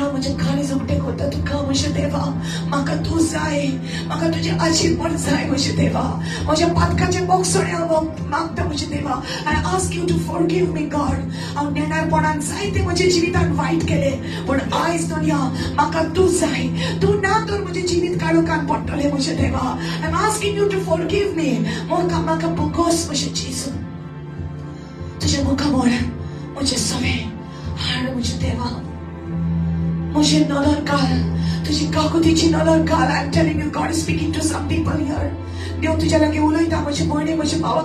म्हजें काळीज उक्तें करता तुका म्हजें देवा. म्हाका तूं जाय. म्हाका तुजें आशीर्वाद जाय म्हजें देवा. म्हज्या पातकाचें बोगसणें हांव मागता म्हजें देवा. I ask you to forgive me, God. हांव नेणारपणान जायतें म्हज्या जिवितान वायट केलें. पूण आयज दुनिया म्हाका तूं जाय. तूं ना तर म्हजें जिवीत काळोखान पडटलें म्हजें देवा. I'm asking you to forgive me. म्हाका बोगोस म्हजें जेजू. तुज्या मुखार मुझे समय हाड मुझे देवा मुझे नलर काल तुझी काकुतीची नलर काल. I'm telling you, God is speaking to some people here. देव तुझ्या लगे उलयता म्हजे भयणी म्हजे भावा,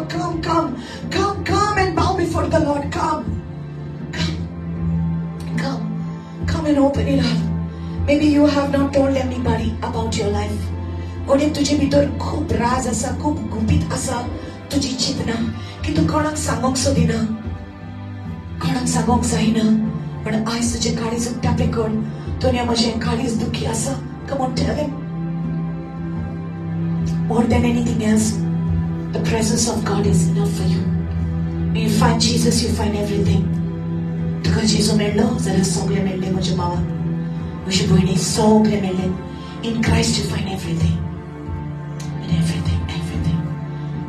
come and bow before the Lord. Come and open it up. Maybe you have not told anybody about your life. कोणी तुझे भितर खूप राज असा, खूप गुपित असा, तुझी चिंतना की तू कोणाक सांगोंक सोदिना, कोणाक सांगोंक जायना. पण आयज तुझे काळीज उक्तापे कर. तोने म्हजें काळीज दुखी आसा. Come on, tell him. More than anything else, the presence of God is enough for you. When you find Jesus, you find everything. तुका जेजू मेळ्ळो जाल्यार सगळें मेळ्ळें म्हजे भावा, म्हजे भयणी, सगळें मेळ्ळें. In Christ you find everything. And everything.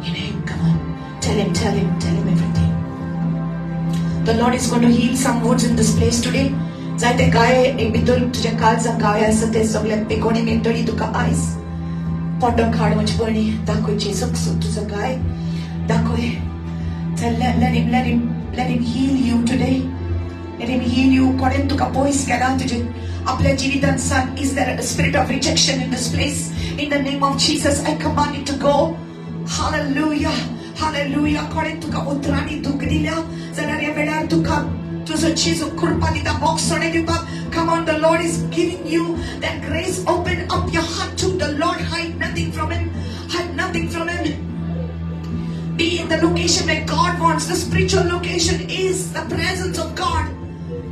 In Him, come on. Tell him everything. The Lord is going to heal some wounds in this place today. जायते गाये एक भितर तुझ्या काळजांत गाये आसा ते सगळे पेकोणी मेळटली तुका आयज. पोटो काड म्हजे भयणी, दाखय जेजूक तुजो गाय, दाखय. Let him heal you today. Let him heal you. कोणेन तुका पयस केला तुजे आपल्या जिवितांत सांग. Is there a spirit of rejection in this place? In the name of Jesus, I command it to go. Hallelujah. कोणेन तुका उतरांनी दूख दिल्या जाल्यार ह्या वेळार तुका तुझो जेजू कृपा दिता, मोक्षणे दिवपाक. Come on, the Lord is giving you that grace. Open up your heart to the Lord. Hide nothing from Him. Be in the location where God wants. The spiritual location is the presence of God.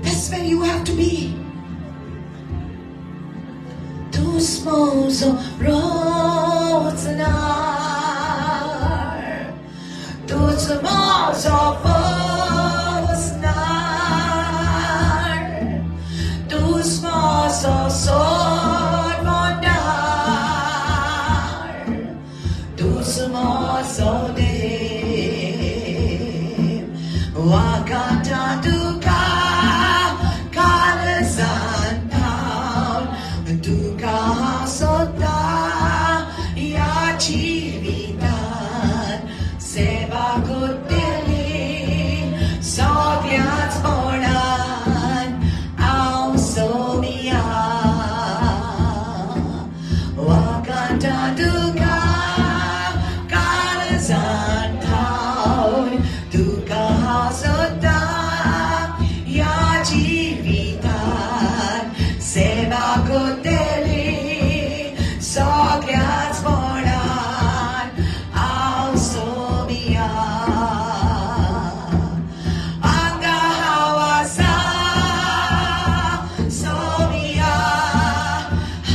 That's where you have to be. Tu smozo roznar, tu smozo roznar, tu smozo sormondar, tu smozo de wakata duka kalasan down duka sota ya jivitan seva kutili sogyat moran ausomia wakata duka kalasan down duka sota ya jivitan seva kutili sogyat moran ausomia anga hawasa somia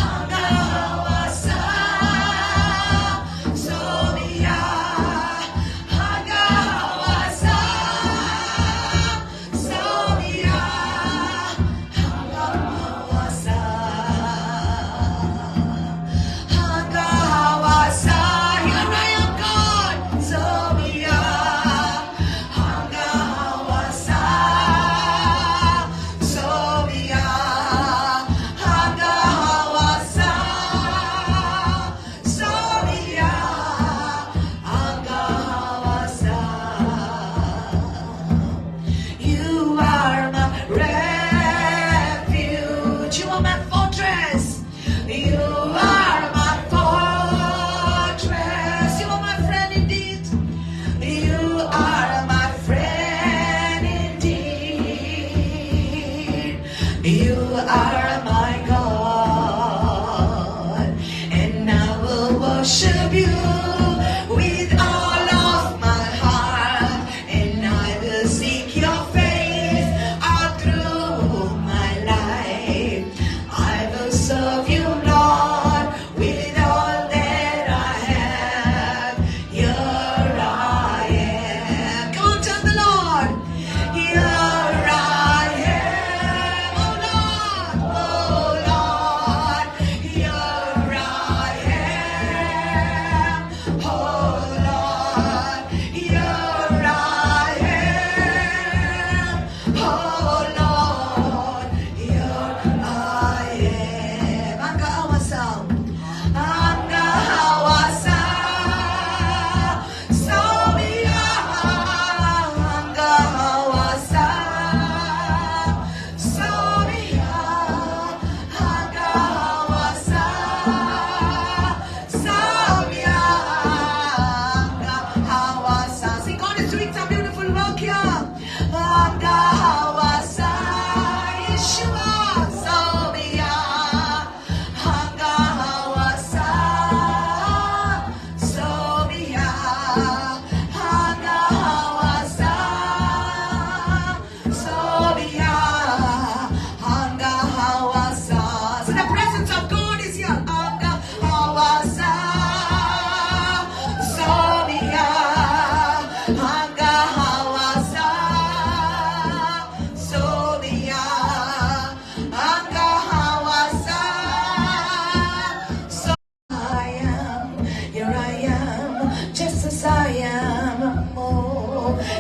anga hawasa somia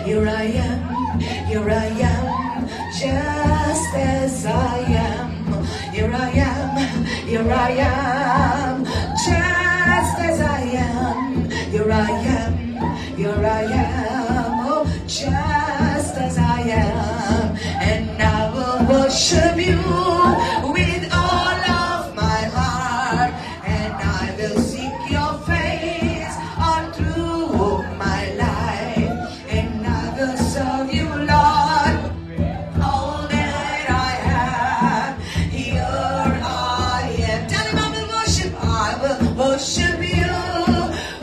Here I am, here I am, just as I am. Here I am, here I am, just as I am. Here I am, here I am, oh, just as I am. And I will worship you with all of my heart, and I will seek your face all through my life, and I will serve you, Lord. All that I have, here I am. Tell him I will worship. I will worship you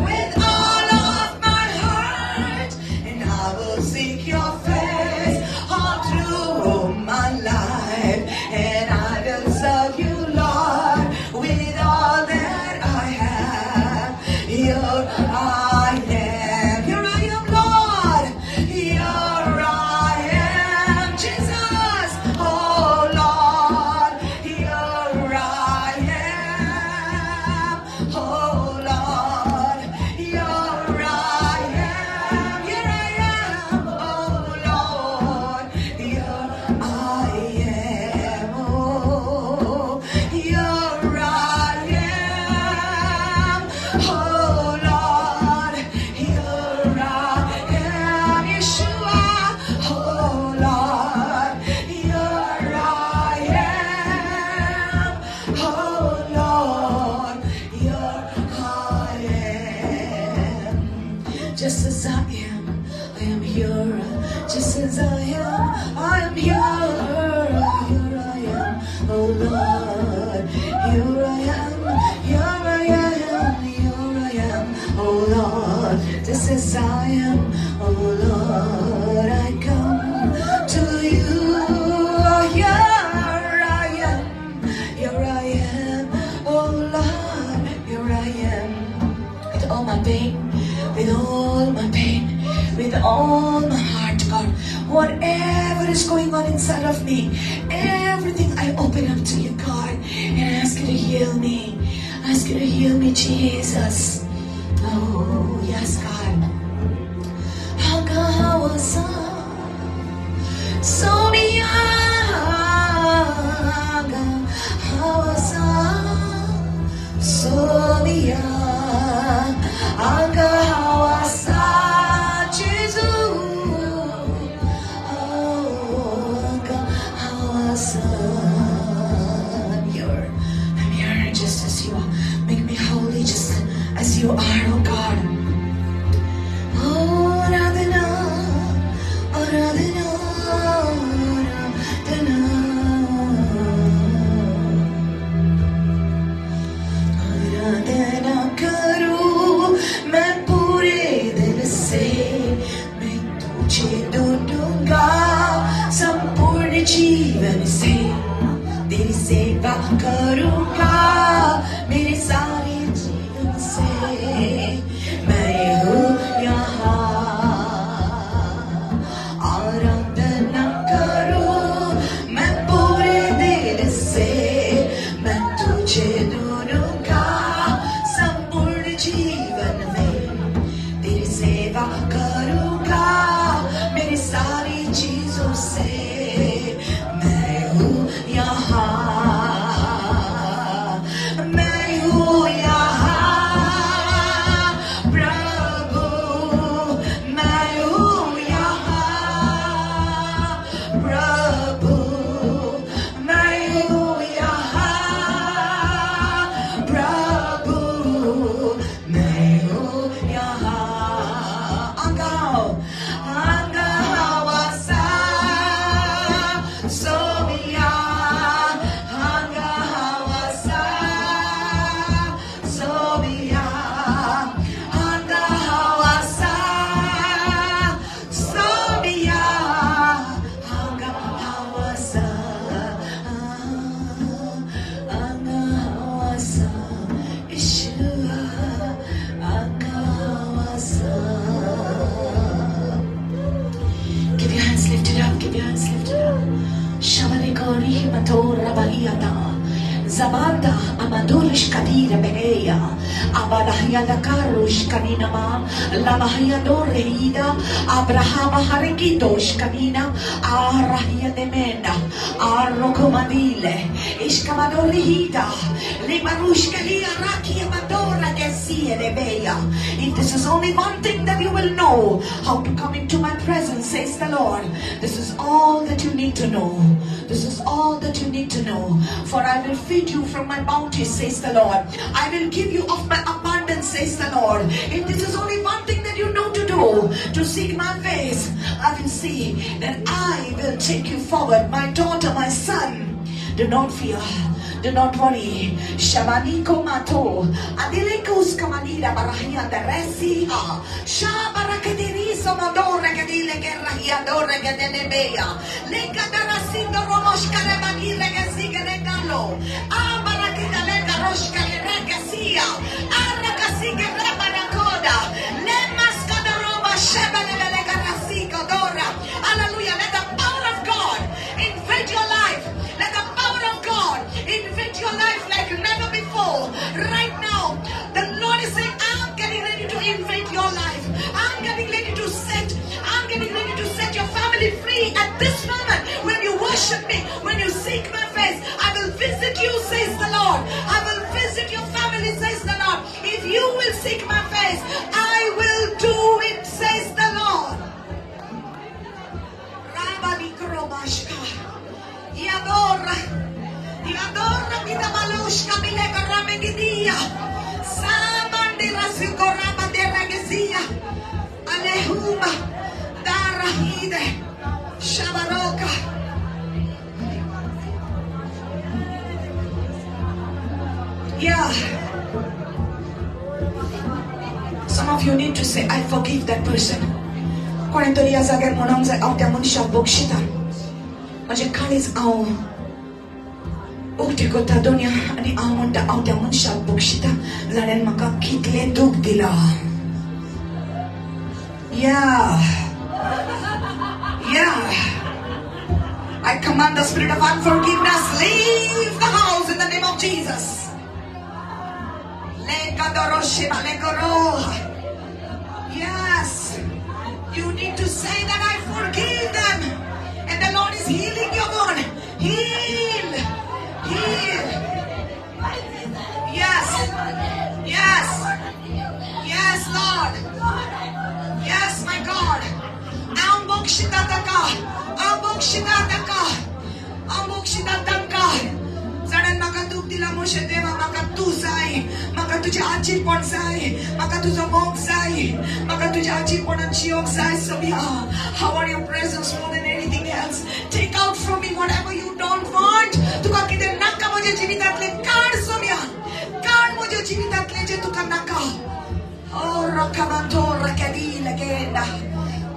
with all of my heart, and I will seek your face all through my life, and I will serve you, Lord, with all that I have. Here I am. Here I am, Lord. Here I am, Jesus. Oh, Lord. Here I am. Oh, Lord. Here I am. Here I am. Oh, Lord. Here I am. Oh, here I am. Oh, Lord. Here I am. Yeshua. Oh, Lord. Here I am. Oh, Lord. Here I am. Just as I am here. Just as I am here. Here I am. Oh, Lord. Here I am. Here I am. Here I am. Oh, Lord. Just as I am. Oh, Lord. I come to you. Oh, here I am. Here I am. Oh, Lord. Here I am. With all my pain, with all my pain, with all my heart, God. Whatever is going on inside of me, everything I open up to you, God, and I ask you to heal me. I ask you to heal me, Jesus. Oh, yes, God. I'm here just as you are. Make me holy just as you are, oh God. Oh, Radhana, oh, Radhana, Radhana. Radhana करूं मैं पूरे दिल से, मैं तुझे ढूंढूंगा संपूर्ण जीवन से, तेरी सेवा करूंगा मेरे सारे जीवन से। मैं हूँ यहाँ आराधना करूं मैं पूरे दिल से, मैं तुझे ढूंढूंगा संपूर्ण जीवन में, तेरी सेवा करूंगा मेरी सारी चीजों से। मैं हूँ यहाँ, मैं हूँ यहाँ प्रभु, मैं हूँ यहाँ प्रभु, मैं हूँ यहाँ प्रभु, मैं हूँ यहाँ। Angao, angawasa, somia, angawasa, somia, angawasa, somia, angawasa, angawasa, Yeshua, angawasa. Give your hands lifted up, give your hands lifted up. Shavale kori matora bahiata. Zabanda Amadurish Kadira Beheya, Abadahia the Karush Kaninama, Lamahia Dorehida, Abrahama Harikidosh Kanina, Arahia de Mena, Arokomadile, Ishkamadorihida, Limarush Kalia Raki Amadora Gesia de Beya. If this is only one thing that you will know, how to come into my presence, says the Lord. This is all that you need to know. This is all that you need to know. For I will feed you from my bounty, says the Lord. I will give you of my abundance, says the Lord. If this is only one thing that you know to do, to seek my face, I will see that I will take you forward. My daughter, my son, do not fear. Do not worry. Shamaniko mato. Adilikus kamanida barahia de resiha. Shabarakadiri somodore kadile gerahia dore gadenebea. Leka darasindo romosh kalemanile gasiga de galo. Abarakita leka roshka legasia. Arakasiga rebanakoda. Lemaskada roba shebelele garasiko dora. Hallelujah. Let the power of God invade your life. Let the power of God invade your life like never before. Right now, the Lord is saying, I'm getting ready to invade your life. I'm getting ready to set your family free at this moment. When you worship me, when you seek my face, I will visit you, says the Lord. I will visit your family, says the Lord. If you will seek my face, I will do it, says the Lord. Yadora vida malushka mileka ramegidia. Samandira sikorama deragezia. Alehuma darahide. Shabaroka. Yeah. Some of you need to say, I forgive that person. Korentoria zager monamza autia munisha bokshita. Maje kalis au. Ukti kota dunia ani amonda audia munsha bukshita laren maka kitle duk dila. Yeah. I command the spirit of unforgiveness, leave the house in the name of Jesus. Yes. You need to say that I forgive them. And the Lord is healing your bone. Heal. Yes, Lord. Yes, my God. Zaran maka duk dila Moshe Deva, maka tu zai, maka tuja aji pon zai, maka tuja mok zai, maka tuja aji pon anchiok zai. So how are your presence more than anything else? Take out from me whatever you don't want. Tuka kide naka moje jivitatle kar somya, kar moje jivitatle je tuka naka. Oh rakavanto rakadi legenda.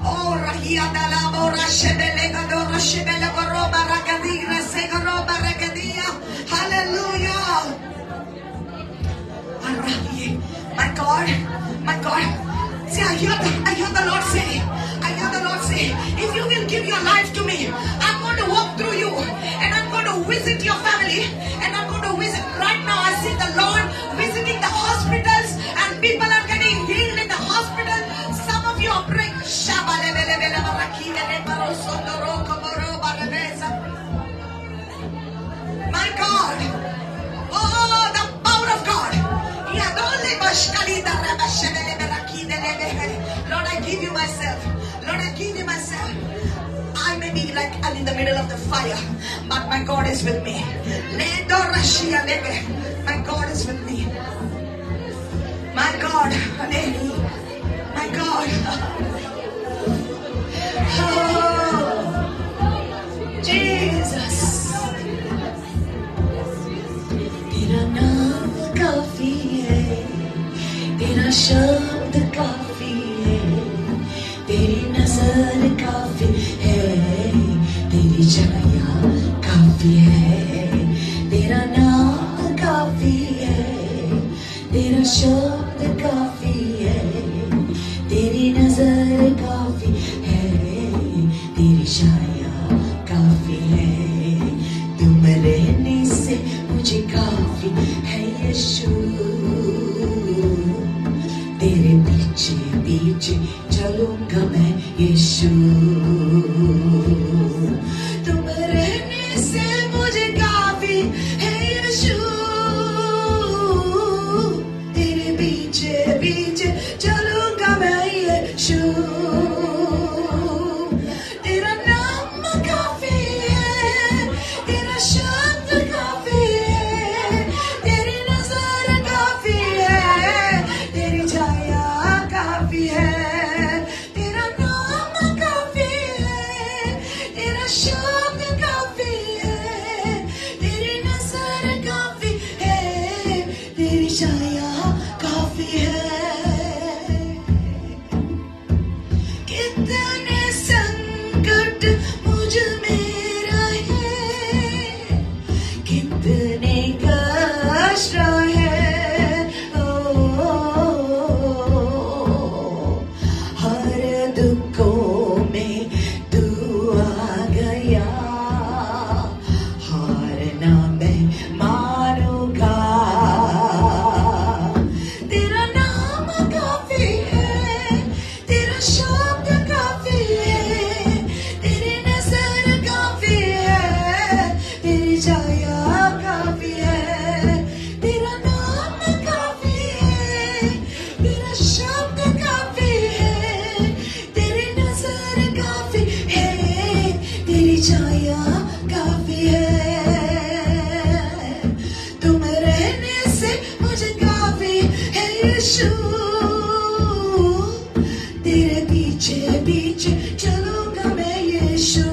Oh rahia dalabo rashebele gado rashebele goroba rakadi resegoroba rakadia. Hallelujah. My God. See, I hear the Lord say, if you will give your life to me, I'm going to walk through you, and I'm going to visit your family, and I'm going to visit. Right now, I see the Lord visiting the hospitals, and people are getting healed in the hospital. Some of you are praying. My God. Oh, the power of God. Lord, I give you myself. I may be like I'm in the middle of the fire, but my God is with me. My God is with me. My God. My God. Oh, Jesus. तेरा नाम काफी है, तेरा शब्द काफी है, तेरी नजर काफी है, तेरी छाया काफी है, तेरा नाम काफी है, तेरा शब्द काफी है, तेरी नजर काफी है, तेरी छाया काफी है, तुम रहने से मुझे काफी है. मैं यीशु, तुम रहने से मुझे काफी है यीशु, तेरे पीछे पीछे चलूंगा मैं यीशु, तेरा नाम काफी है, तेरा शब्द काफी है, तेरी नजर काफी है, तेरी छाया काफी है, तेरा नाम काफी है, तेरा शब्द काफी है, तेरी नजर काफी है, तेरी छाया काफी है। कितने संकट मुझ में रहे, कितने कष्ट रहे, हर दुखों में तू आ गया, हार ना मैं मानूंगा, तेरा नाम काफी है, तेरा शब्द काफी है, तेरी नजर काफी है, तेरी छाया काफी है, तेरा नाम काफी है, तेरा शब्द काफी है, तेरी नजर काफी है, तेरी छाया काफी है, तुम रहने से मुझे काफी है यीशु, तेरे पीछे पीछे चलूंगा मैं यीशु,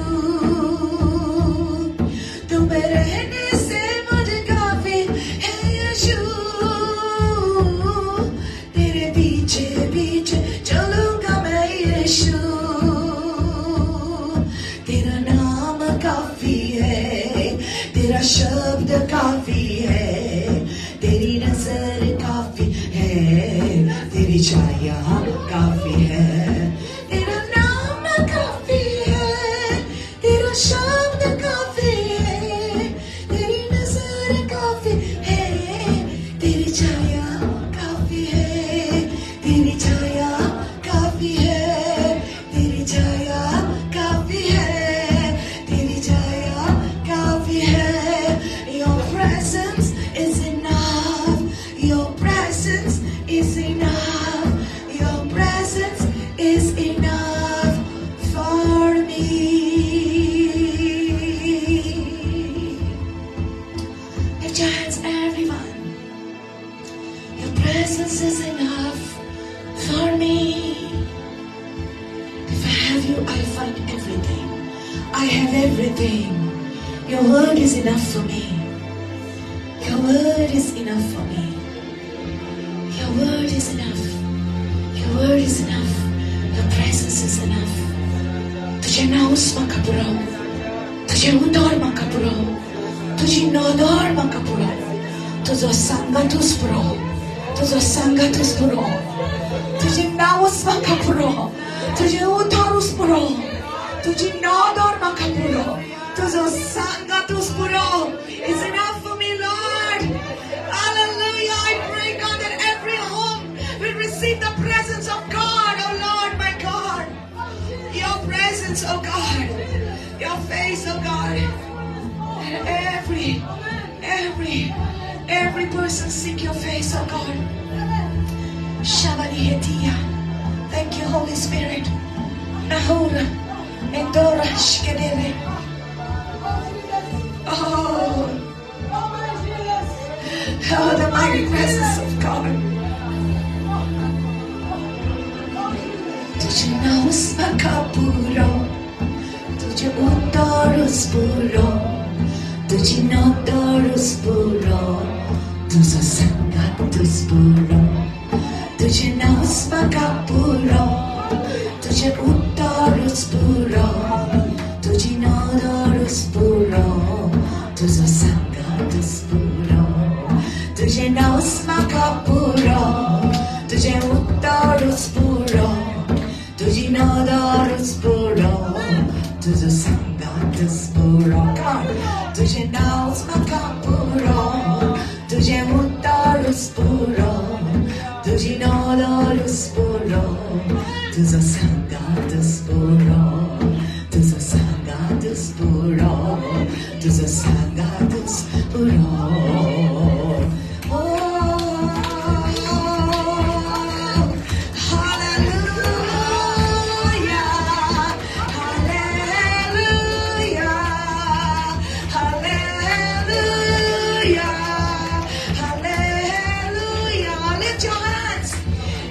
तुम रहने से मुझे काफी है यीशु, तेरे पीछे पीछे चलूंगा मैं यीशु, तेरा नाम काफी है, तेरा शब्द काफी है, तेरी नजर काफी है, तेरी छाया काफी है, तेरा नाम काफी है, तेरा शब्द काफी है, तेरी नजर काफी है, तेरी छाया काफी है, तेरी छाया काफी है, तेरी छाया काफी है, तेरी छाया काफी है, your presence is enough, your presence is enough, your presence is enough for me. Lift your hands, everyone. Your presence is enough for me. If I have you, I find everything. I have everything. Your word is enough for me. Your word is enough for me. Your word is enough. Your word is enough. Your presence is enough. तुझे knows मका पुराओ, तुझे उदार मका पुराओ, तुझे नौदार मका पुराओ, तुझो संगतुस पुराओ, तुझो संगतुस पुराओ, तुझे नाउस मका पुराओ, तुझे उदारुस पुराओ, तुझे नौदार मका पुराओ, तुझो संगतुस पुराओ is enough for me, Lord. Hallelujah. I pray, God, that every home will receive the presence of God, oh Lord, my God. Your presence, oh God. Your face, oh God. And every person seek your face, oh God. Shabali Hetia. Thank you, Holy Spirit. Nahura. Endora Shkedere. Oh, the mighty presence of God. तुझे knows मका पुरो, तुझे उदारुस पुरो, तुझे नौदारुस पुरो, तुझो संगतुस पुरो, तुझे नाउस मका पुरो, तुझे उदारुस पुरो, तुझे नौदारुस पुरो, तुझो संगतुस पुरो, तुझे नाउस मका पुरो, तुझे उदारुस पुरो, तुझे नौदारुस पुरो, तुझो संगतुस पुरो, तुझे नाउस मका पुरो, तुझे उदारुस पुरो, तुझी नादार sporo, tuzo sangat sporo, tuzo sangat sporo, tuzo sangat sporo.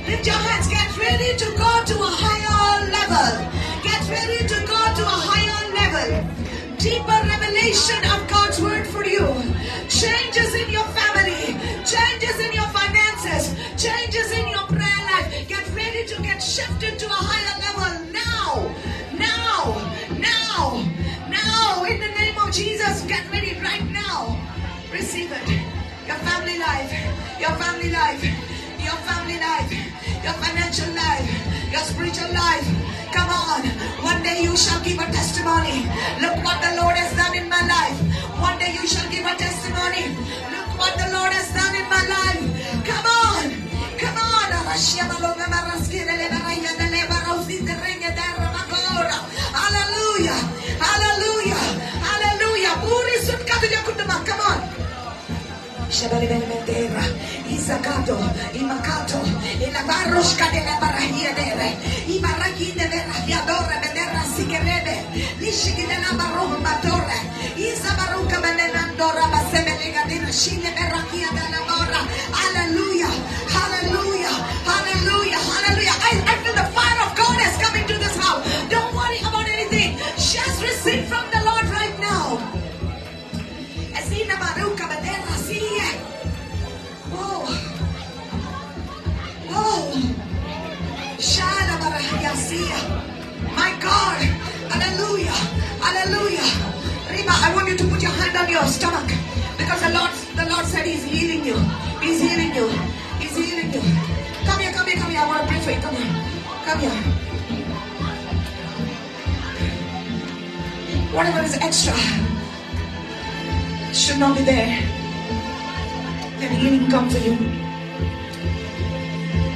Lift your hands, get ready to go to a higher level. Get ready to go to a higher level. Deeper revelation of God's word for you. Changes in your family, changes in your finances, changes in your prayer life. Get ready to get shifted to a higher level now. Now, now, now, in the name of Jesus, get ready right now. Receive it. Your family life, your family life, your family life, your financial life, your spiritual life. Come on. One day you shall give a testimony. Look what the Lord has done in my life. One day you shall give a testimony. Look what the Lord has done in my life. Come on. Come on. Hallelujah. Hallelujah. Hallelujah. Come on. Shabalibelmetera, Isakato, Imakato, Ilabaroshka de la Barahiadere, Ibaraki de la Rahiadora, Bedera Sigerebe, Lishiki de la Baroja Batore, Isabaruka Benandora, Basebelega de Shile Berakia de la Bora. Hallelujah, hallelujah, hallelujah, hallelujah. I feel the fire of God is coming to this house. Don't worry about anything. Just receive from the Lord right now. Asina Baruka Bedera. My God, hallelujah, hallelujah. Rima, I want you to put your hand on your stomach because the Lord said He's healing you. He's healing you. He's healing you. Come here, come here, come here. I want to pray for you. Come here. Come here. Whatever is extra should not be there. Let healing come for you.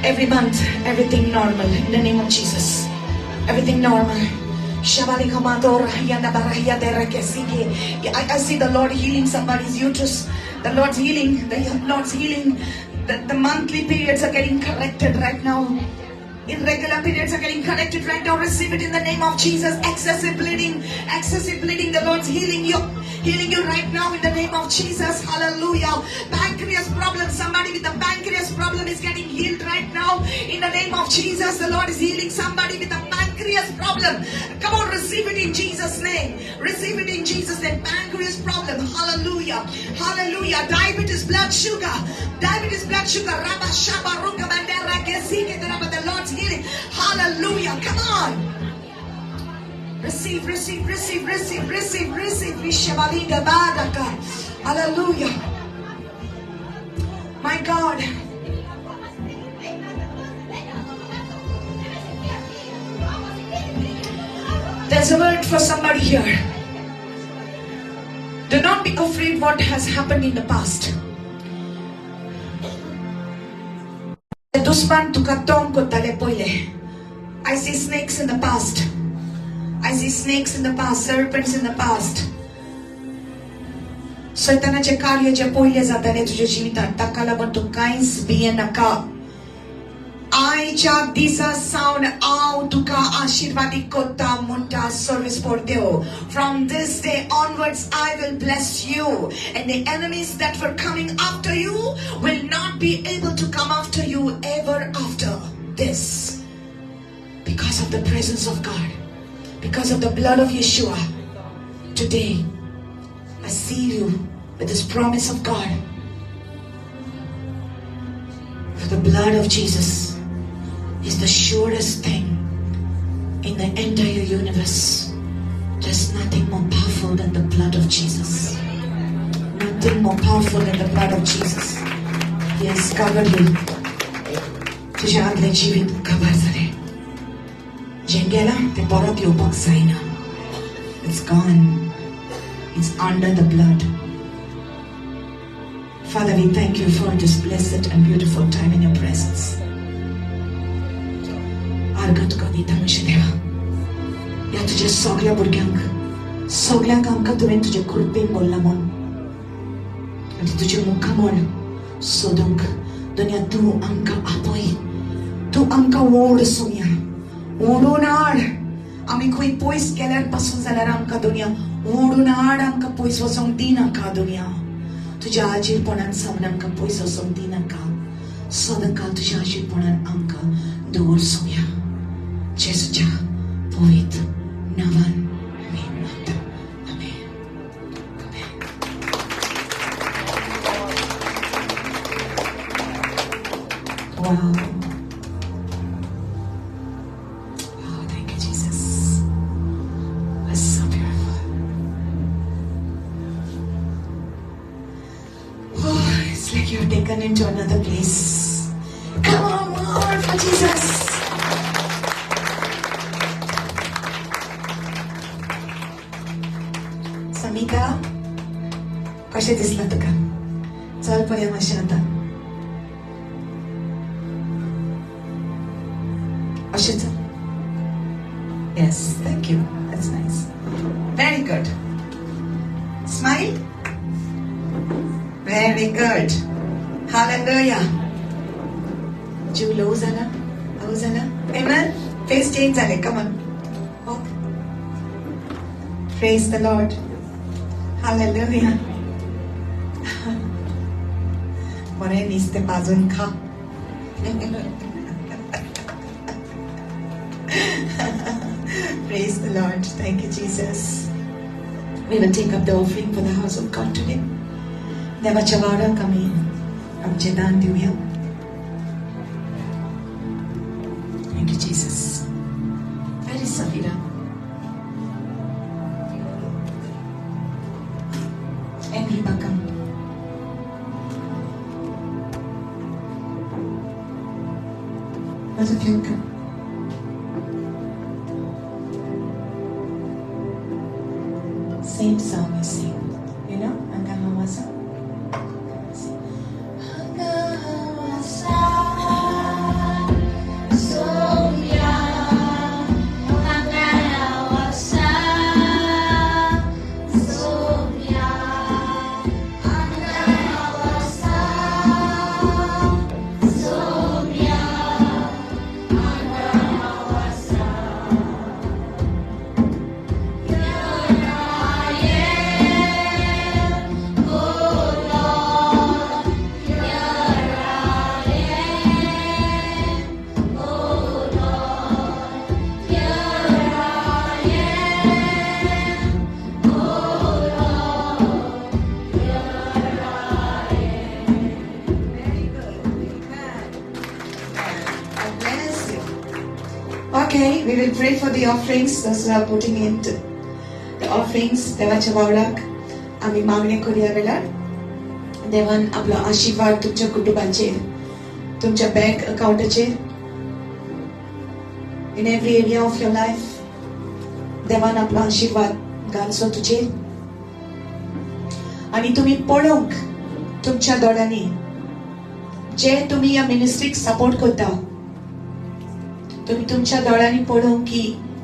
Every month, everything normal in the name of Jesus. Everything normal. I see the Lord healing somebody's uterus. The Lord's healing. The Lord's healing. The monthly periods are getting corrected right now. Irregular periods are getting corrected right now. Receive it in the name of Jesus. Excessive bleeding. Excessive bleeding. The Lord's healing you. Healing you right now in the name of Jesus. Hallelujah. Pancreas problem. Somebody with a pancreas problem is getting healed right now. In the name of Jesus. The Lord is healing somebody with a pancreas problem. Come on, receive it in Jesus' name. Receive it in Jesus' name. Pancreas problem. Hallelujah. Hallelujah. Diabetes, blood sugar. Diabetes, blood sugar. Rabba Shaba Ruka Bandera Gesike. The Lord's healing. Hallelujah. Come on. Receive, receive, receive, receive, receive, receive. Vishavalida Badaka. Hallelujah. My God. There's a word for somebody here. Do not be afraid what has happened in the past. I see snakes in the past. I see snakes in the past, serpents in the past. Sataनाचे कार्य जे पहिले जाताले तुझ्या जीवितात ताका लागून तू कांयच भिये नाका. आयच्या दिसा सावन हांव तुका आशीर्वादी कोत्ता म्हणटा service porteo. From this day onwards I will bless you, and the enemies that were coming after you will not be able to come after you ever after this. Because of the presence of God. Because of the blood of Yeshua, today I seal you with this promise of God. For the blood of Jesus is the surest thing in the entire universe. There's nothing more powerful than the blood of Jesus. Nothing more powerful than the blood of Jesus. He has covered you. तुझ्या आदले जीवित cover झाले. Jengela te porot yobak saina. It's gone. It's under the blood. Father, we thank you for this blessed and beautiful time in your presence. मार्ग तुका दिता मातशें देवा. ह्या तुज्या सगळ्या भुरग्यांक सगळ्यांक आमकां तुवें तुज्या कृपेन बोल्ला म्हूण आनी तुज्या मुखा म्हूण सोदूंक दुनिया तूं आमकां आपय. तूं आमकां ओड सोया ओडून हाड. आमी खंय पयस गेल्यार पासून जाल्यार आमकां दुनिया ओडून हाड. आमकां पयस वचोंक दिनाका दुनिया. तुज्या आजीरपणान सावन आमकां पयस वचोंक दिनाका. सदांकाळ तुज्या आजीरपणान आमकां दवर सोया. जेजूच्या पवित्र नांवान आमी मागता. आमेन. Wow. Oh, thank you, Jesus. That's so beautiful. Oh, it's like you're taken into another place. Come on, more for Jesus. Samita, कशें दिसला तुका? चल पळया मातशें आतां. Ashita. Yes, thank you. That's nice. Very good. Smile. Very good. Hallelujah. Jew low zala. Low zala. Amen. Face change zale. Come on. Walk. Praise the Lord. Hallelujah. Mare niste pazun kha. Praise the Lord. Thank you, Jesus. We will take up the offering for the house of God today. देवाच्या वाड्याक आमी आमचें दान Divya. Thank you, Jesus. Where is Safira? And Rebecca. Where's the future? Same song you sing, you know, hanggang hawasa. Hanggang hawasa, Sonia. Hanggang hawasa, Sonia. Hanggang hawasa, Sonia. Hanggang hawasa. Okay, we will pray for the offerings. Those who are putting in the offerings. देवाच्या वावडाक आमी मागणी करूया वेळार देवान आपलो आशीर्वाद तुमच्या कुटुंबाचेर तुमच्या bank अकाउंटाचेर in every area of your life देवान आपलो आशीर्वाद घालचो तुजेर आणि तुम्ही पळोवंक तुमच्या दोळ्यांनी जे तुम्ही या मिनिस्ट्रीक सपोर्ट करता तुम्ही तुमच्या दोळ्यांनी पळोवंक की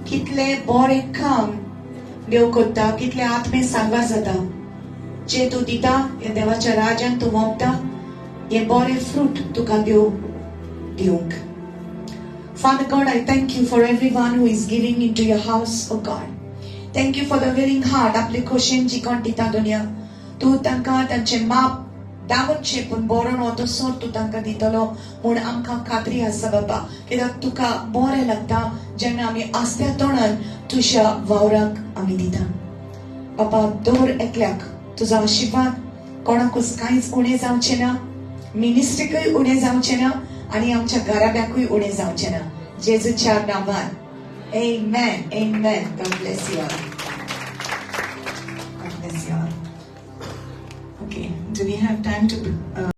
कितले बरे काम देव करता कितले आत्मे सांगवा जाता जे तू दिता या देवाच्या राज्यान तू मोगता हे बरे फ्रूट तुका देव दिवंक. Father God, I thank you for everyone who is giving into your house, oh God. Thank you for the willing heart. आपले खोशेन जी कोण दिता दुनिया तू तांकां तांचे माप दावनचे पण बरोन वतो सोर तू तांकां दितलो म्हूण आमकां खात्री आसा बाबा कित्याक तुका बरें लागता जेन्ना आमी आस्त्या तोंडान तुज्या वावराक आमी दिता. बाबा दर एकल्याक तुजो आशिर्वाद कोणाकूच कांयच उणें जावचें ना मिनिस्ट्रीकूय उणें जावचें ना आनी आमच्या घराब्याकूय उणें जावचें ना जेजूच्या नांवान. Amen. Amen. God bless you all. God bless you all. Okay, do we have time to